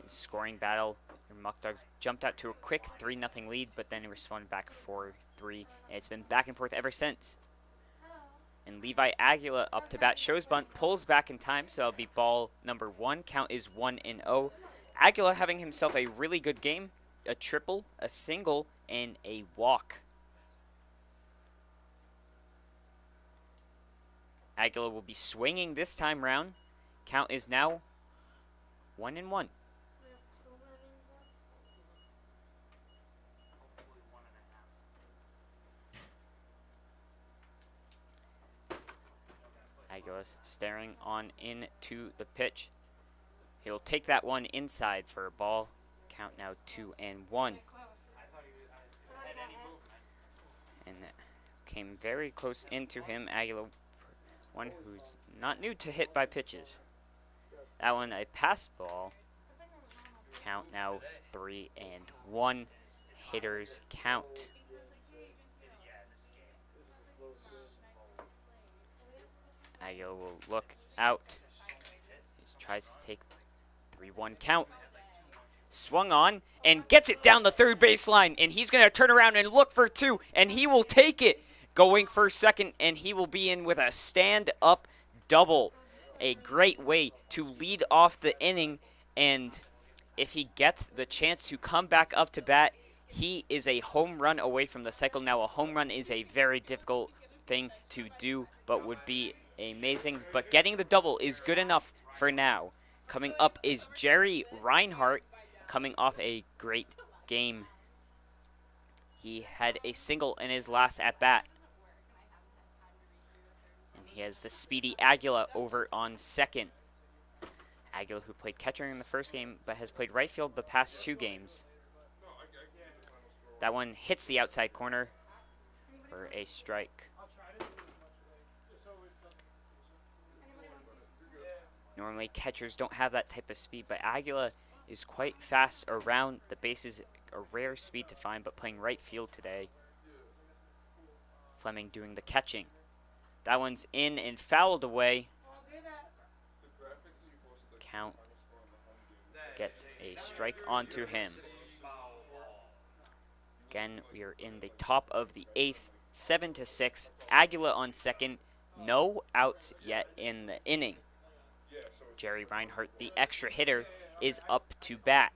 Scoring battle. Your Muckdogs jumped out to a quick 3-0 lead, but then responded back 4-3. And it's been back and forth ever since. And Levi Aguila up to bat, shows bunt, pulls back in time, so that'll be ball number 1. Count is 1-0. Aguila having himself a really good game. A triple, a single, and a walk. Aguila will be swinging this time round. Count is now 1-1. Aguila's staring on into the pitch. He'll take that one inside for a ball. Count now 2-1. And that came very close into him. Aguila, one who's not new to hit by pitches. That one a pass ball. Count now 3-1. Hitters count. Aguila will look out. He tries to take 3-1 count. Swung on and gets it down the third baseline. And he's going to turn around and look for 2. And he will take it. Going for second. And he will be in with a stand-up double. A great way to lead off the inning. And if he gets the chance to come back up to bat, he is a home run away from the cycle. Now, a home run is a very difficult thing to do, but would be amazing. But getting the double is good enough for now. Coming up is Jerry Reinhardt, coming off a great game. He had a single in his last at-bat. And he has the speedy Aguila over on second. Aguila, who played catcher in the first game, but has played right field the past 2 games. That one hits the outside corner for a strike. Normally, catchers don't have that type of speed, but Aguila is quite fast around the bases. A rare speed to find, but playing right field today. Fleming doing the catching. That one's in and fouled away. Count gets a strike onto him. Again, we are in the top of the 8th, 7-6. Aguila on second. No outs yet in the inning. Jerry Reinhardt, the extra hitter, is up to bat.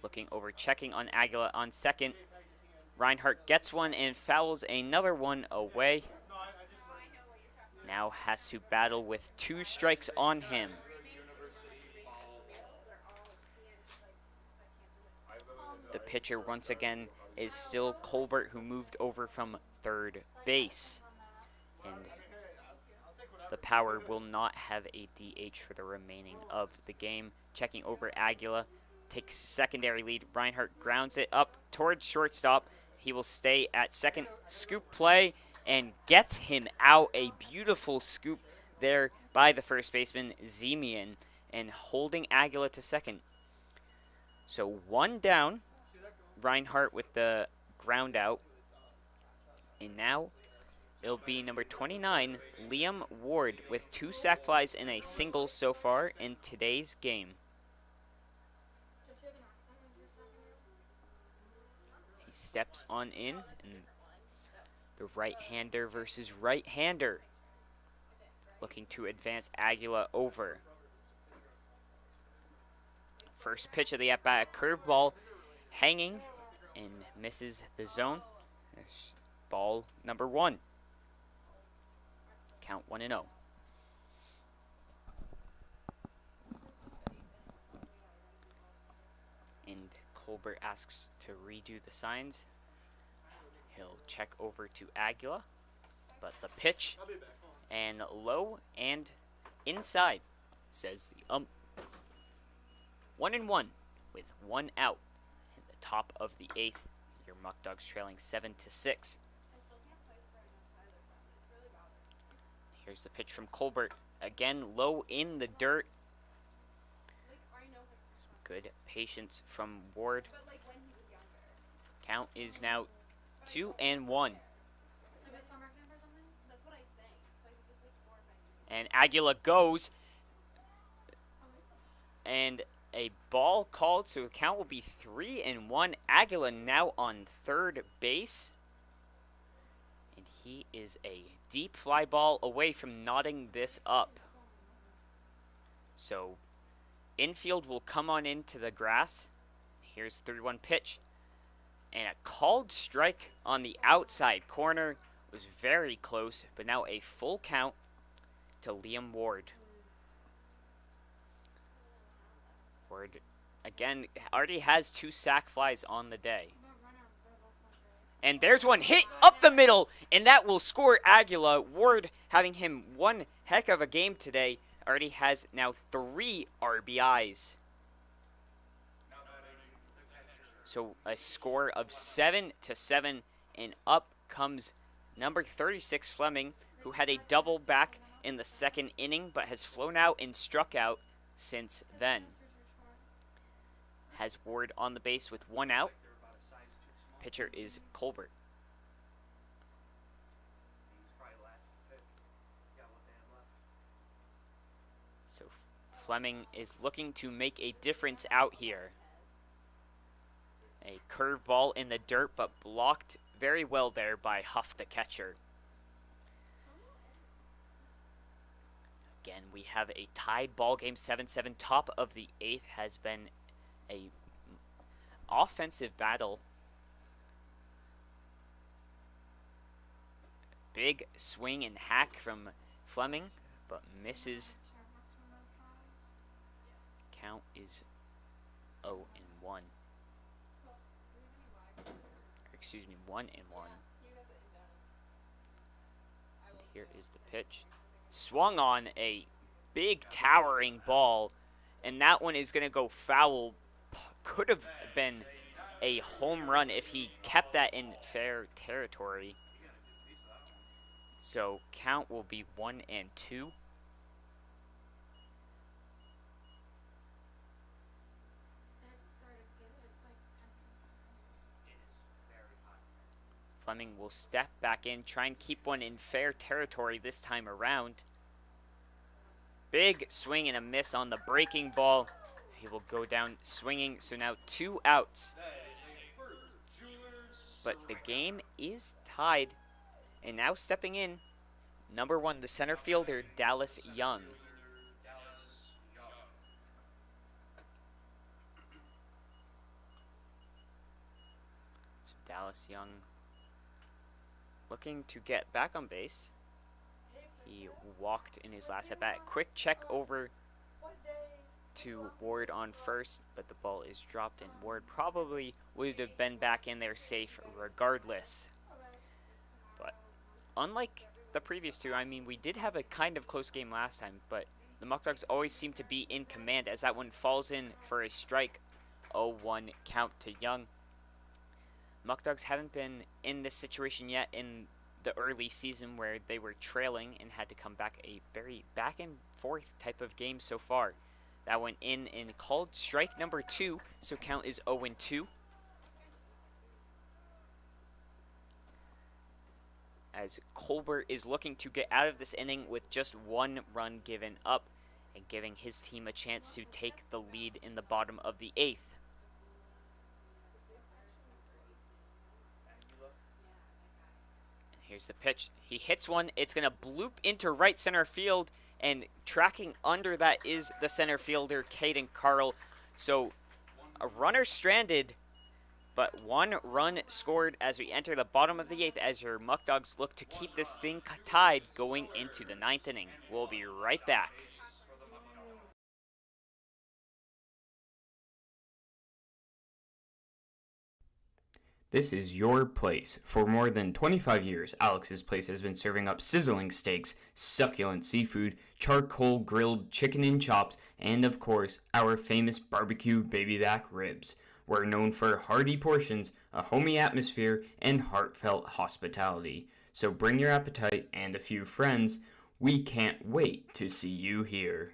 Looking over, checking on Aguila on second. Reinhardt gets one and fouls another one away. Now has to battle with 2 strikes on him. The pitcher once again is still Colbert, who moved over from third base. And the Power will not have a DH for the remaining of the game. Checking over, Aguila takes secondary lead. Reinhardt grounds it up towards shortstop. He will stay at second. Scoop play and gets him out. A beautiful scoop there by the first baseman, Zemian, and holding Aguila to second. So 1 down. Reinhardt with the ground out. And now it'll be number 29, Liam Ward, with 2 sac flies and a single so far in today's game. He steps on in, and the right-hander versus right-hander, looking to advance Aguila over. First pitch of the at-bat, a curveball hanging and misses the zone. There's ball number 1. Count 1-0. And Colbert asks to redo the signs. He'll check over to Aguila, but the pitch and low and inside, says the ump. 1-1 with 1 out in the top of the 8th. Your Muckdogs trailing 7-6. Here's the pitch from Colbert. Again, low in the dirt. Good patience from Ward. Count is now 2-1. And Aguila goes. And a ball called, so the count will be 3-1. Aguila now on third base. And he is a deep fly ball away from knotting this up. So infield will come on into the grass. Here's 3-1 pitch. And a called strike on the outside corner. Was very close, but now a full count to Liam Ward. Ward, again, already has 2 sac flies on the day. And there's one hit up the middle, and that will score Aguila. Ward, having him one heck of a game today, already has now 3 RBIs. So a score of 7-7, and up comes number 36, Fleming, who had a double back in the 2nd inning, but has flown out and struck out since then. Has Ward on the base with 1 out. Pitcher is Colbert. So Fleming is looking to make a difference out here. A curveball in the dirt, but blocked very well there by Huff, the catcher. Again, we have a tied ball game, 7-7. Top of the 8th has been a offensive battle. Big swing and hack from Fleming, but misses. Count is 0-1. Excuse me, 1-1. And here is the pitch. Swung on a big towering ball, and that one is going to go foul. Could have been a home run if he kept that in fair territory. So count will be 1-2. Fleming will step back in, try and keep one in fair territory this time around. Big swing and a miss on the breaking ball. He will go down swinging, so now 2 outs. But the game is tied, and now stepping in, number 1, the center fielder, Dallas Young. So Dallas Young looking to get back on base. He walked in his last at bat. Quick check over to Ward on first, but the ball is dropped, and Ward probably would have been back in there safe regardless. But unlike the previous two, I mean, we did have a kind of close game last time, but the Muckdogs always seem to be in command as that one falls in for a strike. 0-1 count to Young. Muckdogs haven't been in this situation yet in the early season where they were trailing and had to come back, a very back and forth type of game so far. That went in and called strike number 2, so count is 0-2. As Colbert is looking to get out of this inning with just 1 run given up and giving his team a chance to take the lead in the bottom of the 8th. Here's the pitch. He hits one. It's going to bloop into right center field, and tracking under that is the center fielder, Caden Carl. So a runner stranded, but 1 run scored as we enter the bottom of the 8th as your Muckdogs look to keep this thing tied going into the 9th inning. We'll be right back. This is your place. For more than 25 years, Alex's Place has been serving up sizzling steaks, succulent seafood, charcoal grilled chicken and chops, and of course, our famous barbecue baby back ribs. We're known for hearty portions, a homey atmosphere, and heartfelt hospitality. So bring your appetite and a few friends. We can't wait to see you here.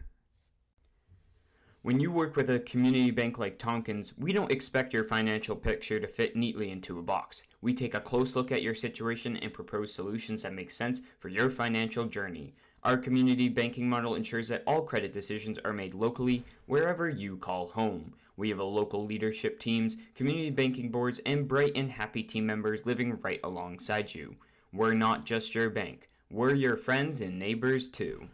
When you work with a community bank like Tompkins, we don't expect your financial picture to fit neatly into a box. We take a close look at your situation and propose solutions that make sense for your financial journey. Our community banking model ensures that all credit decisions are made locally, wherever you call home. We have a local leadership teams, community banking boards, and bright and happy team members living right alongside you. We're not just your bank. We're your friends and neighbors too.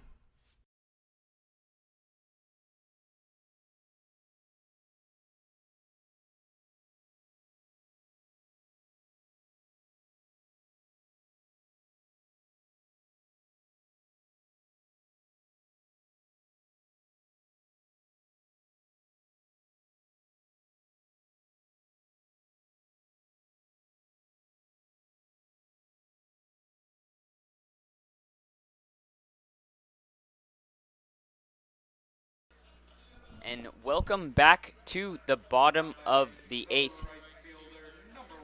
And welcome back to the bottom of the 8th.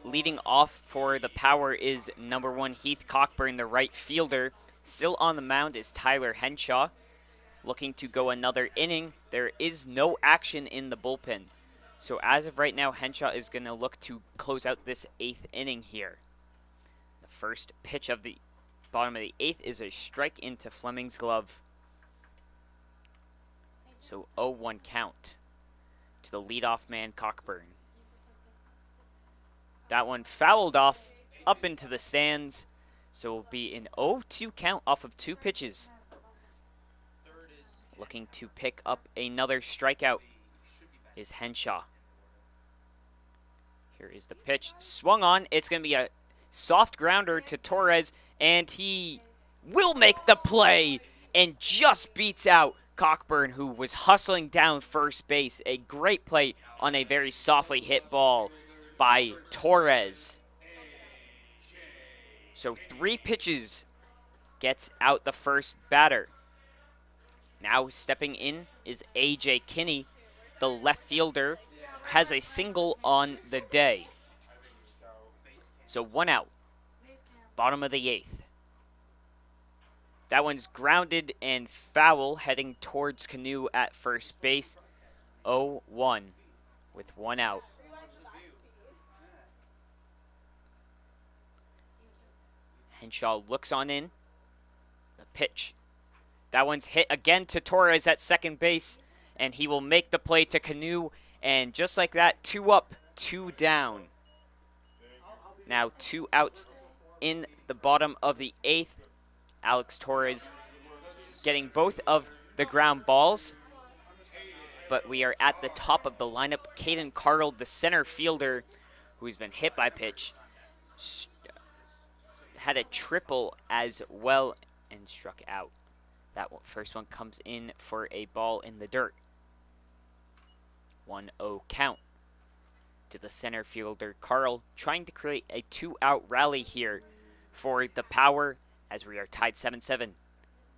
Leading off for the Power is number 1 Heath Cockburn, the right fielder. Still on the mound is Tyler Henshaw, looking to go another inning. There is no action in the bullpen. So as of right now, Henshaw is going to look to close out this 8th inning here. The first pitch of the bottom of the 8th is a strike into Fleming's glove. So 0-1 count to the leadoff man, Cockburn. That one fouled off up into the stands. So it will be an 0-2 count off of 2 pitches. Looking to pick up another strikeout is Henshaw. Here is the pitch. Swung on. It's going to be a soft grounder to Torres, and he will make the play and just beats out Cockburn, who was hustling down first base. A great play on a very softly hit ball by Torres. So 3 pitches gets out the first batter. Now stepping in is A.J. Kinney, the left fielder, has a single on the day. So 1 out, bottom of the 8th. That one's grounded and foul, heading towards Canoe at first base. 0-1 with 1 out. Henshaw looks on in. The pitch That one's hit again to Torres at second base, and he will make the play to Canoe. And just like that, 2 up, 2 down. Now 2 outs in the bottom of the 8th. Alex Torres getting both of the ground balls. But we are at the top of the lineup. Caden Carl, the center fielder, who's been hit by pitch, had a triple as well and struck out. That first one comes in for a ball in the dirt. 1-0 count to the center fielder, Carl, trying to create a 2-out rally here for the Power as we are tied 7-7.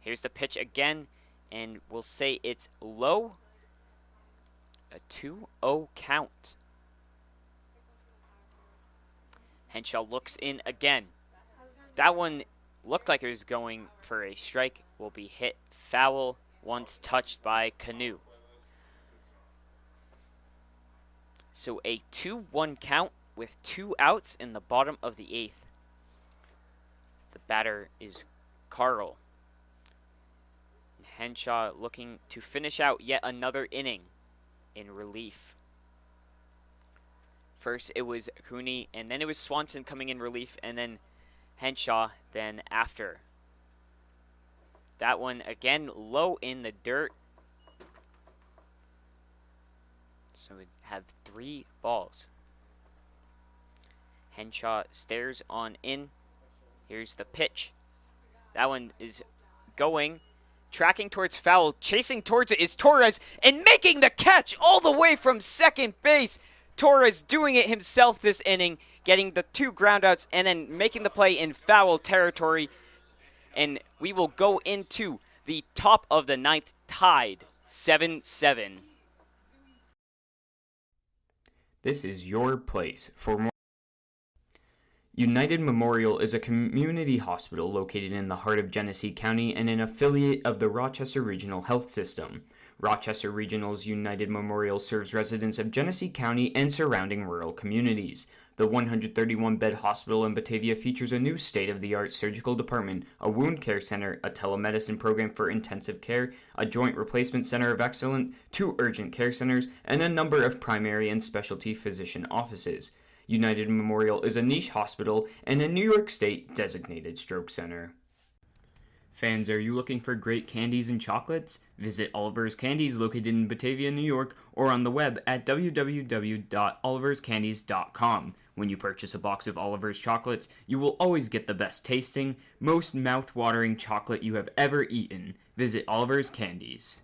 Here's the pitch again, and we'll say it's low. A 2-0 count. Henshaw looks in again. That one looked like it was going for a strike. Will be hit foul once touched by Canoe. So a 2-1 count with 2 outs in the bottom of the 8th. The batter is Carl. Henshaw looking to finish out yet another inning in relief. First it was Cooney, and then it was Swanson coming in relief, and then Henshaw then after. That one again low in the dirt. So we have 3 balls. Henshaw stares on in. Here's the pitch. That one is going. Tracking towards foul. Chasing towards it is Torres. And making the catch all the way from second base. Torres doing it himself this inning. Getting the 2 groundouts and then making the play in foul territory. And we will go into the top of the 9th tied 7-7. This is your place for more. United Memorial is a community hospital located in the heart of Genesee County and an affiliate of the Rochester Regional Health System. Rochester Regional's United Memorial serves residents of Genesee County and surrounding rural communities. The 131-bed hospital in Batavia features a new state-of-the-art surgical department, a wound care center, a telemedicine program for intensive care, a joint replacement center of excellence, 2 urgent care centers, and a number of primary and specialty physician offices. United Memorial is a niche hospital and a New York State designated stroke center. Fans, are you looking for great candies and chocolates? Visit Oliver's Candies located in Batavia, New York, or on the web at www.oliverscandies.com. When you purchase a box of Oliver's chocolates, you will always get the best tasting, most mouth-watering chocolate you have ever eaten. Visit Oliver's Candies.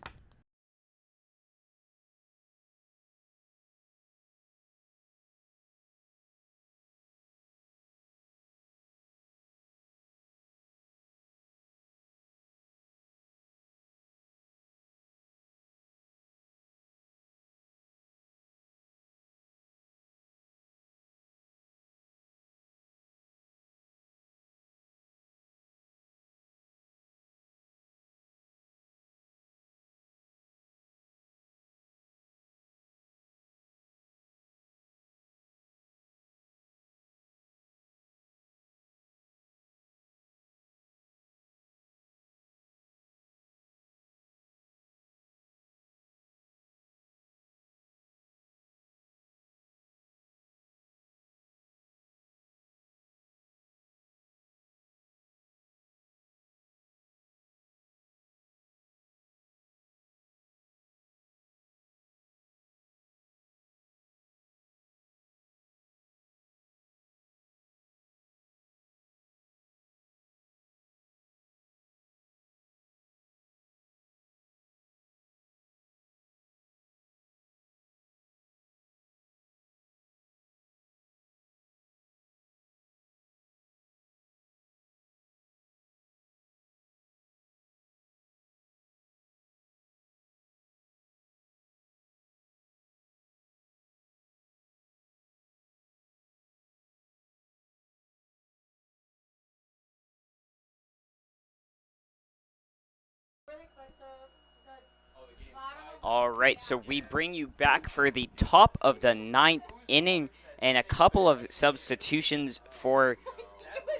All right, so we bring you back for the top of the 9th inning and a couple of substitutions for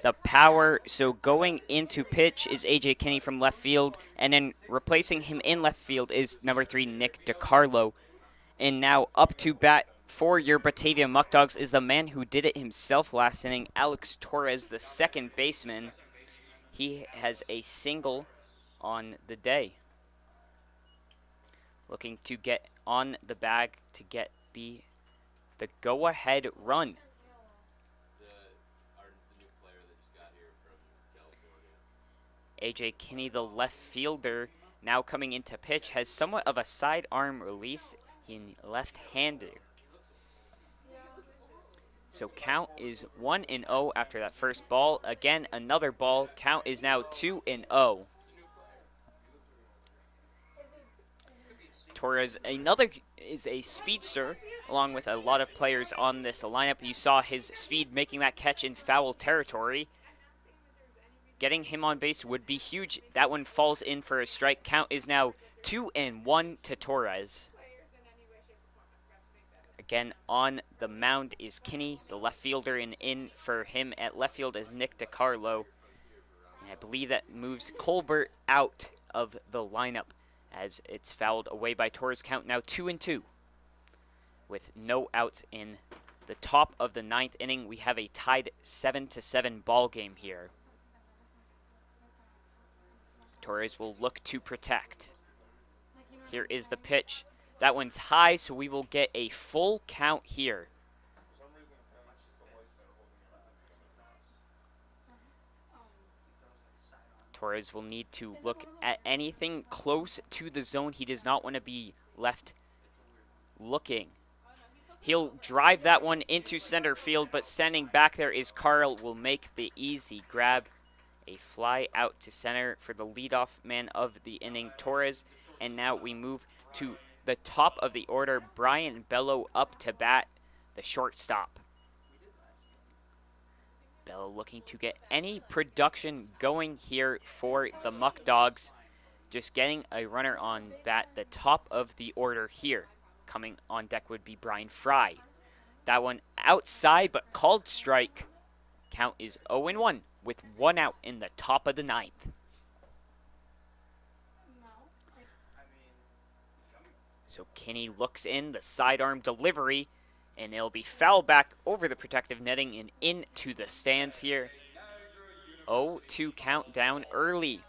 the power. So going into pitch is A.J. Kinney from left field, and then replacing him in left field is number 3, Nick DiCarlo. And now up to bat for your Batavia Muckdogs is the man who did it himself last inning, Alex Torres, the second baseman. He has a single on the day. Looking to get on the bag to get the go-ahead run. A.J. Kinney, the left fielder, now coming into pitch, has somewhat of a sidearm release in left-handed. So count is 1-0 after that first ball. Again, another ball. Count is now 2-0. Torres, another, is a speedster, along with a lot of players on this lineup. You saw his speed making that catch in foul territory. Getting him on base would be huge. That one falls in for a strike. Count is now 2-1 to Torres. Again, on the mound is Kinney, the left fielder, and in for him at left field is Nick DiCarlo. And I believe that moves Colbert out of the lineup as it's fouled away by Torres. Count now 2-2. With no outs in the top of the 9th inning, we have a tied 7-7 ball game here. Torres will look to protect. Here is the pitch. That one's high, so we will get a full count here. Torres will need to look at anything close to the zone. He does not want to be left looking. He'll drive that one into center field, but standing back there is Carl, will make the easy grab. A fly out to center for the leadoff man of the inning, Torres. And now we move to the top of the order, Brian Bello up to bat, the shortstop. Bello looking to get any production going here for the Muckdogs. Just getting a runner on bat, the top of the order here. Coming on deck would be Brian Fry. That one outside, but called strike. Count is 0-1 with 1 out in the top of the 9th. So Kinney looks in, the sidearm delivery, and it'll be fouled back over the protective netting and into the stands here. 0-2 count down early.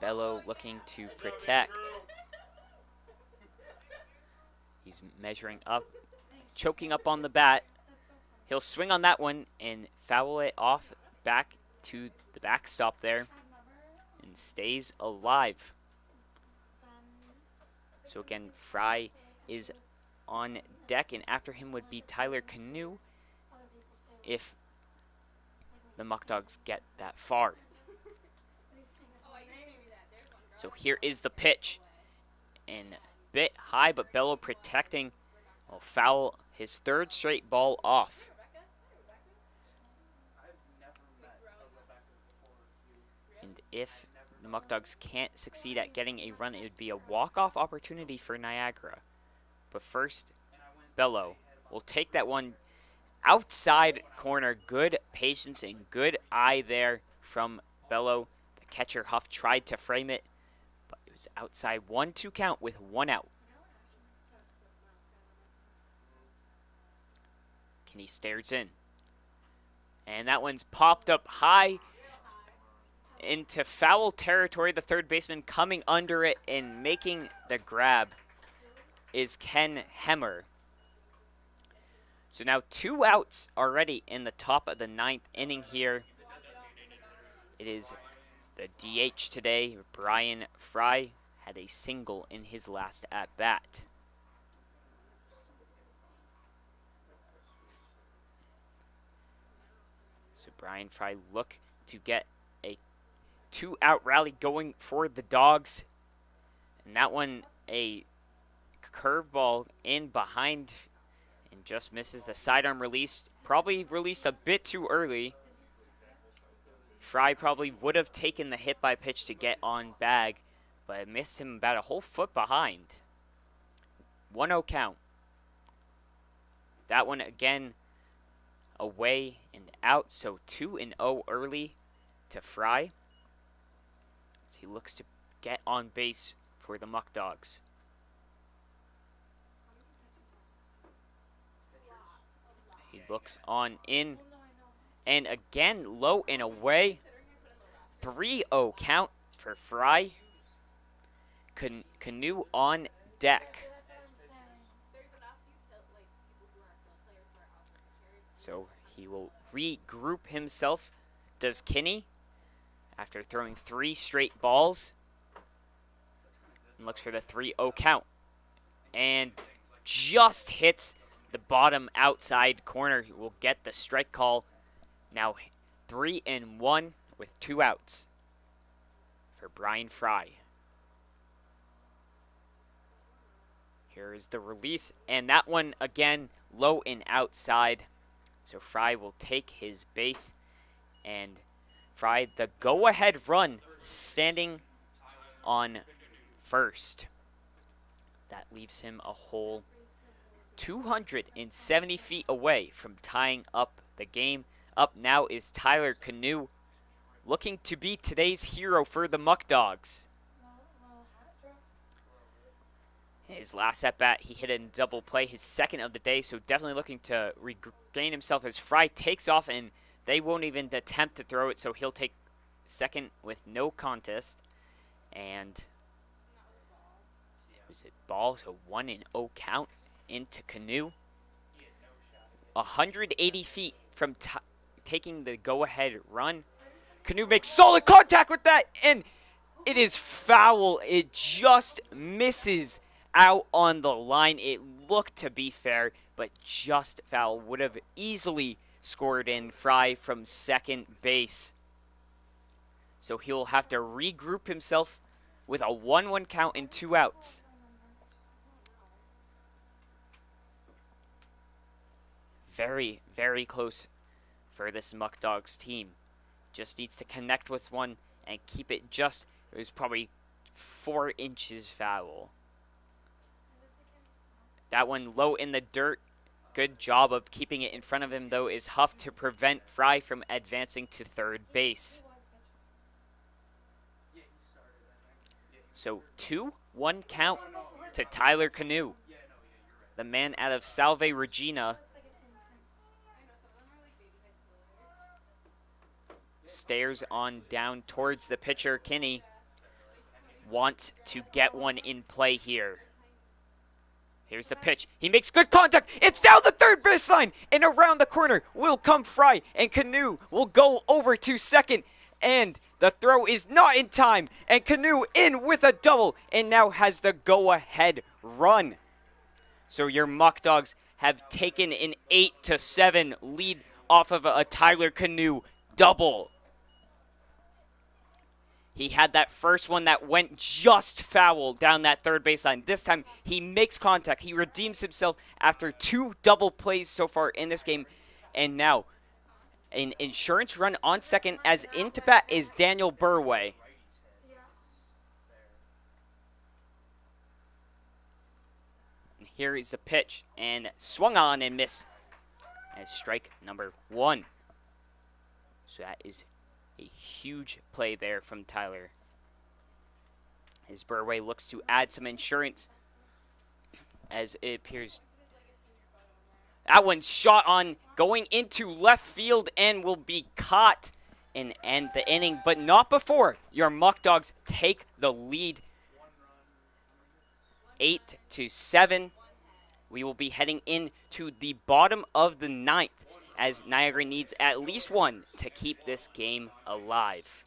Bello looking to protect. He's measuring up, choking up on the bat. He'll swing on that one and foul it off back to the backstop there and stays alive. So again, Fry is on deck, and after him would be Tyler Canoe if the Muckdogs get that far. So here is the pitch, and bit high, but Bello protecting, will foul his 3rd straight ball off. And if the Muckdogs can't succeed at getting a run, it would be a walk-off opportunity for Niagara. But first, Bello will take that one outside corner. Good patience and good eye there from Bello. The catcher, Huff, tried to frame it, but it was outside. 1-2 count with 1 out. Kinney stares in. And that one's popped up high into foul territory. The 3rd baseman coming under it and making the grab is Ken Hemmer. So now 2 outs already in the top of the 9th inning here. It is the DH today. Brian Fry had a single in his last at-bat. So Brian Fry look to get a 2-out rally going for the Dogs. And that one, a curveball in behind and just misses the sidearm release. Probably released a bit too early. Fry probably would have taken the hit by pitch to get on bag, but it missed him about a whole foot behind. 1-0 count. That one again, away and out. So 2-0 early to Fry as he looks to get on base for the Muckdogs. He looks on in, and again low and away. 3-0 count for Fry. Canoe on deck. So he will regroup himself. Does Kinney, after throwing 3 straight balls, and looks for the 3-0 count. And just hits the bottom outside corner. He will get the strike call. Now 3-1 with 2 outs for Brian Fry. Here is the release, and that one again low and outside. So Fry will take his base, and Fry, the go-ahead run, standing on first. That leaves him a whole 270 feet away from tying up the game. Up now is Tyler Canoe, looking to be today's hero for the Muckdogs. His last at-bat, he hit a double play, his second of the day, so definitely looking to regain himself as Fry takes off, and they won't even attempt to throw it, so he'll take second with no contest. And is it ball? So 1-0 count into Canoe. 180 feet from taking the go-ahead run. Canoe makes solid contact with that, and it is foul. It just misses out on the line. It looked to be fair, but just foul. Would have easily scored in Fry from second base. So he'll have to regroup himself with a 1-1 count and 2 outs. Very, very close for this Muckdogs team. Just needs to connect with one and keep it just, it was probably 4 inches foul. That one low in the dirt. Good job of keeping it in front of him, though, is Huff to prevent Fry from advancing to third base. So 2-1 count to Tyler Canoe, the man out of Salve Regina. Stares on down towards the pitcher, Kinney. Wants to get one in play here. Here's the pitch. He makes good contact. It's down the third baseline, and around the corner will come Fry, and Canoe will go over to second, and the throw is not in time, and Canoe in with a double, and now has the go-ahead run. So your Muckdogs have taken an 8-7 lead off of a Tyler Canoe double. He had that first one that went just foul down that third baseline. This time, he makes contact. He redeems himself after 2 double plays so far in this game. And now, an insurance run on second, as into bat is Daniel Burway. And here is the pitch, and swung on and miss as strike number 1. So that is a huge play there from Tyler. As Burway looks to add some insurance, as it appears that one's shot on, going into left field, and will be caught and end the inning, but not before your Muckdogs take the lead 8-7. We will be heading into the bottom of the 9th, as Niagara needs at least one to keep this game alive.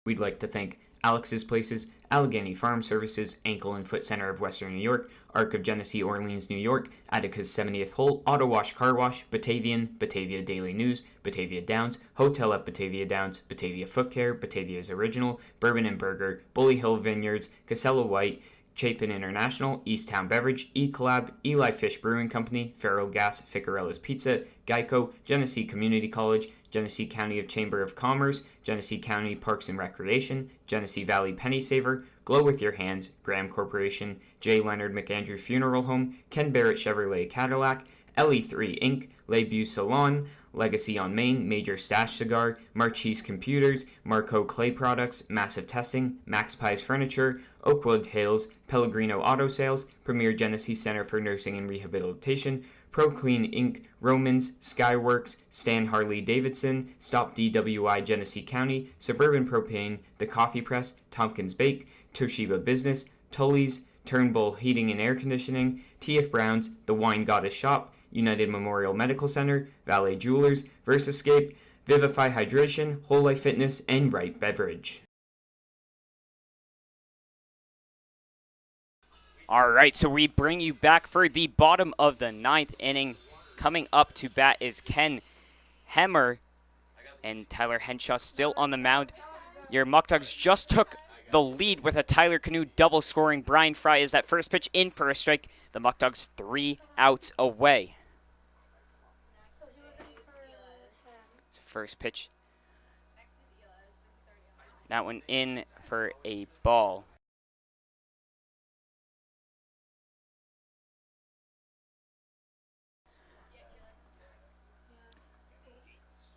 We'd like to thank Alex's Places, Allegheny Farm Services, Ankle and Foot Center of Western New York, Arc of Genesee, Orleans, New York, Attica's 70th Hole, Auto Wash Car Wash, Batavian, Batavia Daily News, Batavia Downs, Hotel at Batavia Downs, Batavia Foot Care, Batavia's Original, Bourbon and Burger, Bully Hill Vineyards, Casella White, Chapin International, Easttown Beverage, eCollab, Eli Fish Brewing Company, Ferrell Gas, Ficarella's Pizza, Geico, Genesee Community College, Genesee County Chamber of Commerce, Genesee County Parks and Recreation, Genesee Valley Penny Saver, Glow With Your Hands, Graham Corporation, J. Leonard McAndrew Funeral Home, Ken Barrett Chevrolet Cadillac, LE3 Inc., Le Beau Salon, Legacy on Main, Major Stash Cigar, Marchese Computers, Marco Clay Products, Massive Testing, Max Pies Furniture, Oakwood Hills, Pellegrino Auto Sales, Premier Genesee Center for Nursing and Rehabilitation, ProClean Inc., Romans, Skyworks, Stan Harley Davidson, Stop DWI Genesee County, Suburban Propane, The Coffee Press, Tompkins Bake, Toshiba Business, Tully's, Turnbull Heating and Air Conditioning, T.F. Brown's, The Wine Goddess Shop, United Memorial Medical Center, Valet Jewelers, Versascape, Vivify Hydration, Whole Life Fitness, and Right Beverage. All right, so we bring you back for the bottom of the 9th inning. Coming up to bat is Ken Hemmer, and Tyler Henshaw still on the mound. Your Muckdogs just took the lead with a Tyler Canoe double scoring. Brian Fry is that first pitch in for a strike. The Muckdogs 3 outs away. It's first pitch. That one in for a ball.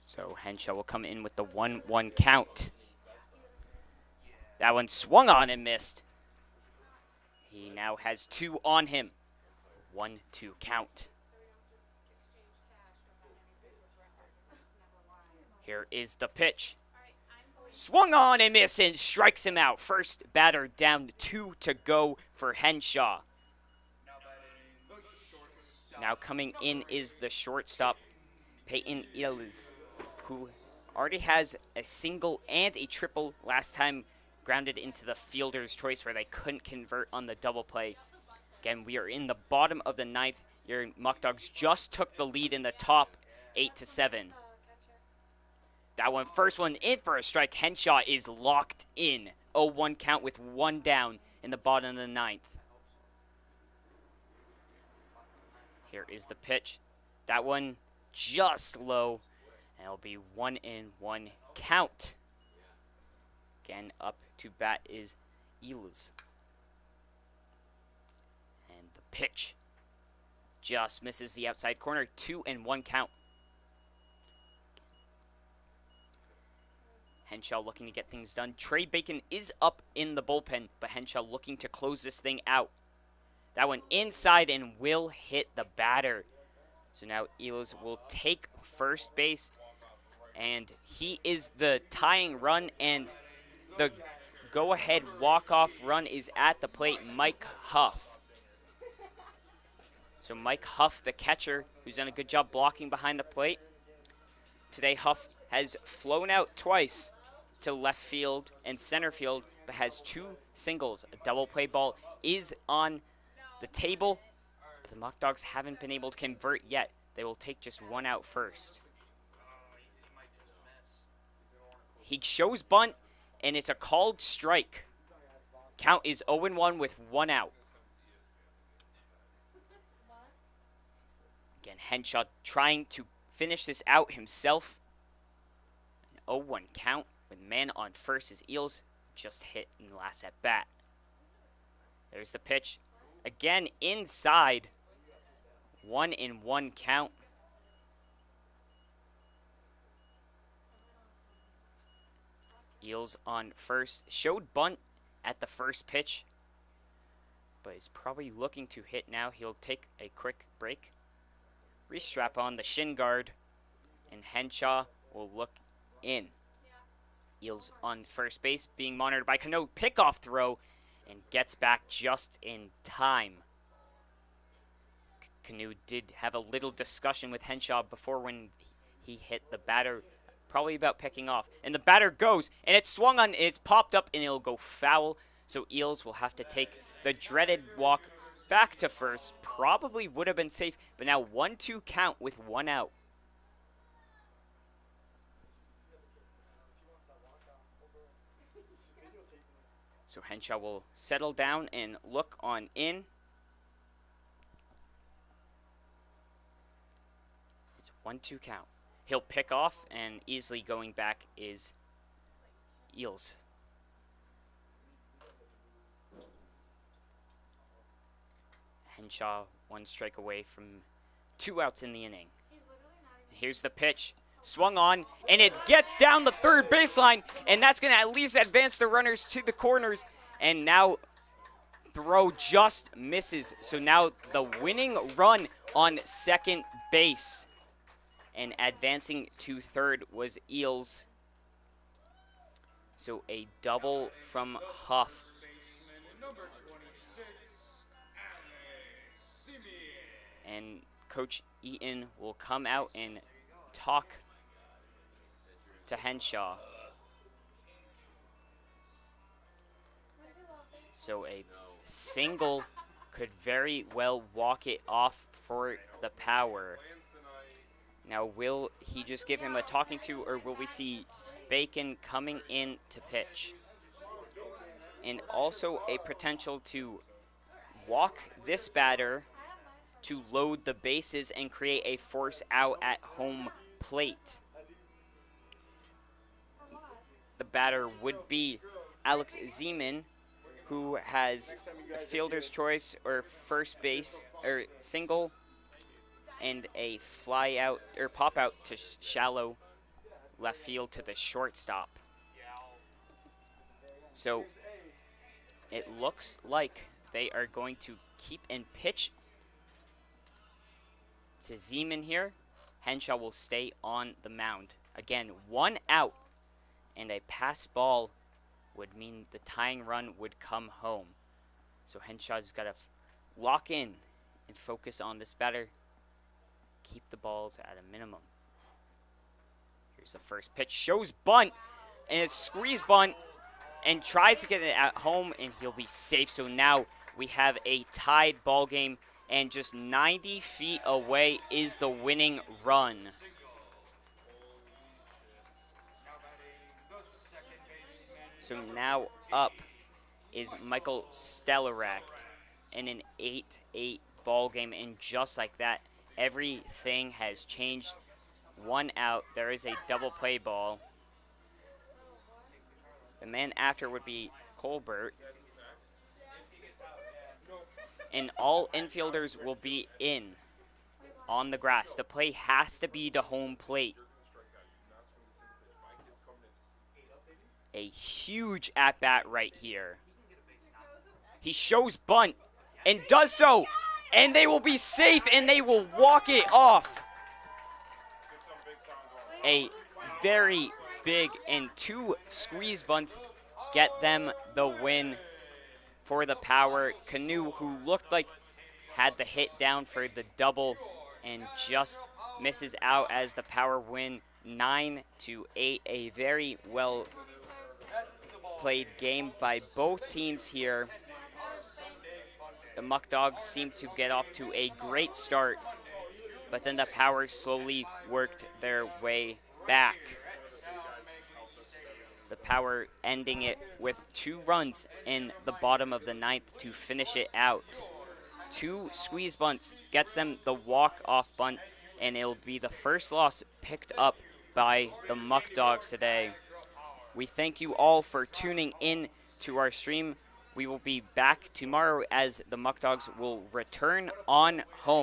So Henshaw will come in with the 1-1 count. That one swung on and missed. He now has 2 on him. 1-2 count. Here is the pitch. Swung on and missed and strikes him out. First batter down, 2 to go for Henshaw. Now coming in is the shortstop, Peyton Illes, who already has a single and a triple last time, grounded into the fielder's choice where they couldn't convert on the double play. Again, we are in the bottom of the 9th. Your Muckdogs just took the lead in the top 8-7. That one, first one in for a strike. Henshaw is locked in. 0-1 count with 1 down in the bottom of the 9th. Here is the pitch. That one just low. And it'll be 1-1 count. Again, up to bat is Eels. And the pitch just misses the outside corner. 2-1 count. Henshaw looking to get things done. Trey Bacon is up in the bullpen, but Henshaw looking to close this thing out. That one inside and will hit the batter. So now Eels will take first base. And he is the tying run, and the go-ahead walk-off run is at the plate, Mike Huff. So Mike Huff, the catcher, who's done a good job blocking behind the plate. Today, Huff has flown out twice to left field and center field, but has 2 singles. A double play ball is on the table, but the Muckdogs haven't been able to convert yet. They will take just 1 out first. He shows bunt, and it's a called strike. Count is 0-1 with 1 out. Again, Henshaw trying to finish this out himself. An 0-1 count with man on first as Eels just hit in the last at bat. There's the pitch. Again, inside. 1-1 count. Eels on first. Showed bunt at the first pitch, but is probably looking to hit now. He'll take a quick break. Restrap on the shin guard, and Henshaw will look in. Eels on first base, being monitored by Cano. Pickoff throw, and gets back just in time. Cano did have a little discussion with Henshaw before when he hit the batter, probably about picking off. And the batter goes, and it's swung on, it's popped up, and it'll go foul. So Eels will have to take the dreaded walk back to first. Probably would have been safe, but now 1-2 count with 1 out. So Henshaw will settle down and look on in. It's 1-2 count. He'll pick off, and easily going back is Eels. Henshaw 1 strike away from 2 outs in the inning. Here's the pitch. Swung on, and it gets down the third baseline, and that's going to at least advance the runners to the corners. And now throw just misses. So now the winning run on second base. And advancing to third was Eels. So a double from Huff. And Coach Eaton will come out and talk to Henshaw. So a single could very well walk it off for the Power. Now, will he just give him a talking to, or will we see Bacon coming in to pitch? And also a potential to walk this batter to load the bases and create a force out at home plate. The batter would be Alex Zeman, who has a fielder's choice or first base or single and a fly out or pop out to shallow left field to the shortstop. So it looks like they are going to keep and pitch to Zeman here. Henshaw will stay on the mound. Again, 1 out, and a pass ball would mean the tying run would come home. So Henshaw's got to lock in and focus on this batter. Keep the balls at a minimum. Here's the first pitch. Shows bunt, and it's squeeze bunt, and tries to get it at home, and he'll be safe. So now we have a tied ball game, and just 90 feet away is the winning run. So now up is Michael Stellaract in an 8-8 ball game, and just like that, everything has changed. 1 out. There is a double play ball. The man after would be Colbert. And all infielders will be in on the grass. The play has to be to home plate. A huge at-bat right here. He shows bunt and does so. And they will be safe, and they will walk it off. A very big, and 2 squeeze bunts get them the win for the Power. Canoe, who looked like had the hit down for the double, and just misses out as the Power win 9-8. A very well played game by both teams here. The Muckdogs seemed to get off to a great start, but then the Power slowly worked their way back. The Power ending it with 2 runs in the bottom of the 9th to finish it out. 2 squeeze bunts gets them the walk-off bunt, and it'll be the first loss picked up by the Muckdogs today. We thank you all for tuning in to our stream. We will be back tomorrow as the Muckdogs will return on home.